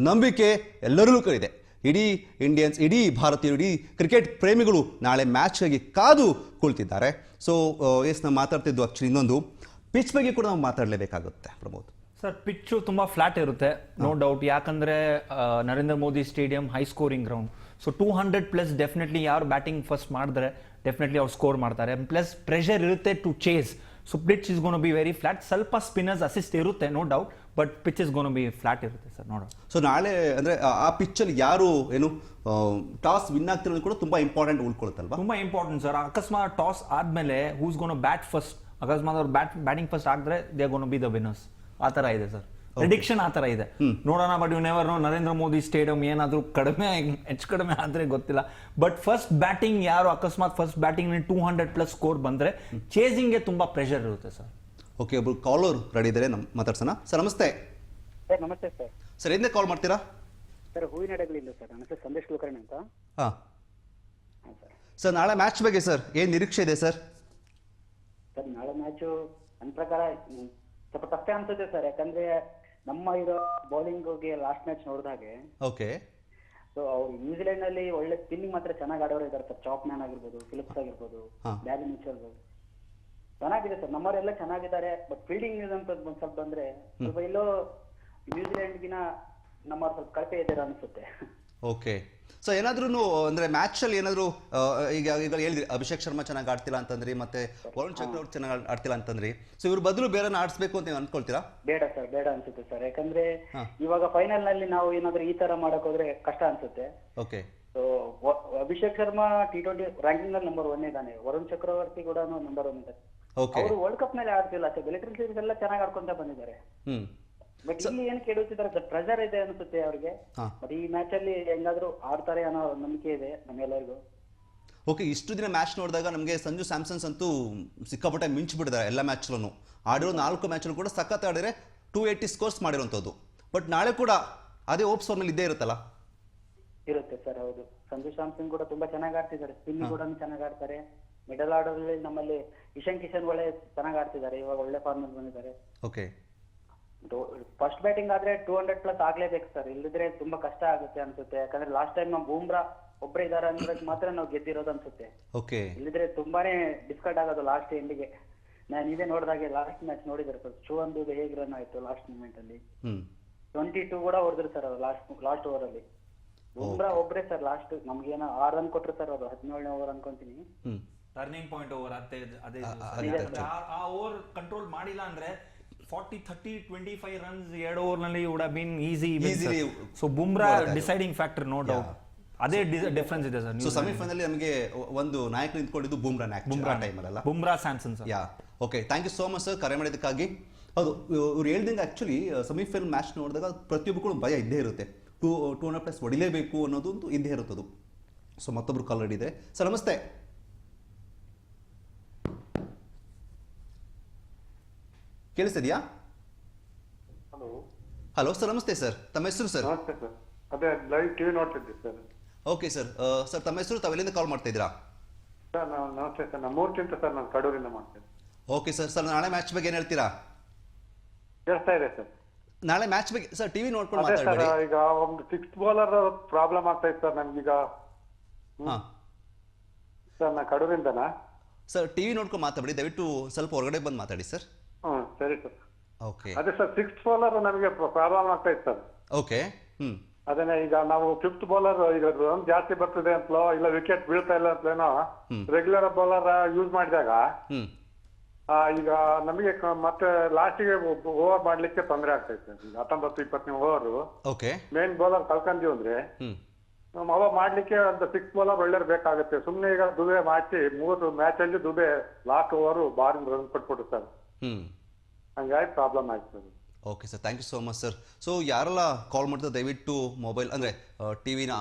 ನಂಬಿಕೆ ಎಲ್ಲರಿಗೂ ಇದೆ. ಇಡೀ ಇಂಡಿಯನ್ಸ್, ಇಡೀ ಭಾರತೀಯರು, ಇಡೀ ಕ್ರಿಕೆಟ್ ಪ್ರೇಮಿಗಳು ನಾಳೆ ಮ್ಯಾಚ್ಗಾಗಿ ಕಾದು ಕುಳಿತಿದ್ದಾರೆ. ಸೊ ನಾವು ಮಾತಾಡ್ತಿದ್ದು ಆ್ಯಕ್ಚುಲಿ ಇನ್ನೊಂದು ಪಿಚ್ ಬಗ್ಗೆ ಕೂಡ ನಾವು ಮಾತಾಡಲೇಬೇಕಾಗುತ್ತೆ ಪ್ರಮೋದ್. ಸರ್, ಪಿಚ್ಚು ತುಂಬ ಫ್ಲಾಟ್ ಇರುತ್ತೆ, ನೋ ಡೌಟ್. ಯಾಕಂದರೆ Narendra Modi stadium high scoring ground. So 200+ definitely ಯಾರು ಬ್ಯಾಟಿಂಗ್ ಫಸ್ಟ್ ಮಾಡಿದ್ರೆ ಡೆಫಿನೆಟ್ಲಿ ಅವ್ರು ಸ್ಕೋರ್ ಮಾಡ್ತಾರೆ. ಪ್ಲಸ್ ಪ್ರೆಷರ್ ಇರುತ್ತೆ to chase. So pitch is gonna be very flat. ಸ್ವಲ್ಪ ಸ್ಪಿನ್ನರ್ಸ್ ಅಸಿಸ್ಟ್ ಇರುತ್ತೆ, no doubt, but pitch is gonna be flat ಇರುತ್ತೆ ಸರ್, ನೋಡೋಣ. ಸೊ ನಾಳೆ ಅಂದರೆ ಆ ಪಿಚ್ಚಲ್ಲಿ ಯಾರು ಟಾಸ್ ವಿನ್ ಆಗ್ತಿರೋದು ಕೂಡ ತುಂಬ ಇಂಪಾರ್ಟೆಂಟ್ ಉಳ್ಕೊಳುತ್ತಲ್ವಾ? ತುಂಬ ಇಂಪಾರ್ಟೆಂಟ್ ಸರ್. ಅಕಸ್ಮಾತ್ ಟಾಸ್ ಆದಮೇಲೆ ಹೂಸ್ ಗೋನ್ ಬ್ಯಾಟ್ ಫಸ್ಟ್, ಅಕಸ್ಮಾತ್ ಅವ್ರು ಬ್ಯಾಟಿಂಗ್ ಫಸ್ಟ್ ಆಗಿದ್ರೆ they gonna be the winners. ಆ ಥರ ಇದೆ ಸರ್, ಪ್ರಿಡಿಕ್ಷನ್ ಆ ಥರ ಇದೆ, ನೋಡೋಣ. But you never know, Narendra Modi stadium ಏನಾದರೂ ಹೆಚ್ಚು ಕಡಿಮೆ ಆದರೆ ಗೊತ್ತಿಲ್ಲ. ಬಟ್ ಫಸ್ಟ್ ಬ್ಯಾಟಿಂಗ್ ಯಾರು ಅಕಸ್ಮಾತ್ ಫಸ್ಟ್ ಬ್ಯಾಟಿಂಗ್ 200+ ಸ್ಕೋರ್ ಬಂದರೆ ಚೇಸಿಂಗ್ಗೆ ತುಂಬ ಪ್ರೆಷರ್ ಇರುತ್ತೆ ಸರ್. ಓಕೆ, ಒಬ್ರು ಕಾಲರ್ ರೆಡಿ ಇದ್ದಾರೆ, ಮಾತಾಡ್ಸೋಣ. ಸರ್ ನಮಸ್ತೆ. ಸರ್ ನಮಸ್ತೆ ಸರ್. ಸರ್ ಏನೇ ಕಾಲ್ ಮಾಡ್ತೀರಾ? ಸರ್ ಹೂವಿನಡಗಲಿಂದ ಸರ್. ನನ್ನ ಹೆಸರು ಸಂದೇಶ್ ಕುಲಕರ್ಣಿ ಅಂತ. ಹಾಂ ಸರ್, ನಾಳೆ ಮ್ಯಾಚ್ ಬಗ್ಗೆ ಸರ್ ಏನು ನಿರೀಕ್ಷೆ ಇದೆ ಸರ್? ಸರ್ ನಾಳೆ ಮ್ಯಾಚು ನನ್ನ ಪ್ರಕಾರ ಸ್ವಲ್ಪ ಟಫೇ ಅನ್ಸುತ್ತೆ ಸರ್, ಯಾಕಂದ್ರೆ ನಮ್ಮ ಇರೋ ಬೌಲಿಂಗ್ಗೆ ಲಾಸ್ಟ್ ಮ್ಯಾಚ್ ನೋಡಿದಾಗೆ ಓಕೆ. ಸೊ ಅವ್ರು ನ್ಯೂಜಿಲೆಂಡ್ ನಲ್ಲಿ ಒಳ್ಳೆ ಸ್ಪಿನ್ನಿಂಗ್ ಮಾತ್ರ ಚೆನ್ನಾಗಿ ಆಡೋರು ಇದ್ದಾರೆ ಸರ್. ಚಾಪ್ ಮ್ಯಾನ್ ಆಗಿರ್ಬೋದು, ಫಿಲಿಪ್ಸ್ ಆಗಿರ್ಬೋದು, ಬ್ಯಾಲಿ ಮಿಚೆಲ್ ಚೆನ್ನಾಗಿದೆ ಸರ್. ನಮ್ಮವರೆಲ್ಲ ಚೆನ್ನಾಗಿದ್ದಾರೆ. ಬಟ್ ಫೀಲ್ಡಿಂಗ್ ಅಂತ ಒಂದ್ ಸ್ವಲ್ಪ ಬಂದ್ರೆ ಸ್ವಲ್ಪ ಎಲ್ಲೋ ನ್ಯೂಜಿಲೆಂಡ್ಗಿನ ನಮ್ಮವ್ರು ಸ್ವಲ್ಪ ಕಳಪೆ ಇದ್ದಾರೆ ಅನ್ಸುತ್ತೆ. ಓಕೆ. ಸೊ ಏನಾದ್ರೂ ಅಂದ್ರೆ ಮ್ಯಾಚ್ ಅಲ್ಲಿ ಏನಾದ್ರು ಈಗ ಹೇಳಿದ್ರಿ ಅಭಿಷೇಕ್ ಶರ್ಮಾ ಚೆನ್ನಾಗಿ ಆಡ್ತಿಲ್ಲ ಅಂತಂದ್ರಿ, ಮತ್ತೆ ವರುಣ್ ಚಕ್ರವರ್ತಿ ಚೆನ್ನಾಗಿ ಆಡ್ತಿಲ್ಲ ಅಂತಂದ್ರಿ. ಸೊ ಇವ್ರ ಬದಲು ಬೇರೆ ಆಡಿಸ್ಬೇಕು ಅಂತ ನೀವು ಅನ್ಕೊಳ್ತೀರಾ? ಬೇಡ ಸರ್, ಬೇಡ ಅನ್ಸುತ್ತೆ ಸರ್. ಯಾಕಂದ್ರೆ ಇವಾಗ ಫೈನಲ್ ನಲ್ಲಿ ನಾವು ಏನಾದ್ರು ಈ ತರ ಮಾಡಕ್ ಹೋದ್ರೆ ಕಷ್ಟ ಅನ್ಸುತ್ತೆ. Okay. So Abhishek Sharma T20 ranking ನಲ್ಲಿ ನಂಬರ್ 1 ಇದ್ದಾನೆ. ವರುಣ್ ಚಕ್ರವರ್ತಿ ಕೂಡ ನಂಬರ್ 1 ಇದ್ದಾರೆ. ಅವರು ವರ್ಲ್ಡ್ ಕಪ್ ನಲ್ಲಿ ಆಡ್ತಿಲ್ಲ ಸರ್, ಮಿಲಿಟರಿ ಸೀರೀಸ್ ಎಲ್ಲ ಚೆನ್ನಾಗಿ ಆಡ್ಕೊಂತ ಬಂದಿದ್ದಾರೆ. ಬಟ್ ಇಲ್ಲಿ ಏನ್ ಕೇಳುತ್ತಿದ್ದಾರೆ ಸರ್, ಪ್ರೆಷರ್ ಇದೆ ಅನ್ಸುತ್ತೆ ಅವ್ರಿಗೆ. ಬಟ್ ಈ ಮ್ಯಾಚ್ ಅಲ್ಲಿ ಹೆಂಗಾದ್ರೂ ಆಡ್ತಾರೆ ಅನ್ನೋ ನಂಬಿಕೆ ಇದೆ ನಮ್ಮೆಲ್ಲರಿಗೂ. ಓಕೆ, ಇಷ್ಟು ದಿನ ಮ್ಯಾಚ್ ನೋಡಿದಾಗ ನಮಗೆ ಸಂಜು ಸ್ಯಾಮ್ಸನ್ಸ್ ಅಂತೂ ಸಿಕ್ಕಾಪಟ್ಟೆ ಮಿಂಚಿಬಿಟ್ಟಿದ್ದಾರೆ ಎಲ್ಲ ಮ್ಯಾಚ್ಲೂ. ಆಡಿರೋ 4 ಮ್ಯಾಚ್ಲು ಕೂಡ ಸಖತ್ ಆಡಿದ್ರೆ 280 ಸ್ಕೋರ್ಸ್ ಮಾಡಿರುವಂಥದ್ದು. ಬಟ್ ನಾಳೆ ಕೂಡ ಅದೇ ಓಪ್ಸ್ ಅವ್ರ ಮೇಲೆ ಇದ್ದೇ ಇರುತ್ತಲ್ಲ? ಇರುತ್ತೆ ಸರ್, ಹೌದು. ಸಂಜು ಸ್ಯಾಮ್ಸನ್ ಕೂಡ ತುಂಬಾ ಚೆನ್ನಾಗಿ ಆಡ್ತಿದ್ದಾರೆ, ಸ್ಪಿನ್ ಕೂಡ ಚೆನ್ನಾಗಿ ಆಡ್ತಾರೆ. ಮಿಡಲ್ ಆರ್ಡರ್ ಅಲ್ಲಿ ನಮ್ಮಲ್ಲಿ ಇಶಾನ್ ಕಿಶನ್ ಒಳ್ಳೆ ಚೆನ್ನಾಗಿ ಆಡ್ತಿದ್ದಾರೆ, ಇವಾಗ ಒಳ್ಳೆ ಫಾರ್ಮ್ ಅಲ್ಲಿ ಬಂದಿದ್ದಾರೆ. ಓಕೆ. ಫಸ್ಟ್ ಬ್ಯಾಟಿಂಗ್ ಆದ್ರೆ 200+ ಆಗ್ಲೇಬೇಕು ಸರ್, ಇಲ್ಲದಿದ್ರೆ ತುಂಬಾ ಕಷ್ಟ ಆಗುತ್ತೆ ಅನ್ಸುತ್ತೆ. ಯಾಕಂದ್ರೆ ಲಾಸ್ಟ್ ಟೈಮ್ ನಾವು ಬೂಮ್ರಾ ಒಬ್ಬರೇ ಇದಾರೆ ಅಂದ್ರೆ ಮಾತ್ರ ನಾವು ಗೆದ್ದಿರೋದು ಅನ್ಸುತ್ತೆ. ಓಕೆ. ಇಲ್ಲದಿದ್ರೆ ತುಂಬಾನೇ ಡಿಸ್ಕರ್ಡ್ ಆಗೋದು ಲಾಸ್ಟ್ ಎಂಡಿಗೆ. ನಾನು ಇದೇ ನೋಡಿದಾಗೆ ಲಾಸ್ಟ್ ಮ್ಯಾಚ್ ನೋಡಿದ್ರೆ ಸರ್, ಶಿವನ್ ದುಬೆ ಹೇಗೆ ರನ್ ಆಯ್ತು ಲಾಸ್ಟ್ ಮೂಮೆಂಟ್ ಅಲ್ಲಿ. 22 ಕೂಡ ಹೊಡೆದ್ರು ಸರ್ ಅದು ಲಾಸ್ಟ್ ಓವರ್ ಅಲ್ಲಿ. ಬೂಮ್ರಾ ಒಬ್ಬರೇ ಸರ್ ಲಾಸ್ಟ್ ನಮ್ಗೇನೋ 6 ರನ್ ಕೊಟ್ರು ಸರ್, ಅದು 17ನೇ ಓವರ್ ಅನ್ಕೊಂತೀನಿ. ಟರ್ನಿಂಗ್ ಪಾಯಿಂಟ್ ಓವರ್ ಅದೇ ಆ ಓವರ್ ಕಂಟ್ರೋಲ್ ಮಾಡಿಲ್ಲ ಅಂದ್ರೆ 40, 30, 25 ರನ್ಸ್ 2 ಓವರ್ನಲ್ಲಿ would have been easy. So Bumrah deciding factor, no doubt. ಅದೇ ಡಿಫರೆನ್ಸ್ ಇದೆ ಸರ್. ಸೊ ಸೆಮಿಫೈನಲ್ ನಮಗೆ ಒಂದು ನಾಯಕರು ನಿಂತ್ಕೊಂಡಿದ್ದು ಬೂಮ್ರಾ ಟೈಮಲ್ಲ, Bumrah Samson sir. Yeah, okay, thank you so much sir ಕರೆ ಮಾಡಿದ್ದಕ್ಕಾಗಿ. ಹೌದು, ಇವ್ರು ಹೇಳ್ದಂಗೆ ಆ್ಯಕ್ಚುಲಿ ಸೆಮಿಫೈನಲ್ ಮ್ಯಾಚ್ ನೋಡಿದಾಗ ಪ್ರತಿಯೊಬ್ಬರು ಭಯ ಇದ್ದೇ ಇರುತ್ತೆ. 200+ ಹೊಡಿಲೇಬೇಕು ಅನ್ನೋದೊಂದು ಇದ್ದೇ ಇರುತ್ತದು. ಸೊ ಮತ್ತೊಬ್ರು ಕಾಲ್ ರೆಡಿ ಇದೆ. ಸರ್ ನಮಸ್ತೆ. ಕೇಳಿಸ್ತಿದ್ಯಾ? ಹಲೋ ಸರ್, ನಮಸ್ತೆ ಸರ್, ತಮ್ಮ ಹೆಸರು ಸರ್? ನಮಸ್ತೆ ಸರ್, ಅದೇ ಲೈವ್ ಟಿವಿ ನೋಡ್ತಿದ್ದೆ ಸರ್. Okay sir. ಸರ್ ತಮ್ಮ ಹೆಸರು, ತಾವೆಲ್ಲಿಂದ ಕಾಲ್ ಮಾಡ್ತಾ ಇದ್ದೀರಾ? ಸರ್ ನಮಸ್ತೆ ಸರ್, ನಮ್ಮೂರ್ಕಿಂತ ಸರ್ ನಾನು ಕಡೂರಿಂದ ಮಾಡ್ತೇನೆ. Okay sir. ಸರ್ ನಾಳೆ ಮ್ಯಾಚ್ ಬಗ್ಗೆ ಏನು ಹೇಳ್ತೀರಾ? ಕೇಳ್ತಾ ಇದೆ ಸರ್. ನಾಳೆ ಮ್ಯಾಚ್ ಬಗ್ಗೆ ಸರ್ ಟಿವಿ ನೋಡ್ಕೊಂಡು ಅದೇ ಸರ್, ಮಾತಾಡಬೇಡಿ. ಈಗ ಒಂದು 6th ಬೌಲರ್ ಪ್ರಾಬ್ಲಮ್ ಆಗ್ತಾ ಇತ್ತು ಸರ್ ನಮ್ಗೀಗ. ಸರ್ ನಾ ಕಡೂರಿಂದನಾ ಸರ್? ಟಿವಿ ನೋಡ್ಕೊಂಡು ಮಾತಾಡಿ, ದಯವಿಟ್ಟು ಸ್ವಲ್ಪ ಹೊರಗಡೆ ಬಂದು ಮಾತಾಡಿ ಸರ್. ಸರಿ ಸರ್. ಓಕೆ. ಅದೇ ಸರ್ 6th ಬೌಲರ್ ನಮಗೆ ಪ್ರಾಬ್ಲಮ್ ಆಗ್ತಾ ಇತ್ತು ಸರ್. ಓಕೆ. ಅದನ್ನೇ ಈಗ ನಾವು 5th ಬೌಲರ್ ಈಗ ರನ್ ಜಾಸ್ತಿ ಬರ್ತದೆ ಅಂತಲೋ ಇಲ್ಲ ವಿಕೆಟ್ ಬೀಳ್ತಾ ಇಲ್ಲ ಅಂತಲೇನೋ ರೆಗ್ಯುಲರ್ ಬೌಲರ್ ಯೂಸ್ ಮಾಡಿದಾಗ ಈಗ ನಮಗೆ ಮತ್ತೆ ಲಾಸ್ಟಿಗೆ ಓವರ್ ಮಾಡ್ಲಿಕ್ಕೆ ತೊಂದರೆ ಆಗ್ತಾ ಇತ್ತು. ಈಗ 19-20ನೇ ಓವರ್ ಮೇನ್ ಬೌಲರ್ ಕಳ್ಕೊಂತೀವಿ ಅಂದ್ರೆ ಅವ ಮಾಡ್ಲಿಕ್ಕೆ ಅಂತ 6th ಬೌಲರ್ ಒಳ್ಳೆ ಬೇಕಾಗುತ್ತೆ. ಸುಮ್ನೆ ಈಗ ದುಬೆ ಮಾಡಿ 3 ಮ್ಯಾಚ್ ಅಲ್ಲಿ ದುಬೆ ಲಾಸ್ಟ್ ಓವರ್ ಬಾರಿಂಗ್ ರನ್ ಕೊಟ್ಬಿಟ್ಟು ಸರ್, ಹಂಗಾಗಿ ಪ್ರಾಬ್ಲಮ್ ಆಯ್ತು. Okay sir, thank you so much sir. So ಯಾರೆಲ್ಲ ಕಾಲ್ ಮಾಡ್ತಾರೆ ದಯವಿಟ್ಟು ಮೊಬೈಲ್ ಅಂದರೆ ಟಿವಿನ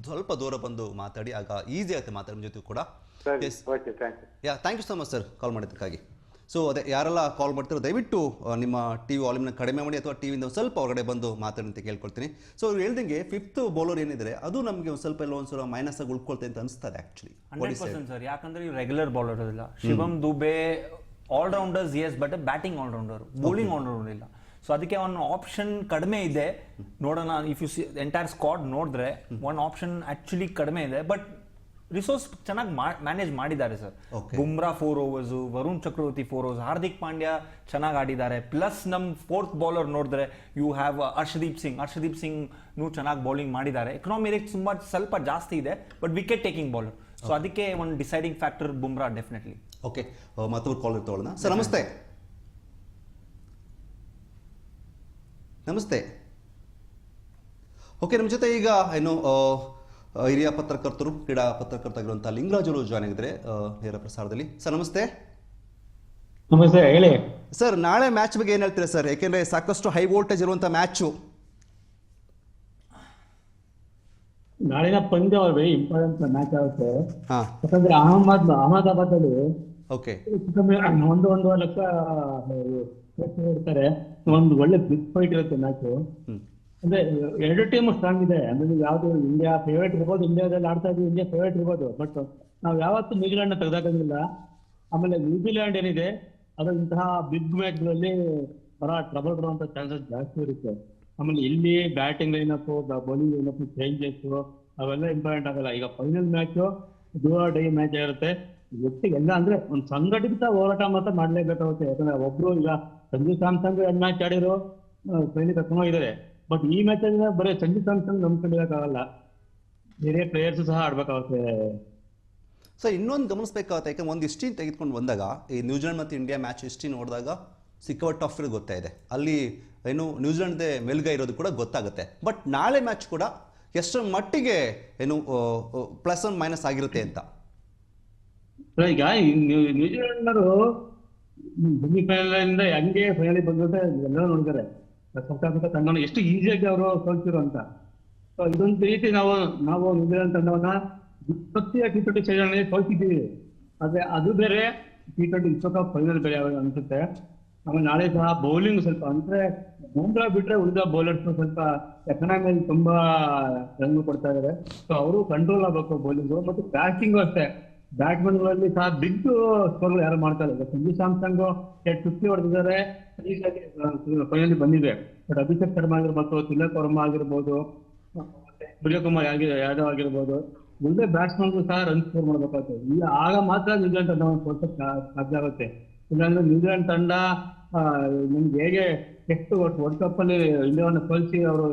ಸ್ವಲ್ಪ ದೂರ ಬಂದು ಮಾತಾಡಿ, ಆಗ ಈಸಿ ಆಗುತ್ತೆ ಮಾತಾಡೋ ಜೊತೆ ಕೂಡ. Yeah, thank you so much sir call ಮಾಡಿದ್ದಕ್ಕಾಗಿ. ಸೊ ಅದೇ ಯಾರೆಲ್ಲ ಕಾಲ್ ಮಾಡ್ತಿರೋ ದಯವಿಟ್ಟು ನಿಮ್ಮ ಟಿ ವಿ ವಾಲ್ಯೂಮ್ನ ಕಡಿಮೆ ಮಾಡಿ ಅಥವಾ ಟಿವಿಯಿಂದ ಸ್ವಲ್ಪ ಹೊರಗಡೆ ಬಂದು ಮಾತಾಡಿ ಅಂತ ಕೇಳ್ಕೊಳ್ತೀನಿ. ಸೊ ಅವ್ರು ಹೇಳ್ದಂಗೆ 5th ಬೌಲರ್ ಏನಿದ್ರೆ ಅದು ನಮಗೆ ಒಂದು ಸ್ವಲ್ಪ ಎಲ್ಲ ಒಂದ್ಸಲ ಮೈನಸ್ ಆಗಿ ಉಳ್ಕೊಳ್ತೆ ಅಂತ ಅನಿಸ್ತದೆ ಆಕ್ಚುಲಿ. 100% ಸರ್, ಯಾಕಂದ್ರೆ ಈ ರೆಗ್ಯುಲರ್ ಬೌಲರ್ ಇರಲ್ಲ. Shivam Dube allrounders yes, but batting allrounder, bowling allrounder ಇಲ್ಲ. ಸೊ ಅದಕ್ಕೆ ಒಂದು ಆಪ್ಷನ್ ಕಡಿಮೆ ಇದೆ. ನೋಡೋಣ, if you see entire squad ನೋಡಿದ್ರೆ ಒಂದು ಆಪ್ಷನ್ ಆಕ್ಚುಲಿ ಕಡಿಮೆ ಇದೆ, ಬಟ್ ರಿಸೋರ್ಸ್ ಚೆನ್ನಾಗಿ ಮ್ಯಾನೇಜ್ ಮಾಡಿದ್ದಾರೆ sir. Bumrah 4 overs, Varun Chakravarthy 4 overs, Hardik Pandya ಚೆನ್ನಾಗಿ ಆಡಿದ್ದಾರೆ. ಪ್ಲಸ್ ನಮ್ಮ 4th ಬೌಲರ್ ನೋಡಿದ್ರೆ ಯು ಹ್ಯಾವ್ ಹರ್ಷದೀಪ್ ಸಿಂಗ್ ಚೆನ್ನಾಗಿ ಬೌಲಿಂಗ್ ಮಾಡಿದ್ದಾರೆ. ಎಕನಾಮಿ ರೇಟ್ ಸ್ವಲ್ಪ ಜಾಸ್ತಿ ಇದೆ, but wicket taking bowler. So ಅದಕ್ಕೆ ಒಂದು deciding factor Bumrah definitely. Okay, ಮತ್ತೊಂದು ಕಾಲ್ ತಗೊಳ್ಳೋಣ. ಸರ್ ನಮಸ್ತೆ. ನಮಸ್ತೆ. ಓಕೆ, ನಮ್ಮ ಜೊತೆ ಈಗ ಏನು ಹಿರಿಯ ಪತ್ರಕರ್ತರು, ಕ್ರೀಡಾ ಪತ್ರಕರ್ತರಾಗಿರುವಂತಹ ಲಿಂಗರಾಜ್ ಅವರು ಜಾಯ್ನ್ ಆಗಿದ್ದಾರೆ ನೇರ ಪ್ರಸಾರದಲ್ಲಿ. ಸರ್ ನಮಸ್ತೆ. ನಮಸ್ತೆ, ಹೇಳಿ ಸರ್. ನಾಳೆ ಮ್ಯಾಚ್ ಬಗ್ಗೆ ಏನ್ ಹೇಳ್ತೀರಾ ಸರ್? ಯಾಕೆಂದ್ರೆ ಸಾಕಷ್ಟು ಹೈ ವೋಲ್ಟೇಜ್ ಇರುವಂತಹ ಮ್ಯಾಚು. ನಾಳಿನ ಪಂದ್ಯ ವೆರಿ ಇಂಪಾರ್ಟೆಂಟ್ ಮ್ಯಾಚ್ ಆಗುತ್ತೆ. ಯಾಕಂದ್ರೆ ಅಹಮದಾಬಾದ್ ಅಲ್ಲಿ ಒಂದೂವರೆ ಲಕ್ಷ ಇರ್ತಾರೆ. ಒಂದು ಒಳ್ಳೆ ಬಿಗ್ ಫೈಟ್ ಇರುತ್ತೆ ಮ್ಯಾಚ್. ಅಂದ್ರೆ ಎರಡು ಟೀಮ್ ಸ್ಟ್ರಾಂಗ್ ಇದೆ. ಅಂದ್ರೆ ಯಾವ್ದು ಇಂಡಿಯಾ ಫೇವರೇಟ್ ಇರ್ಬೋದು, ಇಂಡಿಯಾದಲ್ಲಿ ಆಡ್ತಾ ಇದ್ದೀವಿ, ಇಂಡಿಯಾ ಫೇವರೇಟ್ ಇರ್ಬೋದು, ಬಟ್ ನಾವು ಯಾವತ್ತೂ ನ್ಯೂಜಿಲೆಂಡ್ ನ ತೆಗೆದಾಕಂಗಿಲ್ಲ. ಆಮೇಲೆ ನ್ಯೂಜಿಲೆಂಡ್ ಏನಿದೆ ಅದು ಇಂತಹ ಬಿಗ್ ಮ್ಯಾಚ್ ಗಳಲ್ಲಿ ಟ್ರಬಲ್ ಬರುವಂತ ಚಾನ್ಸಸ್ ಜಾಸ್ತಿ ಇರುತ್ತೆ. ಆಮೇಲೆ ಇಲ್ಲಿ batting lineup, bowling lineup changes ಅವೆಲ್ಲ ಇಂಪಾರ್ಟೆಂಟ್ ಆಗಲ್ಲ. ಈಗ final match do or die match ಆಗಿರುತ್ತೆ. ಒಟ್ಟಿಗೆ ಎಲ್ಲ ಅಂದ್ರೆ ಒಂದು ಸಂಘಟಿತ ಹೋರಾಟ ಮಾತ್ರ ಮಾಡ್ಲೇಬೇಕಾಗುತ್ತೆ. ಯಾಕಂದ್ರೆ ಒಬ್ರು ಈಗ ಸಂಜು ಸ್ಯಾಮ್ಸನ್ 2 ಮ್ಯಾಚ್ ಆಡಿರೋ ಫೈನಲ್ ಕರ್ಕೊಂಡು ಹೋಗಿದ್ದಾರೆ. ಬಟ್ ಈ ಮ್ಯಾಚ್ ಅಲ್ಲಿ ಬರೀ ಸಂಜು ಸ್ಯಾಮ್ಸನ್ ನಂಬ್ಕೊಂಡಿರಕ್ಕಾಗಲ್ಲ, ಬೇರೆ ಪ್ಲೇಯರ್ಸ್ ಸಹ ಆಡ್ಬೇಕಾಗುತ್ತೆ. ಸರ್ ಇನ್ನೊಂದು ಗಮನಿಸಬೇಕಾಗುತ್ತೆ, ಯಾಕಂದ್ರೆ ಒಂದು ಹಿಸ್ಟ್ರಿ ತೆಗೆದುಕೊಂಡು ಬಂದಾಗ ಈ ನ್ಯೂಜಿಲೆಂಡ್ ಮತ್ತು ಇಂಡಿಯಾ ಮ್ಯಾಚ್ ಹಿಸ್ಟ್ರಿ ನೋಡಿದಾಗ ಸಿಕ್ಕಾಪಟ್ಟೆ ಟಫ್ ಇರೋದು ಗೊತ್ತಾಯಿದೆ. ಅಲ್ಲಿ ಏನು ನ್ಯೂಜಿಲೆಂಡ್ದೇ ಮೇಲ್ಗೈ ಇರೋದು ಕೂಡ ಗೊತ್ತಾಗುತ್ತೆ. ಬಟ್ ನಾಳೆ ಮ್ಯಾಚ್ ಕೂಡ ಎಷ್ಟರ ಮಟ್ಟಿಗೆ ಏನು ಪ್ಲಸ್ ಅಂಡ್ ಮೈನಸ್ ಆಗಿರುತ್ತೆ ಅಂತ. ಈಗ ನ್ಯೂಜಿಲೆಂಡ್ನವರು ಸೆಮಿಫೈನಲ್ ಇಂದ ಹಂಗೆ ಫೈನಲ್ ಬಂದ್ರೆ ಎಲ್ಲ ನೋಡಿದ್ದಾರೆ. ಸೌತ್ ಆಫ್ರಿಕಾ ತಂಡವನ್ನು ಎಷ್ಟು ಈಸಿಯಾಗಿ ಅವರು ಸೋಲ್ತಿರು ಅಂತ. ಸೊ ಇದೊಂದು ರೀತಿ ನಾವು ನ್ಯೂಜಿಲೆಂಡ್ ತಂಡವನ್ನ 20 T20 ಸೀಸನ್ನಲ್ಲಿ ಸೋಲ್ತಿದ್ದೀವಿ. ಆದ್ರೆ ಅದು ಬೇರೆ, T20 ವಿಶ್ವಕಪ್ ಫೈನಲ್ ಬೇರೆ ಅನ್ಸುತ್ತೆ. ಆಮೇಲೆ ನಾಳೆ ಸಹ ಬೌಲಿಂಗ್ ಸ್ವಲ್ಪ ಅಂದ್ರೆ ಬುಮ್ರಾ ಬಿಟ್ರೆ ಉಳಿದ ಬೌಲರ್ಸ್ ಸ್ವಲ್ಪ ಎಕನಾಮಿಯಲ್ಲಿ ತುಂಬಾ ರನ್ ಕೊಡ್ತಾ ಇದ್ದಾರೆ. ಸೊ ಅವರು ಕಂಟ್ರೋಲ್ ಆಗಬೇಕು ಬೌಲಿಂಗ್. ಮತ್ತು ಬ್ಯಾಟಿಂಗು ಅಷ್ಟೇ, ಬ್ಯಾಟ್ಮನ್ಗಳಲ್ಲಿ ಸಹ ಬಿಗ್ ಸ್ಕೋರ್ ಯಾರು ಮಾಡ್ತಾ ಇಲ್ಲ. ಸಂಜು ಸ್ಯಾಮ್ಸನ್ 50 ಹೊಡೆದಿದ್ದಾರೆ, ಫೈನಲ್ ಬಂದಿದೆ. ಬಟ್ ಅಭಿಷೇಕ್ ಶರ್ಮಾ ಆಗಿರ್ಬೋದು, ತಿಲಕ್ ವರ್ಮಾ ಆಗಿರ್ಬೋದು, ಸೂರ್ಯಕುಮಾರ್ ಯಾದವ್ ಆಗಿರ್ಬೋದು, ಒಳ್ಳೆ ಬ್ಯಾಟ್ಸ್ಮನ್ಗೂ ಸಹ ರನ್ ಸ್ಕೋರ್ ಮಾಡ್ಬೇಕಾಗುತ್ತೆ. ಇಲ್ಲ ಆಗ ಮಾತ್ರ ನ್ಯೂಜಿಲೆಂಡ್ ತಂಡ ಸೋಲ್ಸಕ್ಕೆ ಸಾಧ್ಯ ಆಗುತ್ತೆ. ಇಲ್ಲಾಂದ್ರೆ ನ್ಯೂಜಿಲೆಂಡ್ ತಂಡ ನಿಮ್ಗೆ ಹೇಗೆ ಟೆಸ್ಟ್ ವರ್ಲ್ಡ್ ಕಪ್ ಅಲ್ಲಿ ಇಂಡಿಯಾವನ್ನು ಸೋಲಿಸಿ ಅವರು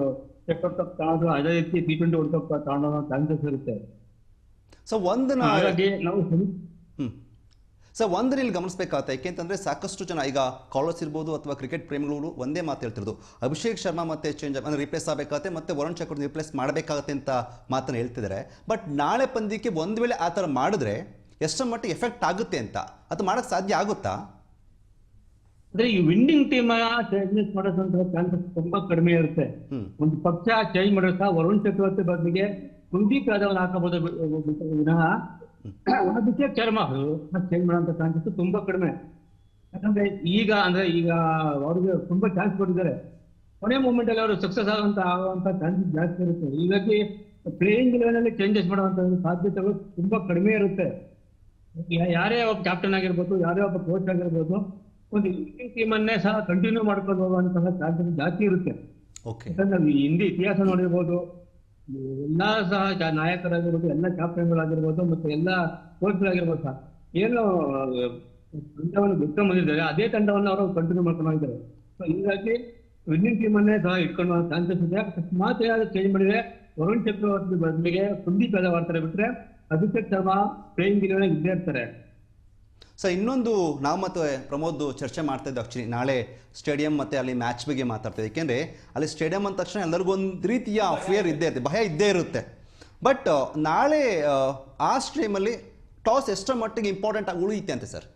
ಟೆಸ್ಟ್ ವರ್ಲ್ಡ್ ಕಪ್ ತಗೊಳ್ಳೋದು, ಅದೇ ರೀತಿ T20 ವರ್ಲ್ಡ್ ಕಪ್ ತಗೊಳ್ಳೋ ಚಾನ್ಸಸ್ ಇರುತ್ತೆ. ಸೊ ಒಂದನ್ನ ಇಲ್ಲಿ ಗಮನಿಸಬೇಕಾಗುತ್ತೆ. ಯಾಕೆಂತಂದ್ರೆ ಸಾಕಷ್ಟು ಜನ ಈಗ ಕಾಲರ್ಸ್ ಇರ್ಬೋದು ಅಥವಾ ಕ್ರಿಕೆಟ್ ಪ್ರೇಮಿಗಳು ಒಂದೇ ಮಾತು ಹೇಳ್ತಿರೋದು, ಅಭಿಷೇಕ್ ಶರ್ಮಾ ಮತ್ತೆ ಚೇಂಜ್ ಅಂದ್ರೆ ರಿಪ್ಲೇಸ್ ಆಗಬೇಕಾಗತ್ತೆ, ಮತ್ತೆ ವರುಣ್ ಚಕ್ರವರ್ತಿ ರಿಪ್ಲೇಸ್ ಮಾಡಬೇಕಾಗತ್ತೆ ಅಂತ ಮಾತನ್ನ ಹೇಳ್ತಿದ್ದಾರೆ. ಬಟ್ ನಾಳೆ ಪಂದ್ಯಕ್ಕೆ ಒಂದ್ ವೇಳೆ ಆ ಥರ ಮಾಡಿದ್ರೆ ಎಷ್ಟರ ಮಟ್ಟಿಗೆ ಎಫೆಕ್ಟ್ ಆಗುತ್ತೆ ಅಂತ, ಅದು ಮಾಡಕ್ ಸಾಧ್ಯ ಆಗುತ್ತಾ? ಅಂದ್ರೆ ಈ ವಿನ್ನಿಂಗ್ ಟೀಮ್ ಚೇಂಜಸ್ ಮಾಡೋದಂತ ಚಾನ್ಸಸ್ ತುಂಬಾ ಕಡಿಮೆ ಇರುತ್ತೆ. ಒಂದು ಪಕ್ಷ ಚೇಂಜ್ ಮಾಡಿದ್ರೆ ಸಹ ವರುಣ್ ಚಕ್ರವರ್ತಿ ಬದಲಿಗೆ ಕುಲ್ದೀಪ್ ಯಾದವ್ ಹಾಕಬಹುದು ವಿನಃ ಅಭಿಷೇಕ್ ಶರ್ಮಾ ಚೇಂಜ್ ಮಾಡೋಂಥ ಚಾನ್ಸಸ್ ತುಂಬಾ ಕಡಿಮೆ. ಯಾಕಂದ್ರೆ ಈಗ ಅವ್ರಿಗೆ ತುಂಬಾ ಚಾನ್ಸ್ ಕೊಟ್ಟಿದ್ದಾರೆ. ಕೊನೆ ಮೂಮೆಂಟ್ ಅಲ್ಲಿ ಅವರು ಸಕ್ಸಸ್ ಆಗುವಂತ ಚಾನ್ಸಸ್ ಜಾಸ್ತಿ ಇರುತ್ತೆ. ಹೀಗಾಗಿ ಪ್ಲೇಯಿಂಗ್ ಲೆವೆಲ್ ಚೇಂಜಸ್ ಮಾಡುವಂತ ಸಾಧ್ಯತೆಗಳು ತುಂಬಾ ಕಡಿಮೆ ಇರುತ್ತೆ. ಯಾರೇ ಒಬ್ಬ ಕ್ಯಾಪ್ಟನ್ ಆಗಿರ್ಬೋದು, ಯಾರೇ ಒಬ್ಬ ಕೋಚ್ ಆಗಿರ್ಬೋದು, ಒಂದು ವಿನ್ನಿಂಗ್ ಟೀಮ್ ಅನ್ನೇ ಸಹ ಕಂಟಿನ್ಯೂ ಮಾಡ್ಕೊಂಡು ಹೋಗುವಂತಹ ಚಾನ್ಸಸ್ ಜಾಸ್ತಿ ಇರುತ್ತೆ. ಯಾಕಂದ್ರೆ ಹಿಂದಿ ಇತಿಹಾಸ ನೋಡಿರ್ಬೋದು, ಎಲ್ಲಾ ಸಹ ನಾಯಕರಾಗಿರ್ಬೋದು, ಎಲ್ಲ ಕ್ಯಾಪ್ಟನ್ಗಳಾಗಿರ್ಬೋದು, ಮತ್ತೆ ಎಲ್ಲ ಕೋಚ್ಗಳಾಗಿರ್ಬೋದು ಸಹ ಏನು ತಂಡವನ್ನು ಬಿಟ್ಕೊಂಡು ಬಂದಿದ್ದಾರೆ, ಅದೇ ತಂಡವನ್ನು ಅವರು ಕಂಟಿನ್ಯೂ ಮಾಡ್ಕೊಂಡು ಹೋಗಿದ್ದಾರೆ. ಸೊ ಹೀಗಾಗಿ ವಿನ್ನಿಂಗ್ ಟೀಮ್ ಅನ್ನೇ ಸಹ ಇಟ್ಕೊಂಡು ಚಾನ್ಸಸ್ ಇದೆ. ಅಕಸ್ಮಾತ್ ಏನಾದ್ರು ಚೇಂಜ್ ಮಾಡಿದ್ರೆ ವರುಣ್ ಚಕ್ರವರ್ತಿ ಬದಲಿಗೆ ಕುಲ್ದೀಪ್ ಯಾದವ್ ಆಡ್ತಾರೆ, ಬಿಟ್ರೆ ಅಭಿಷೇಕ್ ಶರ್ಮಾ ಪ್ಲೇಯಿಂಗ್ ಇಲೆವೆನ್ ಇದ್ದೇ ಇರ್ತಾರೆ. ಸರ್ ಇನ್ನೊಂದು ನಾವು ಮತ್ತು ಪ್ರಮೋದ್ ಚರ್ಚೆ ಮಾಡ್ತಾ ಇದ್ದೆ ಆಕ್ಚುಲಿ ನಾಳೆ ಸ್ಟೇಡಿಯಂ ಮತ್ತು ಅಲ್ಲಿ ಮ್ಯಾಚ್ ಬಗ್ಗೆ ಮಾತಾಡ್ತಾ ಇದ್ದೆ. ಏಕೆಂದರೆ ಅಲ್ಲಿ ಸ್ಟೇಡಿಯಂ ಅಂದ ತಕ್ಷಣ ಎಲ್ಲರಿಗೂ ಒಂದು ರೀತಿಯ ಫಿಯರ್ ಇದ್ದೇ ಇರುತ್ತೆ, ಭಯ ಇದ್ದೇ ಇರುತ್ತೆ. ಬಟ್ ನಾಳೆ ಆ ಸ್ಟೇಡಿಯಮಲ್ಲಿ ಟಾಸ್ ಎಷ್ಟರ ಮಟ್ಟಿಗೆ ಇಂಪಾರ್ಟೆಂಟ್ ಆಗಿ ಉಳಿಯುತ್ತೆ ಅಂತೆ ಸರ್?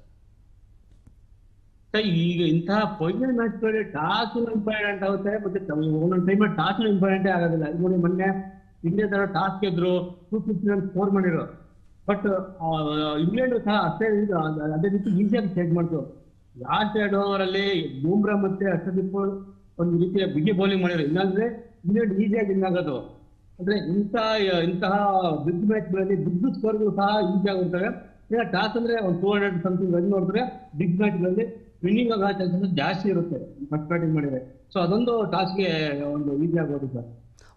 ಈಗ ಇಂತಹ ಫೈನಲ್ ಮ್ಯಾಚ್ಗಳಲ್ಲಿ ಟಾಸ್ ಇಂಪಾರ್ಟೆಂಟ್ ಆಗುತ್ತೆ, ಮತ್ತೆ ಒಂದೊಂದು ಟೈಮ್ ಟಾಸ್ ಇಂಪಾರ್ಟೆಂಟೇ ಆಗೋದಿಲ್ಲ. ನೋಡಿ ಮೊನ್ನೆ ಇಂಡಿಯಾ ತರ ಟಾಸ್ ಗೆದ್ರು 250 ರನ್ ಸ್ಕೋರ್ ಮಾಡಿದ್ರು. ಬಟ್ ಇಂಗ್ಲೆಂಡ್ ಸಹ ಅಷ್ಟೇ ಅದೇ ರೀತಿ ಈಸಿಯಾಗಿ ಚೇಂಜ್ ಮಾಡ್ತು. ಲಾಸ್ಟ್ 2 ಓವರ್ ಅಲ್ಲಿ ಬೂಮ್ರಾ ಮತ್ತೆ ಹರ್ಷದೀಪ್ ಒಂದು ರೀತಿಯ ಬಿಗಿ ಬೌಲಿಂಗ್ ಮಾಡಿದ್ರು. ಇಲ್ಲಾಂದ್ರೆ ಇಂಗ್ಲೆಂಡ್ ಈಸಿಯಾಗಿ ವಿನ್ ಆಗೋದು. ಅಂದ್ರೆ ಇಂತಹ ಬಿಗ್ ಮ್ಯಾಚ್ ಗಳಲ್ಲಿ ಬಿಗ್ ಸ್ಕೋರ್ಗಳು ಸಹ ಈಸಿ ಆಗಿರ್ತವೆ. ಈಗ ಟಾಸ್ ಅಂದ್ರೆ ಒಂದು 200 ಸಮಥಿಂಗ್ ರನ್ ನೋಡಿದ್ರೆ ಬಿಗ್ ಮ್ಯಾಚ್ ಗಳಲ್ಲಿ ವಿನ್ನಿಂಗ್ ಆಗೋ ಚಾನ್ಸಸ್ ಜಾಸ್ತಿ ಇರುತ್ತೆ ಫಸ್ಟ್ ಬ್ಯಾಟಿಂಗ್ ಮಾಡಿದ್ರೆ. ಸೊ ಅದೊಂದು ಟಾಸ್ಗೆ ಒಂದು ಈಸಿ ಆಗೋದು ಸರ್.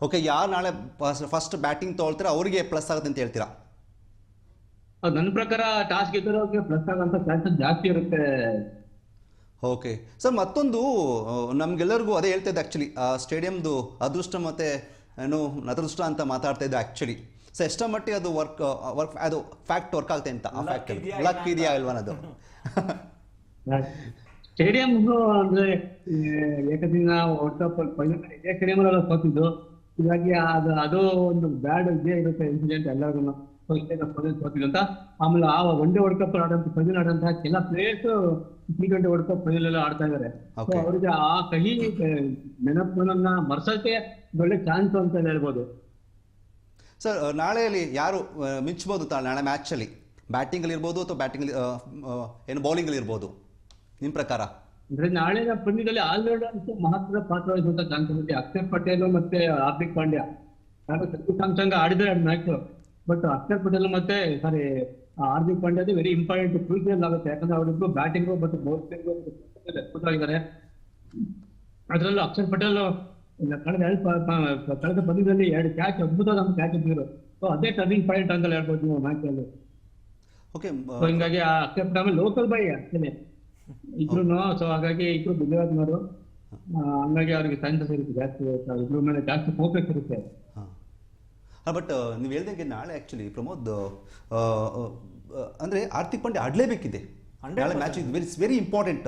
ಓಕೆ, ಯಾರು ನಾಳೆ ಫಸ್ಟ್ ಬ್ಯಾಟಿಂಗ್ ತಗೊಳ್ತೀರಾ ಅವರಿಗೆ ಪ್ಲಸ್ ಆಗುತ್ತೆ ಅಂತ ಹೇಳ್ತೀರಾ? ನನ್ನ ಪ್ರಕಾರ ಟಾಸ್ ಗೆದ್ದೋರಿಗೆ ಪ್ಲಸ್ ಆಗೋಂಥ ಚಾನ್ಸಸ್ ಜಾಸ್ತಿ ಇರುತ್ತೆ. ಓಕೆ ಸರ್, ಮತ್ತೊಂದು ನಮ್ಗೆಲ್ಲರಿಗೂ ಅದೇ ಹೇಳ್ತಾ ಇದ್ದೆ ಆ್ಯಕ್ಚುಲಿ, ಸ್ಟೇಡಿಯಮ್ದು ಅದೃಷ್ಟ ಮತ್ತು ಏನು ಅದೃಷ್ಟ ಅಂತ ಮಾತಾಡ್ತಾ ಇದ್ದೆ ಆ್ಯಕ್ಚುಲಿ. ಸೊ ಎಷ್ಟ ಮಟ್ಟಿಗೆ ಅದು ವರ್ಕ್ ಅದು ಫ್ಯಾಕ್ಟ್ ವರ್ಕ್ ಆಗುತ್ತೆ ಅಂತ, ಆ ಫ್ಯಾಕ್ಟ್ ಲಕ್ ಇದೆಯಾ ಇಲ್ವಾ ಅನ್ನೋದು. ಸ್ಟೇಡಿಯಂ ಅಂದ್ರೆ ಏಕದಿನ ವರ್ಲ್ಡ್ ಕಪ್ ಇದೇ ಸ್ಟೇಡಿಯಂ ಅಲ್ಲಿ ಸೋತಿದ್ದು. ಹೀಗಾಗಿ ಅದು ಒಂದು ಬ್ಯಾಡ್ ಇದೇ ಇರುತ್ತೆ ಇನ್ಸಿಡೆಂಟ್ ಎಲ್ಲರಿಗೂ ಸೋತಿದ್ದು ಅಂತ. ಆಮೇಲೆ ಆ ಒನ್ ಡೇ ವರ್ಲ್ಡ್ ಕಪ್ ಆಡಂತ ಫೈನಲ್ ಆಡಂತಹ ಕೆಲ players T20 world cup final ಎಲ್ಲ ಆಡ್ತಾ ಇದಾರೆ. ಅವ್ರಿಗೆ ಆ ಕಹಿ ನೆನಪುಗಳನ್ನ ಮರ್ಸಕ್ಕೆ ಒಳ್ಳೆ ಚಾನ್ಸ್ ಅಂತ ಹೇಳ್ಬೋದು. ಸರ್, ನಾಳೆಯಲ್ಲಿ ಯಾರು ಮಿಂಚ್ಬೋದು ನಾಳೆ ಮ್ಯಾಚಲ್ಲಿ? ಬ್ಯಾಟಿಂಗಲ್ಲಿ ಇರ್ಬೋದು ಅಥವಾ ಬ್ಯಾಟಿಂಗ್ ಏನು ಬೌಲಿಂಗಲ್ಲಿ ಇರ್ಬೋದು ನಿಮ್ಮ ಪ್ರಕಾರ? ಅಂದ್ರೆ ನಾಳೆ ಪಂದ್ಯದಲ್ಲಿ ಆಲ್ರೌಂಡರ್ಸ್ ಮಹತ್ವದ ಪಾತ್ರ ವಹಿಸುವಂತ ಚಾನ್ಸ್ ಇದೆ. ಅಕ್ಷರ್ ಪಟೇಲ್ ಮತ್ತೆ ಹಾರ್ದಿಕ್ ಪಾಂಡ್ಯ ಸಂಜು ಸ್ಯಾಮ್ಸನ್ ಆಡಿದ್ರೆ ಮ್ಯಾಚ್. ಬಟ್ ಅಕ್ಷರ್ ಪಟೇಲ್ ಮತ್ತೆ Hardik Pandya very important crucial ಆಗುತ್ತೆ. ಯಾಕಂದ್ರೆ ಅವರಿಬ್ರು ಬ್ಯಾಟಿಂಗ್ ಮತ್ತು ಬೌಲಿಂಗ್ ಅದ್ಭುತವಾಗಿದ್ದಾರೆ. ಅದರಲ್ಲೂ ಅಕ್ಷರ್ ಪಟೇಲ್ ಕಳೆದ ಪಂದ್ಯದಲ್ಲಿ 2 ಕ್ಯಾಚ್ ಅದ್ಭುತವಾದ ಕ್ಯಾಚ್ ಇದ್ದರು. ಸೊ ಅದೇ ಟರ್ನಿಂಗ್ ಪಾಯಿಂಟ್ ಅಂತ ಹೇಳ್ಬೋದು ನೀವು ಮ್ಯಾಚ್ ಅಲ್ಲಿ. ಓಕೆ, ಹಿಂಗಾಗಿ ಆ ಅಕ್ಷರ್ ಪಟೇಲ್ ಲೋಕಲ್ ಬೈ ಆಗ್ತೇನೆ ಇಬ್ರು. ಸೊ ಹಾಗಾಗಿ ಇಬ್ರು ಗುಜರಾತ್ನವರು, ಹಂಗಾಗಿ ಅವ್ರಿಗೆ ಚಾನ್ಸಸ್ ಇರುತ್ತೆ ಜಾಸ್ತಿ, ಇಬ್ರು ಮೇಲೆ ಜಾಸ್ತಿ ಫೋಕಸ್ ಇರುತ್ತೆ. ಬಟ್ ನೀವು ಹೇಳ್ದಂಗೆ ನಾಳೆ ಆ್ಯಕ್ಚುಲಿ ಪ್ರಮೋದ್ ಅಂದರೆ ಹಾರ್ದಿಕ್ ಪಾಂಡ್ಯ ಆಡಲೇಬೇಕಿದೆ ನಾಳೆ ಮ್ಯಾಚ್. ಇಟ್ಸ್ ವೆರಿ ಇಂಪಾರ್ಟೆಂಟ್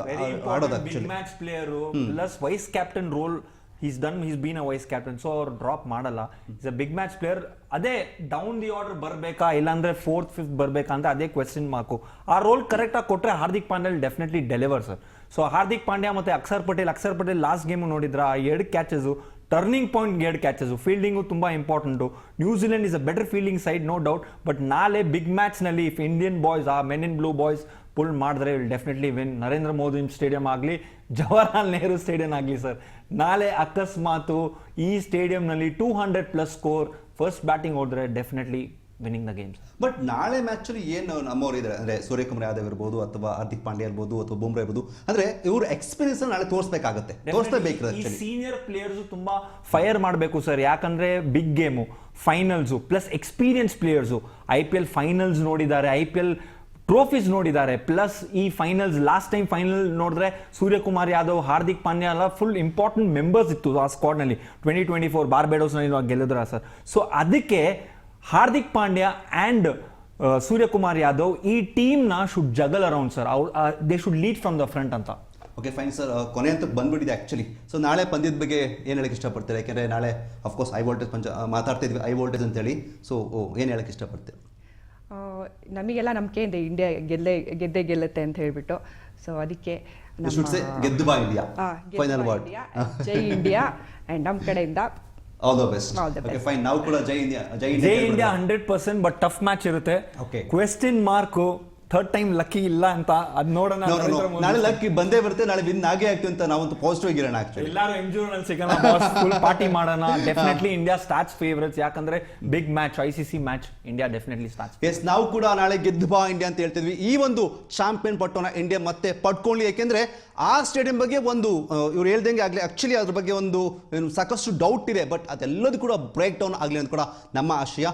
ಆಡೋದು actually. Match player plus vice captain role he's been a vice captain, so ಅವ್ರು ಡ್ರಾಪ್ ಮಾಡಲ್ಲ. Is a big match player. ಅದೇ ಡೌನ್ ದಿ ಆರ್ಡರ್ ಬರಬೇಕಾ ಇಲ್ಲಾಂದ್ರೆ 4th 5th ಬರಬೇಕಾ ಅಂತ ಅದೇ ಕ್ವೆಶ್ಚನ್ ಮಾರ್ಕು. ಆ ರೋಲ್ ಕರೆಕ್ಟಾಗಿ ಕೊಟ್ಟರೆ Hardik Pandya definitely deliver sir. So Hardik Pandya ಮತ್ತು ಅಕ್ಷರ್ ಪಟೇಲ್ ಲಾಸ್ಟ್ ಗೇಮ್ ನೋಡಿದ್ರೆ ಆ 2 catches turning point 2 catches. Fielding ತುಂಬ important. New Zealand is a better fielding side, no doubt. But ನಾಳೆ ಬಿಗ್ ಮ್ಯಾಚ್ನಲ್ಲಿ ಇಫ್ ಇಂಡಿಯನ್ ಬಾಯ್ಸ್ ಆ men in blue boys pull ಮಾಡಿದ್ರೆ will definitely win. Narendra Modi stadium ಆಗಲಿ, ಜವಾಹರ್ಲಾಲ್ ನೆಹರು ಸ್ಟೇಡಿಯಂ ಆಗಲಿ ಸರ್, ನಾಳೆ ಅಕಸ್ಮಾತು ಈ ಸ್ಟೇಡಿಯಂನಲ್ಲಿ 200+ ಸ್ಕೋರ್ ಫಸ್ಟ್ ಬ್ಯಾಟಿಂಗ್ ಹೋದ್ರೆ definitely winning the games. But ನಾಳೆ ಮ್ಯಾಚಲ್ಲಿ ಏನು ನಮ್ಮವ್ರು ಇದ್ದಾರೆ ಅಂದರೆ ಸೂರ್ಯಕುಮಾರ್ ಯಾದವ್ ಇರ್ಬೋದು ಅಥವಾ ಹಾರ್ದಿಕ್ ಪಾಂಡ್ಯ ಇರ್ಬೋದು ಅಥವಾ ಬುಮ್ರಾ ಇರ್ಬೋದು, ಅಂದರೆ ಇವರು ಎಕ್ಸ್ಪೀರಿಯನ್ಸ್ ನಾಳೆ ತೋರಿಸಬೇಕಾಗುತ್ತೆ, ತೋರಿಸಬೇಕು. ಸೀನಿಯರ್ ಪ್ಲೇಯರ್ಸು ತುಂಬ ಫೈರ್ ಮಾಡಬೇಕು ಸರ್. ಯಾಕಂದ್ರೆ big game, finals plus experience players. IPL finals ನೋಡಿದ್ದಾರೆ, IPL ಟ್ರೋಫೀಸ್ ನೋಡಿದ್ದಾರೆ, ಪ್ಲಸ್ ಈ ಫೈನಲ್ಸ್ ಲಾಸ್ಟ್ ಟೈಮ್ ಫೈನಲ್ ನೋಡಿದ್ರೆ ಸೂರ್ಯಕುಮಾರ್ ಯಾದವ್, ಹಾರ್ದಿಕ್ ಪಾಂಡ್ಯ ಎಲ್ಲ ಫುಲ್ ಇಂಪಾರ್ಟೆಂಟ್ ಮೆಂಬರ್ಸ್ ಇತ್ತು ಆ ಸ್ಕ್ವಾಡ್ನಲ್ಲಿ. 2024 ಬಾರ್ಬೆಡೋಸ್ನಲ್ಲಿ ಗೆಲ್ಲಿದ್ರ ಸರ್. ಸೊ ಅದಕ್ಕೆ ಹಾರ್ದಿಕ್ ಪಾಂಡ್ಯ ಆ್ಯಂಡ್ ಸೂರ್ಯಕುಮಾರ್ ಯಾದವ್ ಈ ಟೀಮ್ನ should juggle around sir. They should lead from the front ಅಂತ. ಓಕೆ ಫೈನ್ ಸರ್, ಕೊನೆ ಅಂತ ಬಂದ್ಬಿಟ್ಟಿದೆ ಆ್ಯಕ್ಚುಲಿ. ಸೊ ನಾಳೆ ಪಂದ್ಯದ ಬಗ್ಗೆ ಏನು ಹೇಳಕ್ಕೆ ಇಷ್ಟಪಡ್ತೀರಾ? ಯಾಕೆಂದರೆ ನಾಳೆ ಅಫ್ಕೋರ್ಸ್ ಹೈ ವೋಲ್ಟೇಜ್ ಮಾತಾಡ್ತಿದ್ವಿ, ಹೈ ವೋಲ್ಟೇಜ್ ಅಂತೇಳಿ. ಸೊ ಏನು ಹೇಳಕ್ಕೆ ಇಷ್ಟಪಡ್ತೀರಾ? ನಮಗೆಲ್ಲ ನಂಬಿಕೆ ಇದೆ ಇಂಡಿಯಾ ಗೆದ್ದೇ ಅಂತ ಹೇಳ್ಬಿಟ್ಟು. ಸೊ ಅದಕ್ಕೆ ಗೆದ್ದು ಬಾ India, final word, Jai India. And ನಮ್ಮ ಕಡೆಯಿಂದ all the best. Okay fine, ನಾವು ಕೂಡ ಜೈ ಇಂಡಿಯಾ 100%. ಬಟ್ ಟಫ್ ಮ್ಯಾಚ್ ಇರುತ್ತೆ. Question mark third time lucky ಇಲ್ಲ ಅಂತ ಅದು ನೋಡೋಣ. ನಾಳೆ ಲಕ್ಕಿ ಬಂದೇ ಬರುತ್ತೆ, ನಾಳೆ ವಿನ್ ಆಗೇ ಆಗ್ತೀವಿ ಅಂತ ನಾವಂತೂ ಪಾಸಿಟಿವ್ ಆಗಿರೋಣ. ಆಕ್ಚುಲಿ ಎಲ್ಲರೂ ಎಂಜೂರ್ನಲ್ಲಿ ಸಿಗೋಣ, ಫುಲ್ ಪಾರ್ಟಿ ಮಾಡೋಣ. Definitely India starts favourites. ಯಾಕಂದ್ರೆ big match, ICC match, India definitely starts. Yes, ನಾವು ಕೂಡ ನಾಳೆ ಗೆದ್ದು ಬಾ ಇಂಡಿಯಾ ಅಂತ ಹೇಳ್ತಿದ್ವಿ. ಈ ಒಂದು ಚಾಂಪಿಯನ್ ಪಟ್ಟೋನ ಇಂಡಿಯಾ ಮತ್ತೆ ಪಡ್ಕೊಳ್ಳಿ. ಯಾಕೆಂದ್ರೆ ಆ ಸ್ಟೇಡಿಯಂ ಬಗ್ಗೆ ಒಂದು ಇವ್ರು ಹೇಳ್ದಂಗೆ ಆಗಲಿ, ಆಕ್ಚುಲಿ ಅದ್ರ ಬಗ್ಗೆ ಒಂದು ಸಾಕಷ್ಟು ಡೌಟ್ ಇದೆ. ಬಟ್ ಅದೆಲ್ಲದೂ ಕೂಡ ಬ್ರೇಕ್ ಡೌನ್ ಆಗಲಿ ಅಂತ ಕೂಡ ನಮ್ಮ ಆಶಯ.